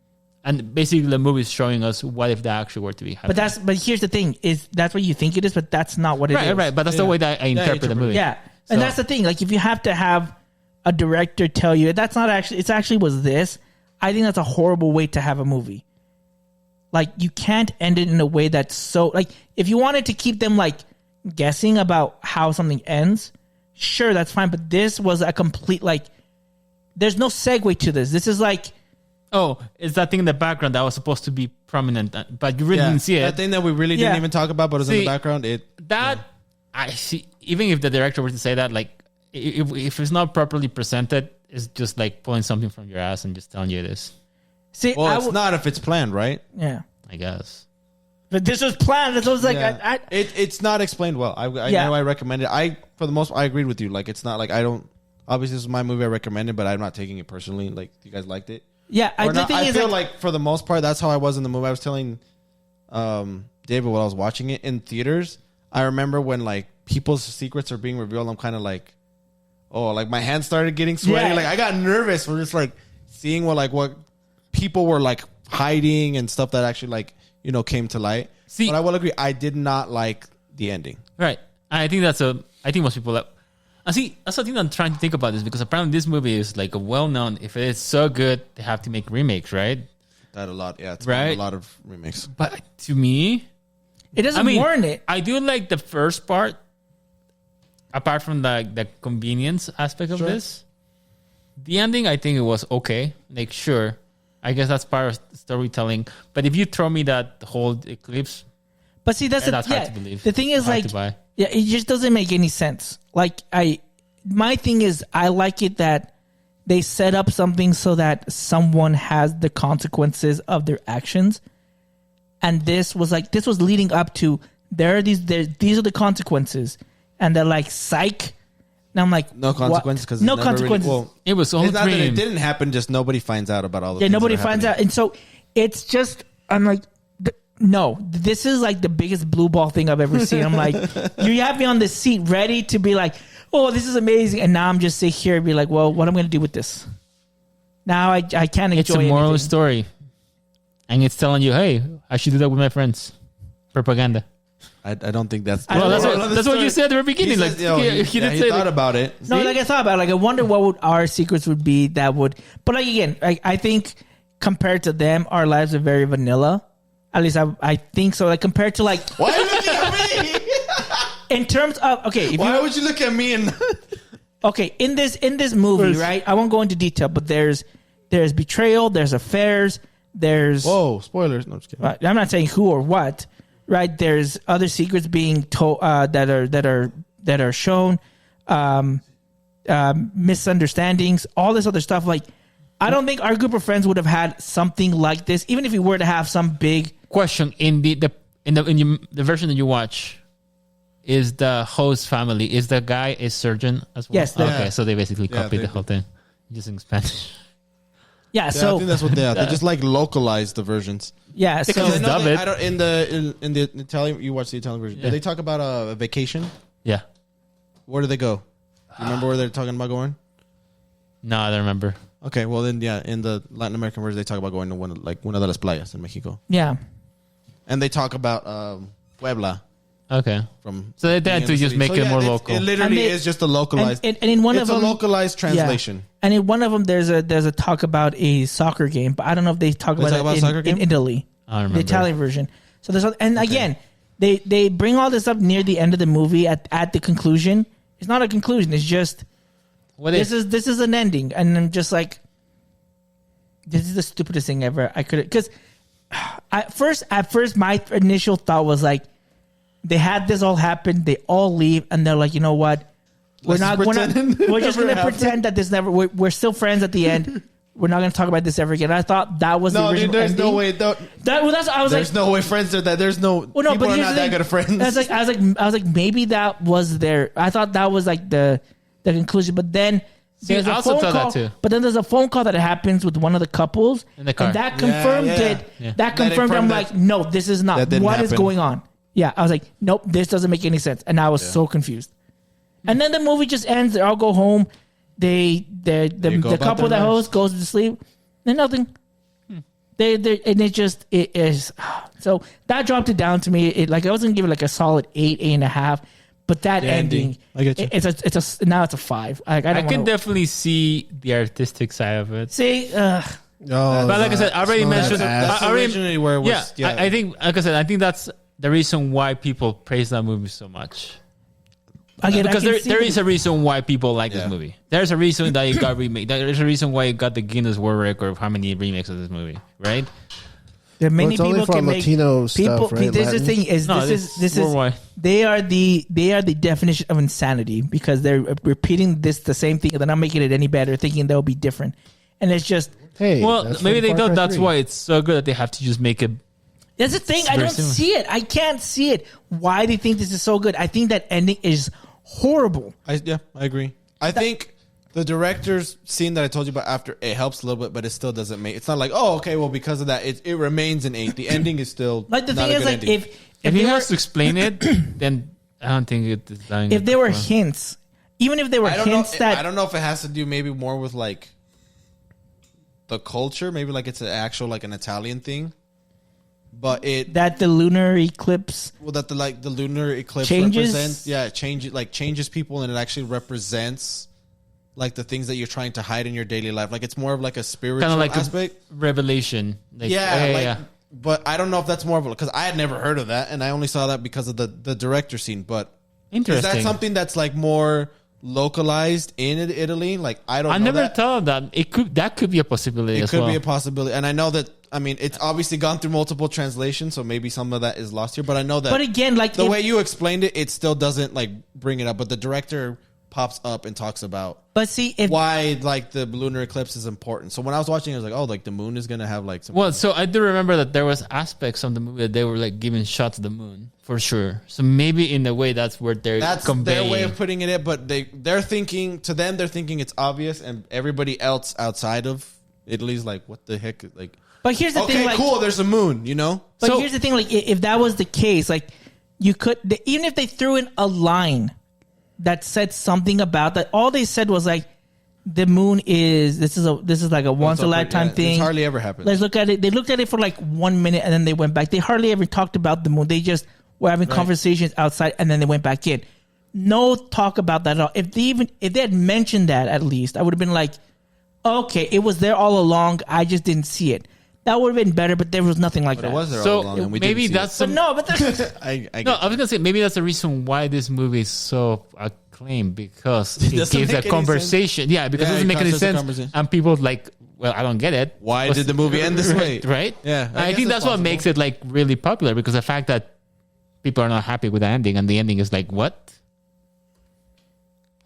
And basically, the movie is showing us what if that actually were to be happening. But here's the thing: is that's what you think it is, but that's not what it is. Right. But that's the way that I interpret the movie. Yeah, and that's the thing. Like, if you have to have a director tell you that's not actually, it's actually was this. I think that's a horrible way to have a movie. Like, you can't end it in a way that's so like. If you wanted to keep them like guessing about how something ends, sure, that's fine. But this was a complete like. There's no segue to this. This is like. Oh, it's that thing in the background that was supposed to be prominent, but you really didn't see it. That thing that we really didn't even talk about, but it was in the background. I see. Even if the director were to say that, like, if it's not properly presented, it's just like pulling something from your ass and just telling you this. See, well, it's not if it's planned, right? Yeah, I guess. But this was planned. This was like it's not explained well. I know I recommend it. For the most, I agreed with you. Like, it's not like I don't. Obviously, this is my movie. I recommend it, but I'm not taking it personally. Like, you guys liked it. Yeah, I feel like for the most part, that's how I was in the movie. I was telling David while I was watching it in theaters. I remember when like people's secrets are being revealed. I'm kind of like, oh, like my hands started getting sweaty. Yeah. Like I got nervous for just like seeing what people were like hiding and stuff that actually like came to light. See, but I will agree, I did not like the ending. Right, I think I think most people that. I see. That's the thing I'm trying to think about this because apparently this movie is like a well-known. If it is so good, they have to make remakes, right? That a lot, yeah. It's right. A lot of remakes, but to me, it doesn't warrant it. I do like the first part, apart from the convenience aspect of this. The ending, I think it was okay. Like, sure, I guess that's part of storytelling. But if you throw me that whole eclipse, but see, that's hard to believe. The thing is, like, yeah, it just doesn't make any sense. Like, my thing is, I like it that they set up something so that someone has the consequences of their actions, and this was leading up to these are the consequences, and they're like, psych. And I'm like, no consequences because no consequences. Really, it was all it's not dream. that it didn't happen. Just nobody finds out about all the things nobody finds out, and so it's just I'm like. No, this is like the biggest blue ball thing I've ever seen. I'm like, you have me on the seat ready to be like, oh, this is amazing. And now I'm just sitting here and be like, well, what am I going to do with this? Now I can't enjoy it. It's a moral story. And it's telling you, hey, I should do that with my friends. Propaganda. I don't think that's... that's what you said at the very beginning. He thought about it. No, like I thought about it. Like, I wonder what our secrets would be that would... But like, again, I think compared to them, our lives are very vanilla. At least I think so. Like, compared to like, why are you looking at me? In terms of why would you look at me and in this movie, right? I won't go into detail, but there's betrayal, there's affairs, there's spoilers. No, I'm just kidding. I'm not saying who or what, right? There's other secrets being told that are shown, misunderstandings, all this other stuff. Like, I don't think our group of friends would have had something like this, even if we were to have some big question in the version that you watch. Is the host family? Is the guy a surgeon as well? Yes. Okay, so they basically copied the whole thing, just in Spanish. Yeah, so I think that's what they just like localize the versions. Yeah, so just dub it. I don't in the Italian. You watch the Italian version. Did they talk about a vacation? Yeah. Where do they go? Do you remember where they're talking about going? No, I don't remember. Okay, well then, yeah, in the Latin American version, they talk about going to one of las playas in Mexico. Yeah, and they talk about Puebla. Okay, so they had to just make it more local. It literally is just a localized. And in one of them, it's a localized translation. Yeah. And in one of them, there's a talk about a soccer game, but I don't know if they talk about it in Italy. I don't remember the Italian version. So there's again, they bring all this up near the end of the movie at the conclusion. It's not a conclusion. It's just. This is an ending, and I'm just like, this is the stupidest thing ever. I could, because at first, my initial thought was like, they had this all happen. They all leave, and they're like, you know what? We're just gonna pretend that this never. We're still friends at the end. We're not gonna talk about this ever again. I thought that was the original. Dude, there's ending. no way. There's no way friends are that. There's no. Well, no, people but are here's not the that thing. good of friends. I was like, maybe that was their. I thought that was like the conclusion, but then. There's I a also phone thought call, that too. but then there's a phone call that happens with one of the couples, In the car. and that confirmed it. Yeah. That confirmed. I'm confirmed like, no, this is not. that didn't What is happen. going on? Yeah, I was like, nope, this doesn't make any sense, and I was so confused. And then the movie just ends. They all go home. The about couple their that lives. host goes to sleep. And nothing. They and it is so that dropped it down to me. It I was gonna give it like a solid 8.5. But that ending, I get you. it's a 5. I can definitely see the artistic side of it. see. Oh, But like I said, I already mentioned. That's I already- originally where it was. yeah, I think, like I said, I think that's the reason why people praise that movie so much. Again, Because there is a reason why people like Yeah. this movie. There's a reason that it got remade. There's a reason why it got the Guinness World Record of how many remakes of this movie, right? There are many it's only people for can Latino make people. stuff, right? This is the Latin? thing is No, this it's is worldwide. they are the definition of insanity because they're repeating the same thing and they're not making it any better, thinking they'll be different, and it's just Hey, Well, that's maybe from they Far thought Cry that's 3. why it's so good that they have to just make it. that's the thing. I very don't similar. see it. I can't see it. Why they think this is so good? I think that ending is horrible. I agree. I think the director's scene that I told you about after it helps a little bit, but it still doesn't make. It's not like, oh, okay, well, because of that, it remains an 8. The ending is still Like the not thing a is, good like ending. If they he were- has to explain it, then I don't think it is dying. if there were hints, even if there were I don't know. hints that I don't know if it has to do maybe more with like the culture, maybe like it's an actual like an Italian thing, but the lunar eclipse. well that the lunar eclipse Changes? represents changes people, and it actually represents like the things that you're trying to hide in your daily life. Like it's more of like a spiritual kind of like aspect. a revelation. Like, Yeah, but I don't know if that's more of a because I had never heard of that, and I only saw that because of the director scene. But is Interesting. that something that's like more localized in Italy? Like I don't. I know never that. thought of that. That could be a possibility It as could well. be a possibility, and I know that. I mean, it's obviously gone through multiple translations, so maybe some of that is lost here. But I know that. But again, like the way you explained it, it still doesn't like bring it up. But the director pops up and talks about but see if why like the lunar eclipse is important. So when I was watching, I was like, oh, like the moon is gonna have like some. Well, so I do remember that there was aspects of the movie that they were like giving shots of the moon for sure. So maybe in a way that's where they're That's conveying. their way of putting it in, but they're thinking to them, they're thinking it's obvious, and everybody else outside of Italy's like, what the heck? Like, but here's the okay, thing, like cool, there's a moon, you know? But So- here's the thing, like if that was the case, like you could even if they threw in a line that said something about that, all they said was like the moon is this is like a once in a lifetime Yeah, thing. This hardly ever happens. Let's look at it. They looked at it for like 1 minute and then they went back. They hardly ever talked about the moon. They just were having conversations outside and then they went back in. No talk about that at all. If they had mentioned that at least, I would have been like, okay, it was there all along. I just didn't see it. That would have been better, but there was nothing like But that. it was there So all along, and we maybe didn't see that's But some, no, but there's, it. I no. get I was gonna say maybe that's the reason why this movie is so acclaimed because it doesn't gives make a any conversation. Yeah, because Yeah, it doesn't it make any causes a sense, conversation. and people like, well, I don't get it. Why did the movie end this way? Right? Yeah, I I guess think it's that's what possible. makes it like really popular because the fact that people are not happy with the ending and the ending is like what?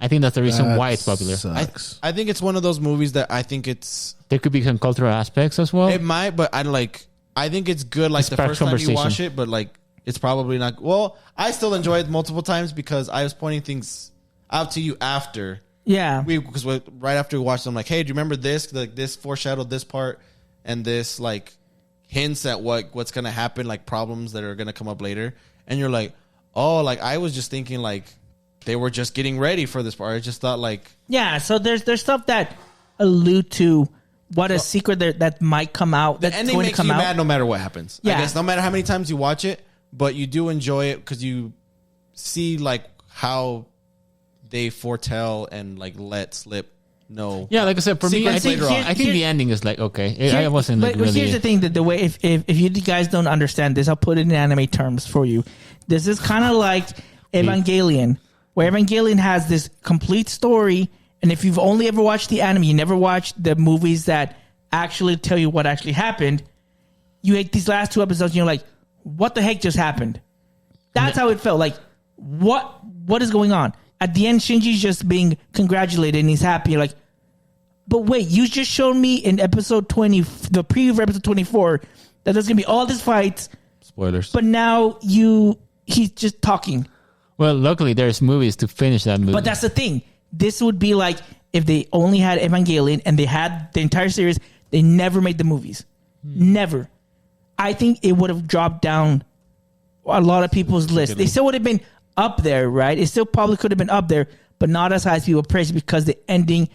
I think that's the reason why it's popular. Sucks. I think it's one of those movies that I think it's There could be some cultural aspects as well. it might, but I think it's good like the spark first time you conversation. watch it, but like it's probably not. Well, I still enjoy it multiple times because I was pointing things out to you after yeah. because right after we watched them, like, hey, do you remember this? Like this foreshadowed this part, and this like hints at what's gonna happen, like problems that are gonna come up later, and you're like, oh, like I was just thinking like they were just getting ready for this part. I just thought like Yeah, so there's stuff that allude to what a secret that might come out. the That's ending going to makes come you out. mad no matter what happens. Yeah. I guess no matter how many times you watch it, but you do enjoy it because you see like how they foretell and like let slip. No, Yeah, like I said, for me, I Secrets think, later on. I think the ending is like okay. I wasn't like but really. here's the thing: that the way if you guys don't understand this, I'll put it in anime terms for you. This is kind of like Evangelion, where Evangelion has this complete story, and if you've only ever watched the anime, you never watched the movies that actually tell you what actually happened. you hate these last 2 episodes, and you're like, what the heck just happened? That's how it felt. Like, what is going on? At the end, Shinji's just being congratulated and he's happy. You're like, but wait, you just showed me in episode 20, the preview for episode 24, that there's going to be all these fights. Spoilers. But now he's just talking. Well, luckily there's movies to finish that movie. But that's the thing. This would be like if they only had Evangelion and they had the entire series, they never made the movies. Never. I think it would have dropped down a lot of people's list. They still would have been up there, right? It still probably could have been up there, but not as high as people praise because the ending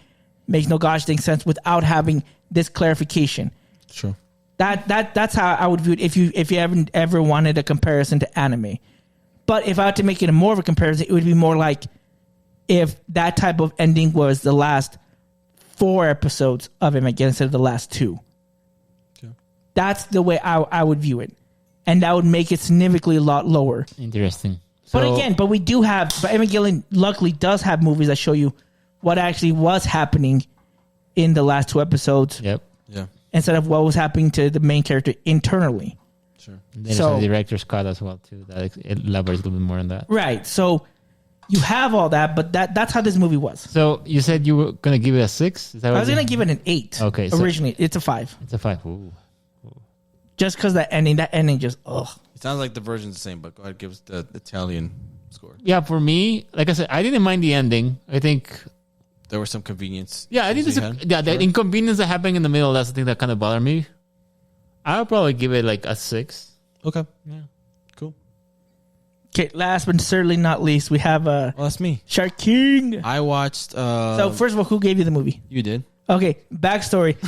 makes no gosh dang sense without having this clarification. Sure. That's how I would view it if you haven't ever wanted a comparison to anime. But if I had to make it a more of a comparison, it would be more like if that type of ending was the last 4 episodes of Evangelion instead of the last 2. Okay. That's the way I would view it. And that would make it significantly a lot lower. Interesting. But Evangelion luckily does have movies that show you what actually was happening in the last 2 episodes. Yep. Yeah. Instead of what was happening to the main character internally. Sure. There's a director's cut as well too. That elaborates a little bit more on that. Right. So you have all that, but that's how this movie was. So you said you were gonna give it a 6? Is that I was gonna give it an 8. Okay. So Originally, it's a 5. it's a 5. Ooh. Just because that ending just ugh. It sounds like the version's the same, but go ahead, give us the Italian score. Yeah, for me, like I said, I didn't mind the ending. I think There was some convenience. Yeah, I think the inconvenience that happened in the middle, that's the thing that kind of bothered me. I would probably give it like a 6. Okay. Yeah. Cool. Okay, last but certainly not least, we have Well, that's me. Shark King. I watched. So first of all, who gave you the movie? You did. Okay, backstory.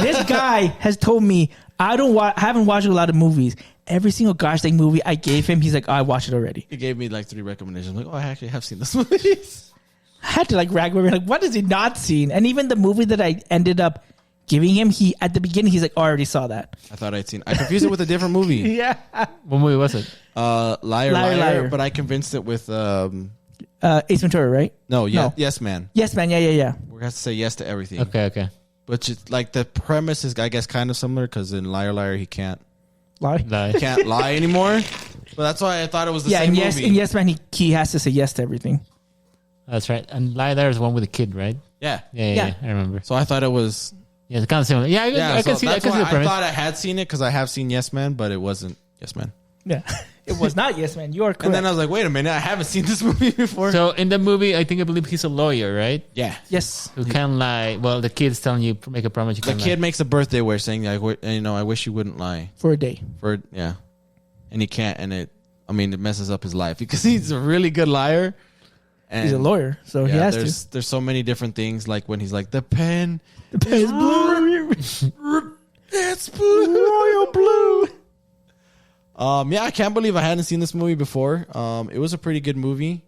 This guy has told me I haven't watched a lot of movies. Every single gosh dang movie I gave him, he's like, oh, I watched it already. He gave me like 3 recommendations. I'm like, oh, I actually have seen this movie. I had to like rag over like, what has he not seen? And even the movie that I ended up giving him, he at the beginning he's like, oh, I already saw that. I thought I'd seen. I confused it with a different movie. Yeah. What movie was it? Liar. But I convinced it with Ace Ventura, right? No. No. Yes, man. Yes, man. Yeah. We have to say yes to everything. Okay. But just, like the premise is, I guess, kind of similar because in Liar he can't Lie. lie anymore. But that's why I thought it was the same movie. And yes, man. He has to say yes to everything. That's right. And Lie There is one with a kid, right? Yeah. Yeah. I remember. So I thought it was. Yeah, it's kind of similar. Yeah, I can see that. I can see the I premise. thought I had seen it because I have seen Yes Man, but it wasn't Yes Man. Yeah. It was not yes, man. You are correct. And then I was like, wait a minute, I haven't seen this movie before. So in the movie, I believe he's a lawyer, right? Yeah. yes. Who can't lie. Well, the kid's telling you, make a promise you The can't kid lie. makes a birthday wish saying, I wish you wouldn't lie. For a day. And he can't, and it messes up his life because he's a really good liar. And He's a lawyer, so he has to. There's so many different things, like when he's like, the pen is blue. it's blue. Royal blue. I can't believe I hadn't seen this movie before. It was a pretty good movie.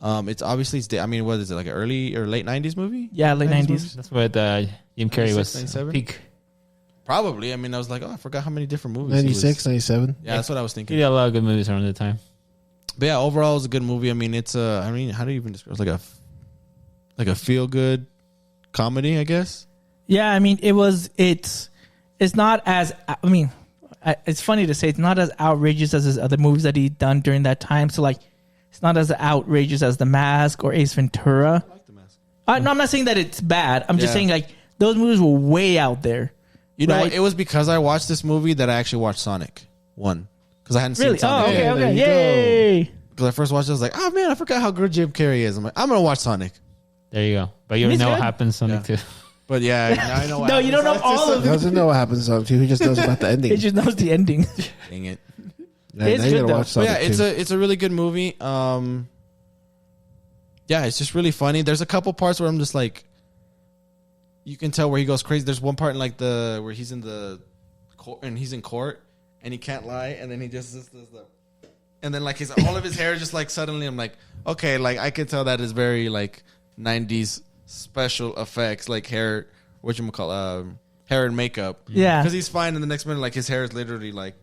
It's obviously, what is it, like an early or late 90s movie? Yeah, late 90s. That's what Jim Carrey was 97? peak. Probably. I was like, I forgot how many different movies. 96, 97. Yeah, that's what I was He thinking. did a lot of good movies around the time. But yeah, overall, it was a good movie. It's how do you even describe it? Like a feel good comedy, I guess. Yeah, it's not as, it's funny to say it's not as outrageous as his other movies that he'd done during that time. So like, it's not as outrageous as The Mask or Ace Ventura. I like The Mask. No, I'm not saying that it's bad. I'm just Yeah. saying like those movies were way out there. You know, Right. it was because I watched this movie that I actually watched Sonic 1. Because I hadn't Really? seen Oh, Sonic. okay, there you Yay! Because I first watched it, I was like, oh man, I forgot how good Jim Carrey is. I'm like, I'm going to watch Sonic. There you go. But you He's know what good. happens Sonic too. But yeah, now I know what No, you don't know happens. all of He it. doesn't know what happens on two. He just knows about the ending. It just knows the ending. Dang it. Now it's you good gotta though. watch But Sonic yeah, 2. it's a really good movie. It's just really funny. There's a couple parts where I'm just like, you can tell where he goes crazy. There's one part in like where he's in the court and he's in court and he can't lie, and then he just does the, and then like all of his hair just like suddenly, I'm like, okay, like I can tell that is very like 90s special effects, like hair, hair and makeup. Yeah. Because he's fine, and the next minute like his hair is literally like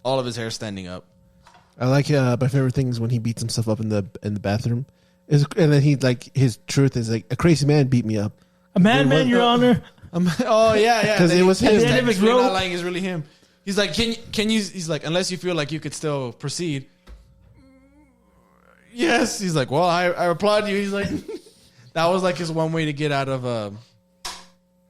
all of his hair standing up. I like my favorite thing is when he beats himself up in the bathroom. And then he like his truth is like, a crazy man beat me up. A madman, Your Honor. Oh yeah. Because it was him. At the end of his Technically rope. not lying is really him. He's like, can you? He's like, unless you feel like you could still proceed. Yes. He's like, well, I applaud you. He's like, that was like his one way to get out of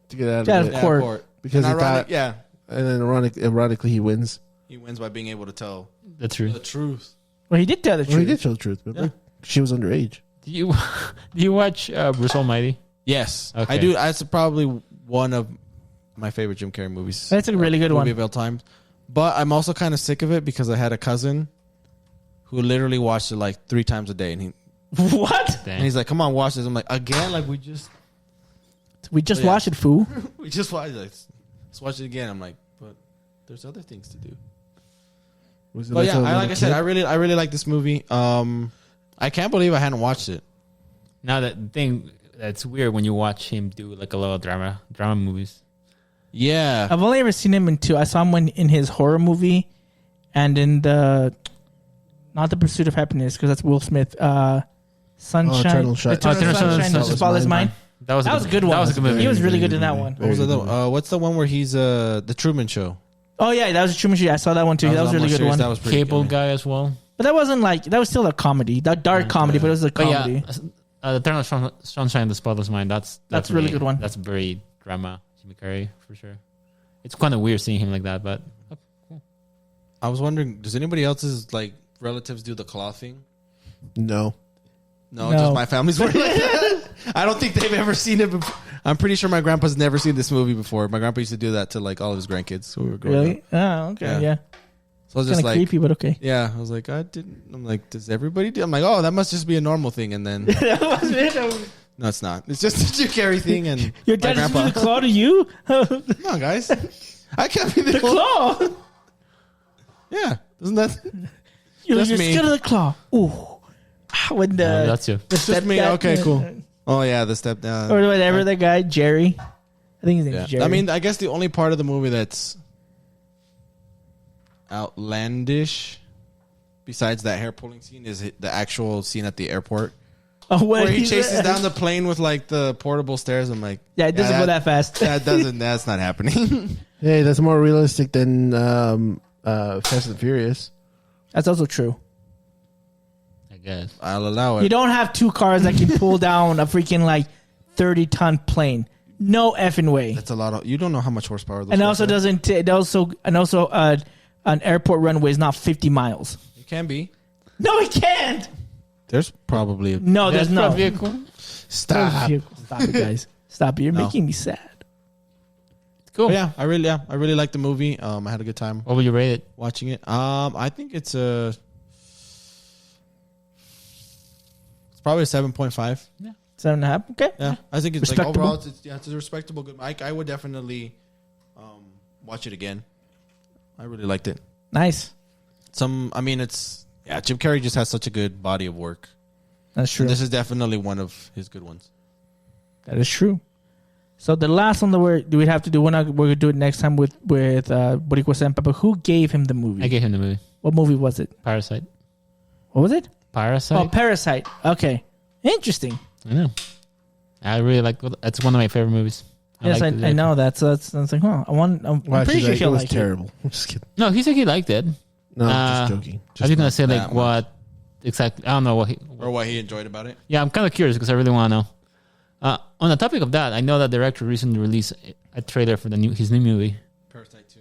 To get out Yeah, of of it. course. Because And he thought, yeah, and then ironically, he wins. he wins by being able to tell The truth. the truth. Well, he did tell the Well, he truth. did tell the truth. Remember? She was underage. Do you watch Bruce Almighty? Yes, Okay. I do. That's probably one of my favorite Jim Carrey movies. That's a really good movie one. of all time. But I'm also kind of sick of it because I had a cousin who literally watched it like 3 times a day, and What? Dang. he's like, "Come on, watch this." I'm like, "Again? Like we just Yeah. watched it, fool. we just watched it. Let's watch it again." I'm like, "But there's other things to do." Was it But yeah, some like I little said, kid? I really like this movie. I can't believe I hadn't watched it. Now that thing that's weird when you watch him do like a lot of drama movies. Yeah, I've only ever seen him in 2. I saw him in his horror movie, and in the not the Pursuit of Happiness because that's Will Smith. Sunshine, Eternal Sunshine. Eternal Sunshine, That the was Spotless mine. Mind. That was a good one. That was a good movie. He was really Very good in that one. what was Very the good. what's the one where he's the Truman Show? Oh yeah, that was a Truman Show. I saw that one too. That was a really almost good serious. one. That was pretty Cable good. guy as well. But that wasn't like that was still a comedy, that dark comedy, but it was a But comedy. yeah, Eternal Sunshine, the Spotless Mind. That's a really me. good one. That's very drama, Jimmy Carrey for sure. It's kind of weird seeing him like that, but I was wondering, does anybody else's like relatives do the claw thing? No. No, No. just my family's were like that. I don't think they've ever seen it before. I'm pretty sure my grandpa's never seen this movie before. My grandpa used to do that to like all of his grandkids when we were growing up. Really? Oh, okay, Yeah. yeah. So I was Kind just of like, creepy, but okay. yeah, I was like, I didn't. I'm like, does everybody do? I'm like, oh, that must just be a normal thing. And then no, it's not. It's just a Jim Carrey thing. And Your my dad just grandpa. threw the claw to you? The No, guys, I can't be the claw. Yeah, isn't that? You're Just me. scared of the claw. Ooh. When the that's you. the Just me. stepdad- Okay, cool. Oh yeah, the step down. Or whatever, the guy, Jerry. I think his name Yeah. is Jerry. I mean, I guess the only part of the movie that's outlandish, besides that hair pulling scene, is the actual scene at the airport oh, when where he he's- chases down the plane with like the portable stairs. I'm like, Yeah, it doesn't go that fast. That doesn't. That's not happening. Hey, that's more realistic than Fast and Furious. That's also true. I guess. I'll allow it. You don't have 2 cars that can pull down a freaking like 30-ton plane. No effing way. That's a lot of. You don't know how much horsepower. Those And cars also have. doesn't. It also an airport runway is not 50 miles. It can be. No, it can't. There's probably. No, there's no vehicle. Stop. Stop it, guys. Stop it. You're No. making me sad. Cool. But yeah, I really like the movie. I had a good time What would you rate it? watching it. I think it's probably a 7.5. 7.5. Okay. Yeah, I think it's like Respectable. overall, it's a respectable good. I would definitely watch it again. I really liked it. Nice. Jim Carrey just has such a good body of work. That's true. And this is definitely one of his good ones. That is true. So the last one that we'd have to do, we're gonna do it next time with Boricua Senpai. But who gave him the movie? I gave him the movie. What movie was it? Parasite. What was it? Parasite. Oh, Parasite. Okay, interesting. I know. I really like. That's one of my favorite movies. Yes, liked it. I know. That's like, huh? I'm pretty sure it he'll was like terrible. I'm just kidding. No, he said he liked it. No, I'm Uh, just joking. I was gonna say like that what exactly. I don't know what he. Or what he enjoyed about it. Yeah, I'm kind of curious because I really want to know. On the topic of that, I know that the director recently released a trailer for his new movie. Parasite 2.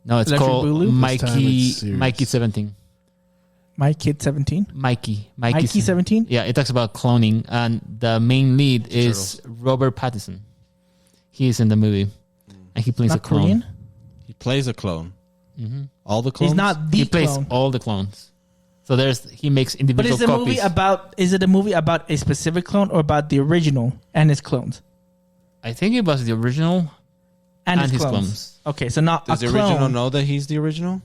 No, it's Electric called Boogaloo? This time it's serious. Mikey 17. My Kid 17. Mikey 17. Yeah, it talks about cloning, and the main lead Ninja is Robert Pattinson. He is in the movie, and he plays a Not clone. Korean. He plays a clone. All the clones. He's not the He plays clone. all the clones. So he makes But individual is the copies. movie about? Is it a movie about a specific clone or about the original and his clones? I think it was the original And, and his his clones. clones. Okay, so not Does a the clone. original know that he's the original?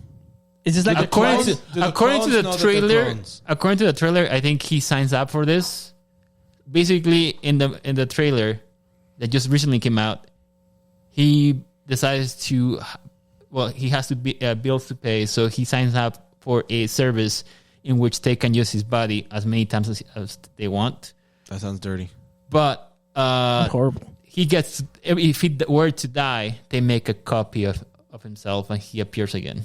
Is this like a According clone? Do the according to clones the know that they're trailer, clones? according to the trailer, I think he signs up for this. Basically, in the trailer that just recently came out, he decides to, he has to be bills to pay, so he signs up for a service in which they can use his body as many times as they want. That sounds dirty. But Horrible. he gets, if he were to die, they make a copy of himself and he appears again.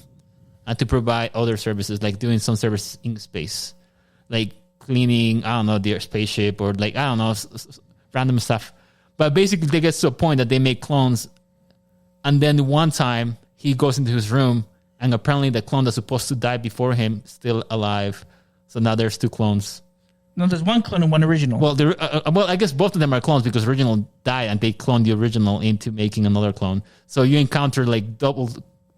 And to provide other services, like doing some service in space, like cleaning, I don't know, their spaceship or like, I don't know, random stuff. But basically they get to a point that they make clones. And then one time he goes into his room and apparently the clone that's supposed to die before him is still alive. So now there's 2 clones. No, there's one clone and one original. Well, I guess both of them are clones because original died and they cloned the original into making another clone. So you encounter like double,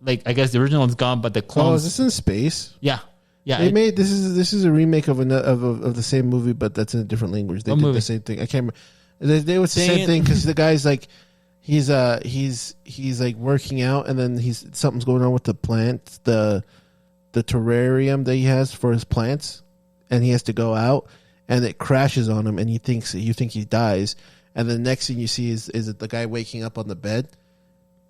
like I guess the original is gone, but the clones. Oh, is this in space? Yeah. They made this is a remake of the same movie, but that's in a different language. They did the same thing. I can't remember. They was the same thing because the guy's like he's like working out and then something's going on with the plants, the terrarium that he has for his plants, and he has to go out. And it crashes on him, and you think he dies, and the next thing you see is the guy waking up on the bed,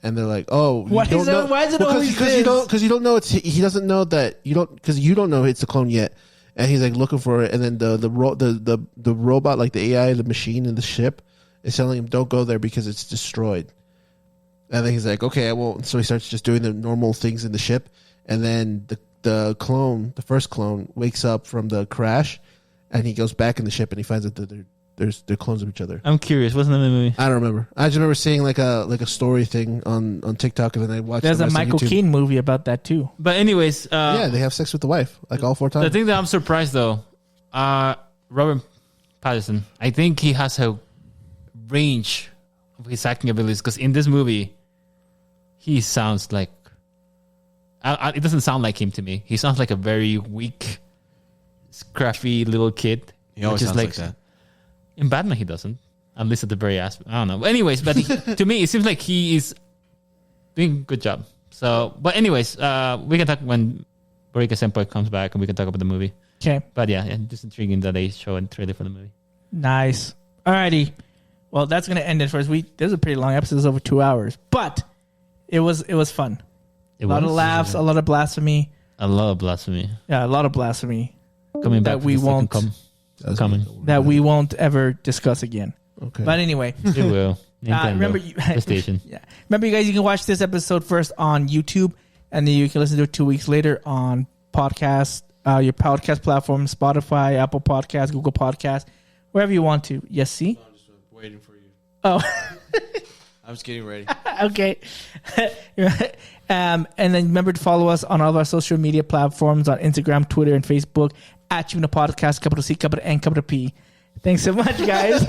and they're like, "Oh, why is it always because you don't know he doesn't know that you don't know it's a clone yet, and he's like looking for it, and then the robot, like the AI, the machine in the ship, is telling him don't go there because it's destroyed, and then he's like, okay, I won't. So he starts just doing the normal things in the ship, and then the first clone wakes up from the crash. And he goes back in the ship and he finds out that they're clones of each other. I'm curious. What's the name of the movie? I don't remember. I just remember seeing like a story thing on TikTok, and then I watched. There's a Michael Keaton movie about that too. But anyways, yeah, they have sex with the wife like all 4 times. The thing that I'm surprised though, Robert Pattinson, I think he has a range of his acting abilities because in this movie, he sounds like it doesn't sound like him to me. He sounds like a very weak, scruffy little kid. He always sounds like that. In Batman, he doesn't. At least at the very aspect. I don't know. Anyways, but to me, it seems like he is doing a good job. So, but anyways, we can talk when Borika Senpai comes back and we can talk about the movie. Okay. But yeah, just intriguing that they show a trailer for the movie. Nice. Alrighty. Well, that's going to end it for us. This is a pretty long episode. It's over 2 hours. But it was fun. A lot of laughs, a lot of blasphemy. A lot of blasphemy. Yeah, a lot of blasphemy. Coming back that we won't that we won't ever discuss again. Okay. But anyway, it will. Nintendo, remember PlayStation. Yeah. Remember, you guys, you can watch this episode first on YouTube, and then you can listen to it 2 weeks later on podcast, your podcast platform, Spotify, Apple Podcasts, Google Podcasts, wherever you want to. Yes, see? I'm just waiting for you. Oh. I'm just getting ready. Okay. And then remember to follow us on all of our social media platforms on Instagram, Twitter, and Facebook at Chibino Podcast, capital C, capital N, capital P. Thanks so much, guys.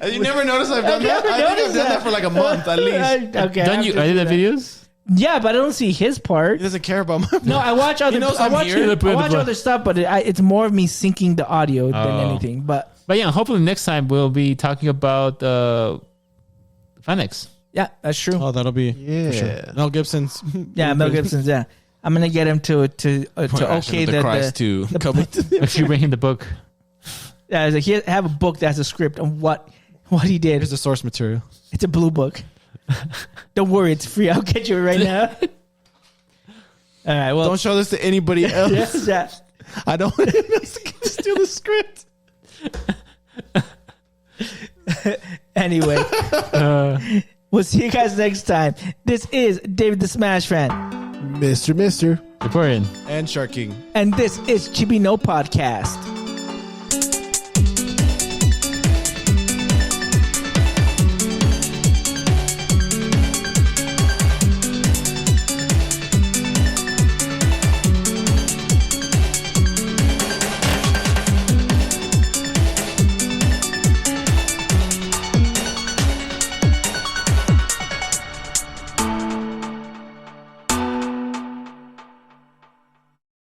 You never noticed I've done that? I think I've done that for like a month at least. Okay. Don't you edit the videos? Yeah, but I don't see his part. He doesn't care about my... No, I watch other. knows I I'm watch, here. I watch other stuff, but it's more of me syncing the audio than anything. But yeah, hopefully next time we'll be talking about FanX. yeah, that's true. Oh, that'll be... Yeah. For sure. Mel Gibson's... Yeah, Mel Gibson's. Yeah, I'm gonna get him to okay the Christ to come into the... Actually, bring him the book. Yeah, he have a book that has a script on what he did. Here's the source material. It's a blue book. Don't worry, it's free. I'll get you it right now. All right. Well, Don't show this to anybody else. yes, yeah. I don't want anyone else to steal the script. Anyway, we'll see you guys next time. This is David the Smash Fan, Mr. Reporting. And Shark King. and this is Chibino Podcast.